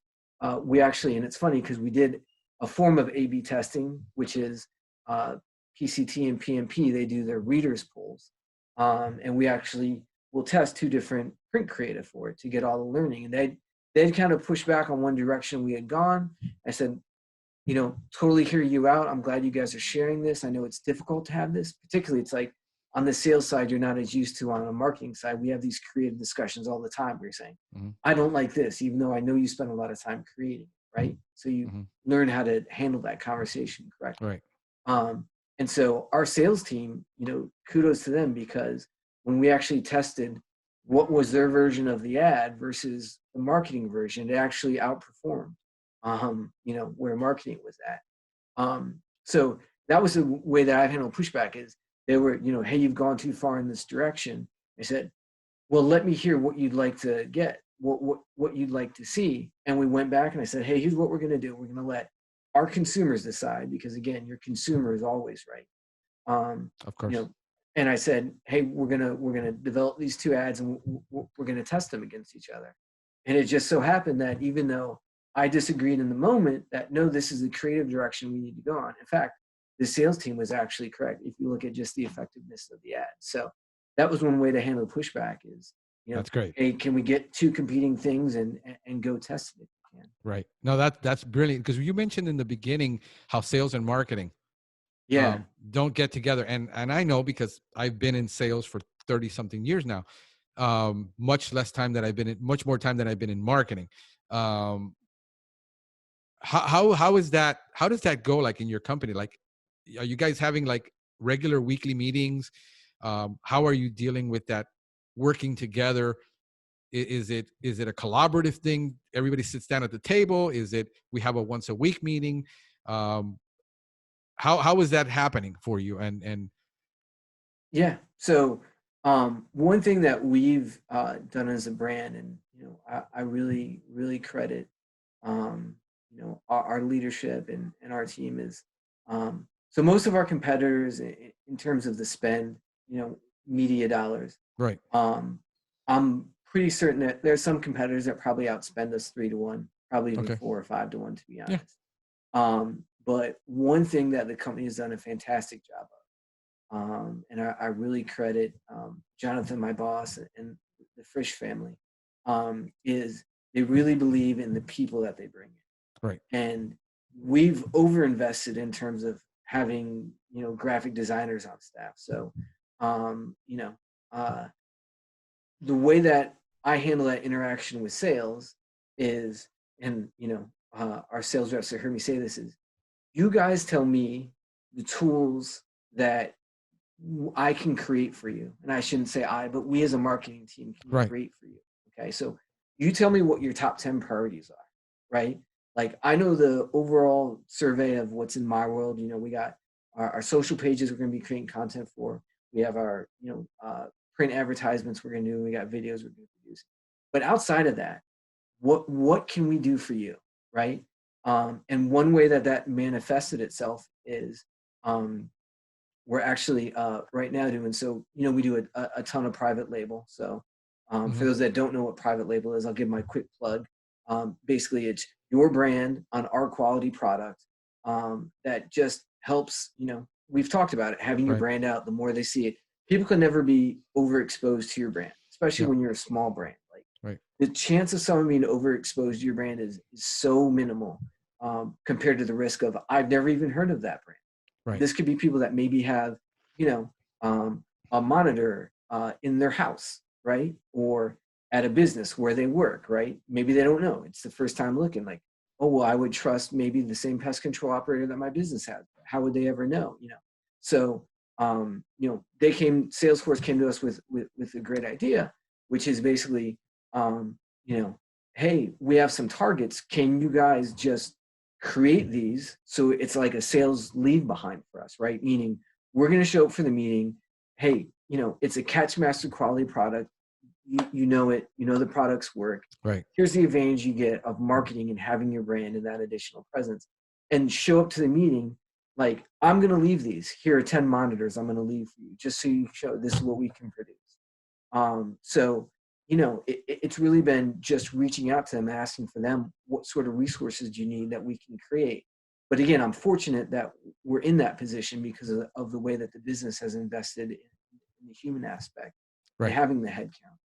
We actually, and it's funny because we did a form of A/B testing, which is uh, PCT and PMP. They do their readers polls, and we actually will test two different print creative for it to get all the learning. And they'd kind of push back on one direction we had gone. I said, you know, totally hear you out. I'm glad you guys are sharing this. I know it's difficult to have this, particularly it's like on the sales side, you're not as used to on the marketing side. We have these creative discussions all the time where you're saying, Mhm. I don't like this, even though I know you spend a lot of time creating, right? So you Mhm. learn how to handle that conversation correctly. Right. Um, and so our sales team, you know, kudos to them because when we actually tested what was their version of the ad versus the marketing version, it actually outperformed, you know, where marketing was at. So that was the way that I've handled pushback is they were, you know, hey, you've gone too far in this direction. I said, well, let me hear what you'd like to get, what you'd like to see. And we went back and I said, hey, here's what we're going to do. We're going to let our consumers decide because again, your consumer is always right. Of You course. know, and I said, hey, we're gonna develop these two ads and we're gonna test them against each other. And it just so happened that even though I disagreed in the moment that no, this is the creative direction we need to go on. In fact, the sales team was actually correct if you look at just the effectiveness of the ad. So that was one way to handle pushback is, you know, That's great. hey, can we get two competing things and go test it if we can? Right. No, that's brilliant because you mentioned in the beginning how sales and marketing Yeah. don't get together, and I know because I've been in sales for 30 something years now. Much less time that I've been in, much more time than I've been in marketing. Um, how is that? How does that go? Like in your company, like are you guys having like regular weekly meetings? How are you dealing with that? Working together, is it a collaborative thing? Everybody sits down at the table. Is it we have a once a week meeting? Um, how is that happening for you? And Yeah. So one thing that we've done as a brand, and you know, I really credit you know our leadership and our team is so most of our competitors in terms of the spend, you know, media dollars. right, Um, I'm pretty certain that there's some competitors that probably outspend us 3 to 1, probably even okay, 4 or 5 to 1, to be yeah, honest. But one thing that the company has done a fantastic job of and I really credit Jonathan, my boss, and the Frisch family, is They really believe in the people that they bring in. Right. And we've overinvested in terms of having, graphic designers on staff. So, um, you know, uh, the way that I handle that interaction with sales is, and our sales reps have heard me say this, is you guys tell me the tools that I can create for you. And I shouldn't say I, but we as a marketing team can Right. create for you. Okay. So you tell me what your top 10 priorities are, right? Like I know the overall survey of what's in my world. We got our social pages we're going to be creating content for. We have our, print advertisements we're going to do. We got videos we're going to produce. But outside of that, what can we do for you, right? And one way that manifested itself is we're actually right now doing, so we do a ton of private label. So for those that don't know what private label is, I'll give my quick plug. Basically it's your brand on our quality product that just helps. We've talked about it, having your Right. brand out. The more they see it, people can never be overexposed to your brand, especially Yeah. when you're a small brand. Like Right. the chance of someone being overexposed to your brand is so minimal compared to the risk of I've never even heard of that brand. Right. This could be people that maybe have, a monitor in their house, right? Or at a business where they work, right? Maybe they don't know. It's the first time looking, like, oh, well, I would trust maybe the same pest control operator that my business has. How would they ever know? So, Salesforce came to us with a great idea, which is basically, hey, we have some targets. Can you guys just create these so it's like a sales leave behind for us, right? Meaning we're going to show up for the meeting. Hey, it's a Catchmaster quality product. You know it, the products work. Right. Here's the advantage you get of marketing and having your brand and that additional presence, and show up to the meeting. Like, I'm going to leave these. Here are 10 monitors I'm going to leave for you just so you show this is what we can produce. So, it's really been just reaching out to them, asking for them, what sort of resources do you need that we can create? But again, I'm fortunate that we're in that position because of the way that the business has invested in the human aspect, Right. and having the headcount.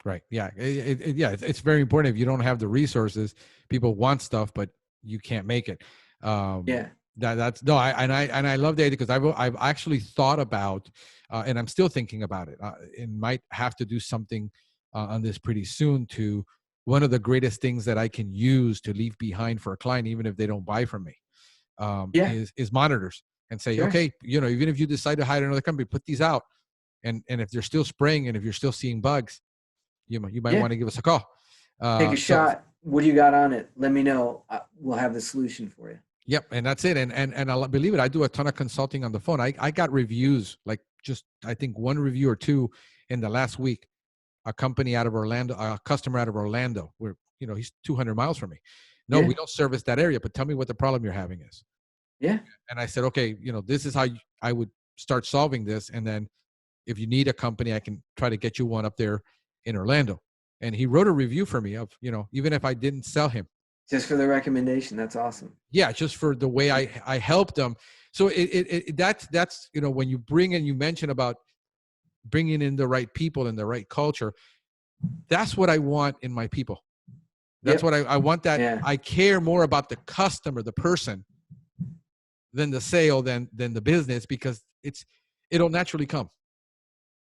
Right. Yeah. It's very important. If you don't have the resources, people want stuff, but you can't make it. Yeah. That's no. I love the idea because I've actually thought about, and I'm still thinking about it. And might have to do something on this pretty soon. To one of the greatest things that I can use to leave behind for a client, even if they don't buy from me, Yeah. is monitors, and say, Sure. okay, even if you decide to hire another company, put these out, and if they're still spraying and if you're still seeing bugs, you might want to give us a call. Take a shot. What do you got on it? Let me know. We'll have the solution for you. Yep, and that's it. And I'll believe it, I do a ton of consulting on the phone. I got reviews, like just I think one review or two in the last week. A company out of Orlando, a customer out of Orlando, where he's 200 miles from me. No, we don't service that area, but tell me what the problem you're having is. Yeah. And I said, okay, this is how I would start solving this, and then if you need a company, I can try to get you one up there in Orlando. And he wrote a review for me of, even if I didn't sell him. Just for the recommendation. That's awesome. Yeah, just for the way I helped them. So that's when you bring in, you mention about bringing in the right people and the right culture. That's what I want in my people. That's what I want. That I care more about the customer, the person, than the sale, than the business, because it'll naturally come.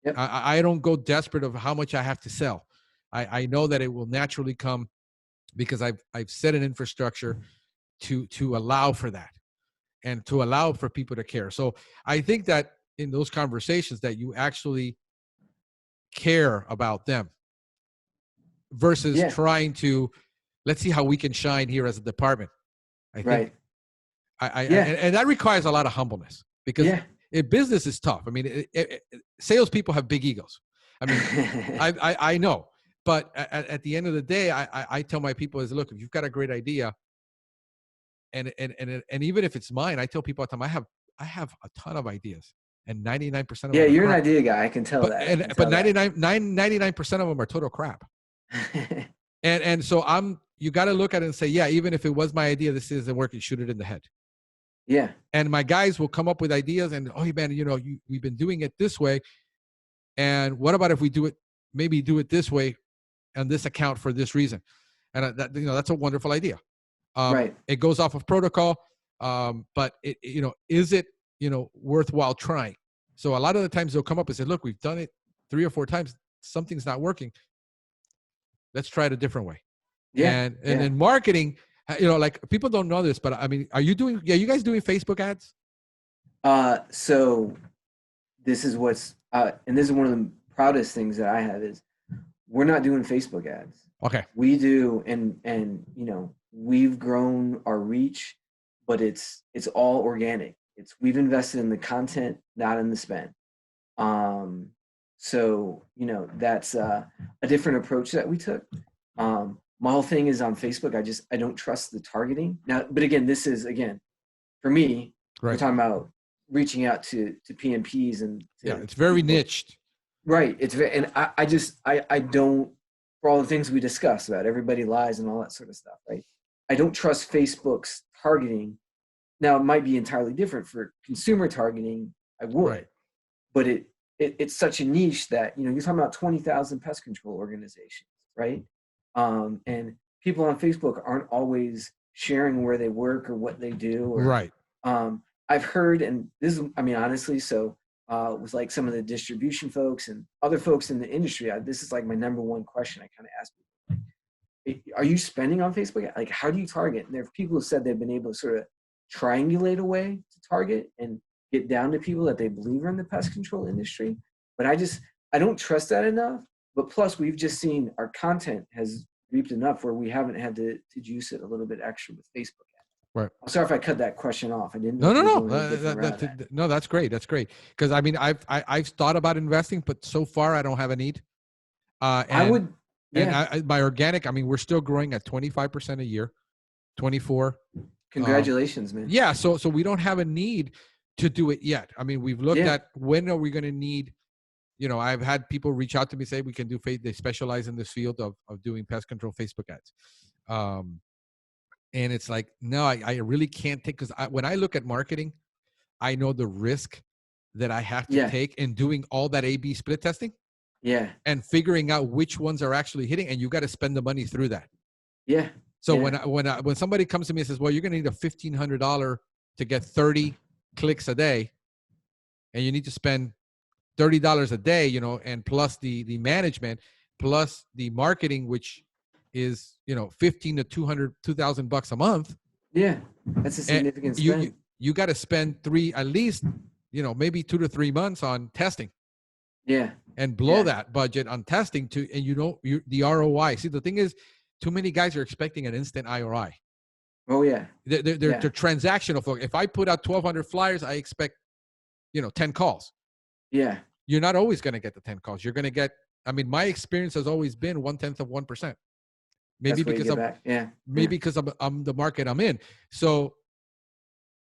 Yep. I don't go desperate of how much I have to sell. I know that it will naturally come because I've set an infrastructure to allow for that and to allow for people to care. So I think that in those conversations that you actually care about them versus trying to, let's see how we can shine here as a department. I think and that requires a lot of humbleness, because business is tough. I mean, salespeople have big egos. I mean, I know, but at the end of the day, I tell my people is, look, if you've got a great idea, and even if it's mine, I tell people all the time, I have a ton of ideas, and 99% of them. Yeah, you're an idea guy. I can tell that. But 99% of them are total crap. and so you got to look at it and say, yeah, even if it was my idea, this isn't working, shoot it in the head. Yeah. And my guys will come up with ideas, and oh man, we've been doing it this way, and what about if we do it this way on this account for this reason? And that, that's a wonderful idea. Right. It goes off of protocol, but is it, worthwhile trying? So a lot of the times they'll come up and say, look, we've done it 3 or 4 times. Something's not working. Let's try it a different way. Yeah. And in marketing, like people don't know this, but I mean, you guys doing Facebook ads? So this is what's, and this is one of the proudest things that I have is we're not doing Facebook ads. Okay. We do. And, we've grown our reach, but it's all organic. We've invested in the content, not in the spend. So, that's a different approach that we took. My whole thing is on Facebook. I don't trust the targeting now, but again, this is for me, right. We're talking about reaching out to PMPs and it's very niched. Right. It's very, and I don't, for all the things we discussed about everybody lies and all that sort of stuff, right? I don't trust Facebook's targeting. Now it might be entirely different for consumer targeting. I would, right. But it's such a niche that, you're talking about 20,000 pest control organizations, right? And people on Facebook aren't always sharing where they work or what they do. Or, right. I've heard, and this is, honestly, so with like some of the distribution folks and other folks in the industry, this is like my number one question I kind of ask people. Are you spending on Facebook? Like, how do you target? And there are people who said they've been able to sort of triangulate a way to target and get down to people that they believe are in the pest control industry. But I don't trust that enough. But plus, we've just seen our content has reaped enough where we haven't had to juice it a little bit extra with Facebook. Right. I'm sorry if I cut that question off. I didn't. No. No, that's great. That's great. Because I've thought about investing, but so far I don't have a need. I would. Yeah. And my organic, we're still growing at 25% a year, 24. Congratulations, man. Yeah. So we don't have a need to do it yet. We've looked at when are we going to need, I've had people reach out to me, say we can do, they specialize in this field of doing pest control Facebook ads. And it's like, no, I really can't take, because when I look at marketing, I know the risk that I have to take in doing all that A/B split testing. Yeah. And figuring out which ones are actually hitting, and you got to spend the money through that. Yeah. So when somebody comes to me and says, well, you're going to need a $1,500 to get 30 clicks a day, and you need to spend $30 a day, and plus the management, plus the marketing, which is, $1,500 to $2,000 a month. Yeah. That's a significant spend. You got to spend at least, maybe 2 to 3 months on testing. Yeah. And blow that budget on testing the ROI. See, the thing is, too many guys are expecting an instant ROI. Oh yeah. They're transactional folks. If I put out 1,200 flyers, I expect, 10 calls. Yeah. You're not always going to get the 10 calls. You're going to get, my experience has always been 1/10 of 1%. Maybe because I'm the market I'm in. So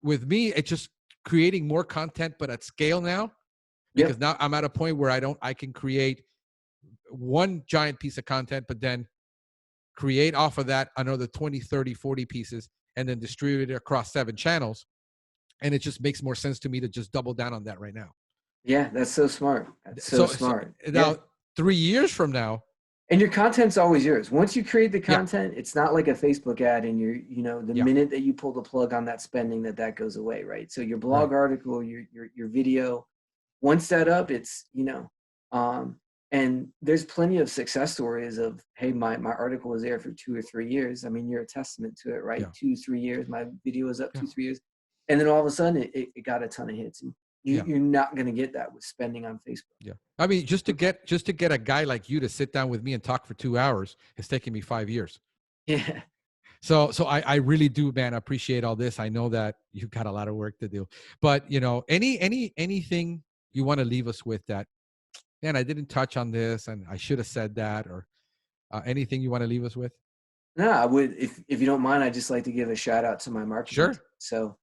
with me, it's just creating more content, but at scale now. Because now I'm at a point where I can create one giant piece of content, but then create off of that another 20, 30, 40 pieces, and then distribute it across 7 channels. And it just makes more sense to me to just double down on that right now. Yeah, that's so smart. That's so smart. So now, 3 years from now. And your content's always yours. Once you create the content, it's not like a Facebook ad and the minute that you pull the plug on that spending, that goes away, right? So your blog article, your video, once set up, it's, and there's plenty of success stories of, hey, my article was there for 2 or 3 years. You're a testament to it, right? 2-3 years, my video was up 2-3 years. And then all of a sudden it got a ton of hits. And you're not going to get that with spending on Facebook. Yeah. Just to get a guy like you to sit down with me and talk for 2 hours, it's taken me 5 years. Yeah. So I really do, man, appreciate all this. I know that you've got a lot of work to do, but anything you want to leave us with that, man, I didn't touch on this and I should have said that, or anything you want to leave us with? No, I would, if you don't mind, I'd just like to give a shout out to my marketing. Sure. So,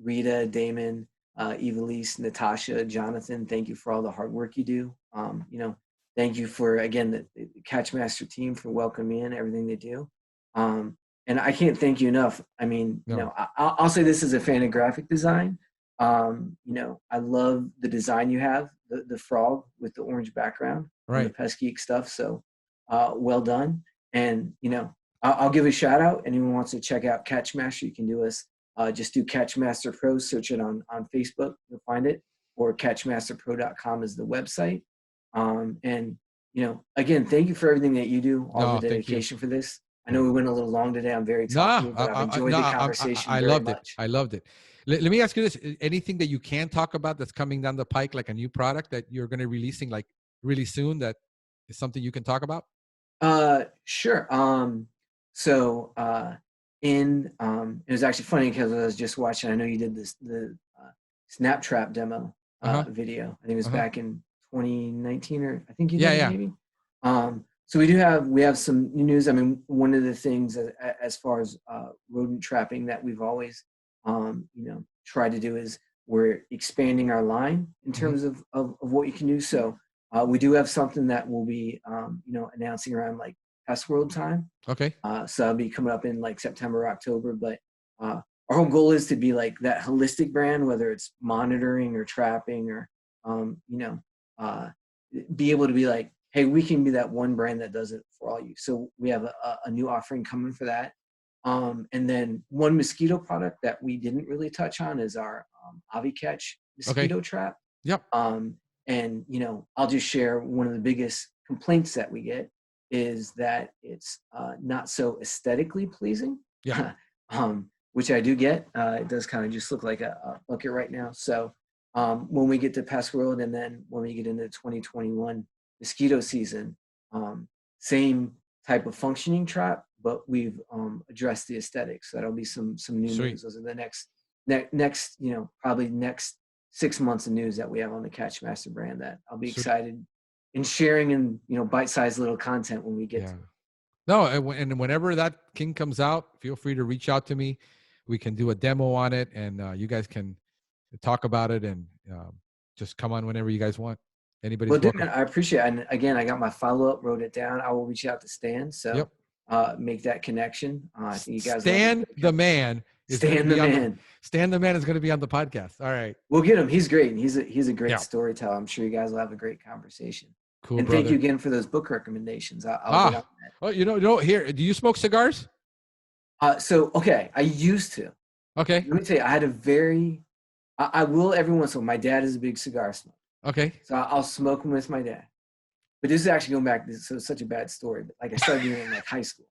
Rita, Damon, Evelise, Natasha, Jonathan, thank you for all the hard work you do. Thank you for, again, the Catchmaster team for welcoming me in, everything they do. And I can't thank you enough. I'll say this as a fan of graphic design. I love the design you have, the frog with the orange background, right? The Pest Geek stuff. So, well done. And, you know, I'll give a shout out. Anyone wants to check out Catchmaster, you can do us. Just do Catchmaster Pro, search it on Facebook, you'll find it, or catchmasterpro.com is the website. And, you know, again, thank you for everything that you do, all No, the thank you. dedication for this. I know we went a little long today. I'm very Nah, talkative, but I've enjoyed the conversation I very loved it. much. I loved it. Let me ask you this: anything that you can talk about that's coming down the pike, like a new product that you're going to releasing like really soon, that is something you can talk about? Sure. It was actually funny because I was just watching, I know you did the Snap Trap demo Uh-huh. video. I think it was Uh-huh. back in 2019, or I think you Yeah, did it yeah. maybe. So we have some new news. I mean, one of the things as far as rodent trapping that we've always you know, tried to do is we're expanding our line in Mhm. terms of what you can do. So we do have something that we'll be you know, announcing around like Pest World time. Okay. So I'll be coming up in like September, October. But our whole goal is to be like that holistic brand, whether it's monitoring or trapping or, you know, be able to be like, hey, we can be that one brand that does it for all you. So we have a new offering coming for that. And then one mosquito product that we didn't really touch on is our AviCatch Okay. mosquito trap. Yep. And, you know, I'll just share one of the biggest complaints that we get is that it's not so aesthetically pleasing, Yeah. which I do get. It does kind of just look like a bucket right now. So when we get to Pest World and then when we get into 2021 mosquito season, same type of functioning trap, but we've addressed the aesthetics. So that'll be some new Sweet. news. Those are the next, you know, probably next 6 months of news that we have on the Catchmaster brand that I'll be Sweet. excited in sharing and, you know, bite-sized little content when we get to it. No, and whenever that king comes out, feel free to reach out to me. We can do a demo on it, and you guys can talk about it, and just come on whenever you guys want. Anybody's Well, dude, welcome. man, I appreciate it. And again, I got my follow-up, wrote it down. I will reach out to Stan. So Yep. make that connection. I think you guys Stan the man is going to Stan be the on man. Stan the man is going to be on the podcast. All right. We'll get him. He's great. And he's a great Yeah. storyteller. I'm sure you guys will have a great conversation. Cool, and brother. thank you again for those book recommendations. I'll get on that. Oh, you know, here, do you smoke cigars? So, okay, I used to. Okay. Let me tell you, I had a very, I will every once in a while. My dad is a big cigar smoker. Okay. So I'll smoke them with my dad. But this is actually going back, so it's such a bad story. But like I started doing it in like high school.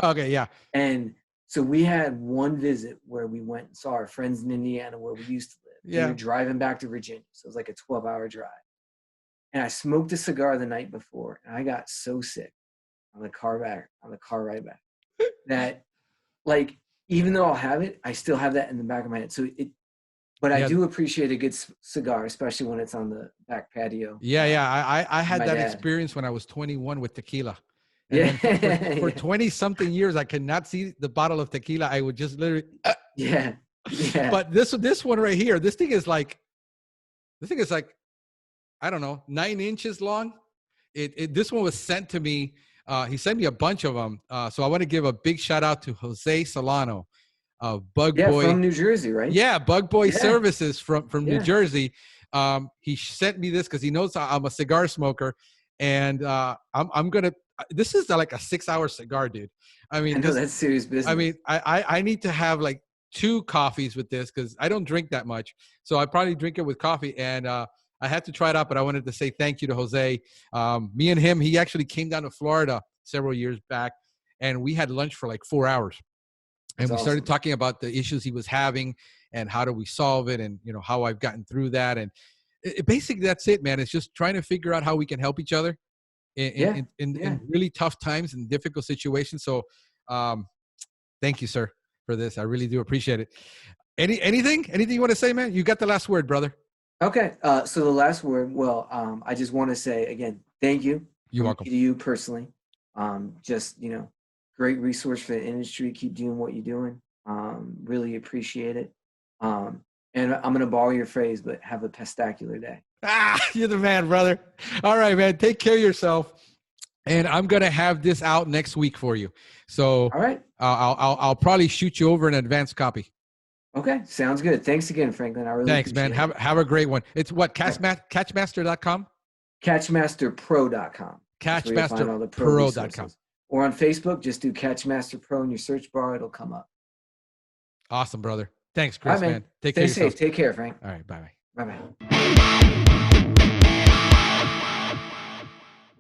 Okay, yeah. And so we had one visit where we went and saw our friends in Indiana where we used to live. Yeah. We were driving back to Virginia. So it was like a 12-hour drive. And I smoked a cigar the night before, and I got so sick on the car ride back, that like, even though I'll have it, I still have that in the back of my head. So but I do appreciate a good cigar, especially when it's on the back patio. Yeah. I had that dad. experience when I was 21 with tequila. And then for 20 something years, I could not see the bottle of tequila. I would just literally, yeah. But this one right here, this thing is like, I don't know, 9 inches long. This one was sent to me. He sent me a bunch of them. So I want to give a big shout out to Jose Solano of Bug Boy. From New Jersey, right? Yeah, Bug Boy Services from New Jersey. He sent me this because he knows I'm a cigar smoker, and I'm gonna. This is like a 6-hour cigar, dude. I mean, I know that's serious business. I mean, I need to have like 2 coffees with this because I don't drink that much. So I probably drink it with coffee, and I had to try it out, but I wanted to say thank you to Jose. Me and him, he actually came down to Florida several years back, and we had lunch for like 4 hours. And we started talking about the issues he was having and how do we solve it, and, you know, how I've gotten through that. And basically that's it, man. It's just trying to figure out how we can help each other in really tough times and difficult situations. So thank you, sir, for this. I really do appreciate it. Anything you want to say, man? You got the last word, brother. Okay. So the last word, well, I just want to say again, thank you. You're welcome. To you personally. Just, you know, great resource for the industry. Keep doing what you're doing. Really appreciate it. And I'm going to borrow your phrase, but have a pestacular day. You're the man, brother. All right, man. Take care of yourself. And I'm going to have this out next week for you. So all right. I'll probably shoot you over an advanced copy. Okay. Sounds good. Thanks again, Franklin. I really appreciate man. it. Have a great one. It's what? Catchmaster.com? Catchmasterpro.com. Catchmasterpro.com. Or on Facebook, just do Catchmaster Pro in your search bar. It'll come up. Awesome, brother. Thanks, All right, Chris, man. man. Take care Stay of yourself. safe. Take care, Frank. All right. Bye-bye. Bye-bye.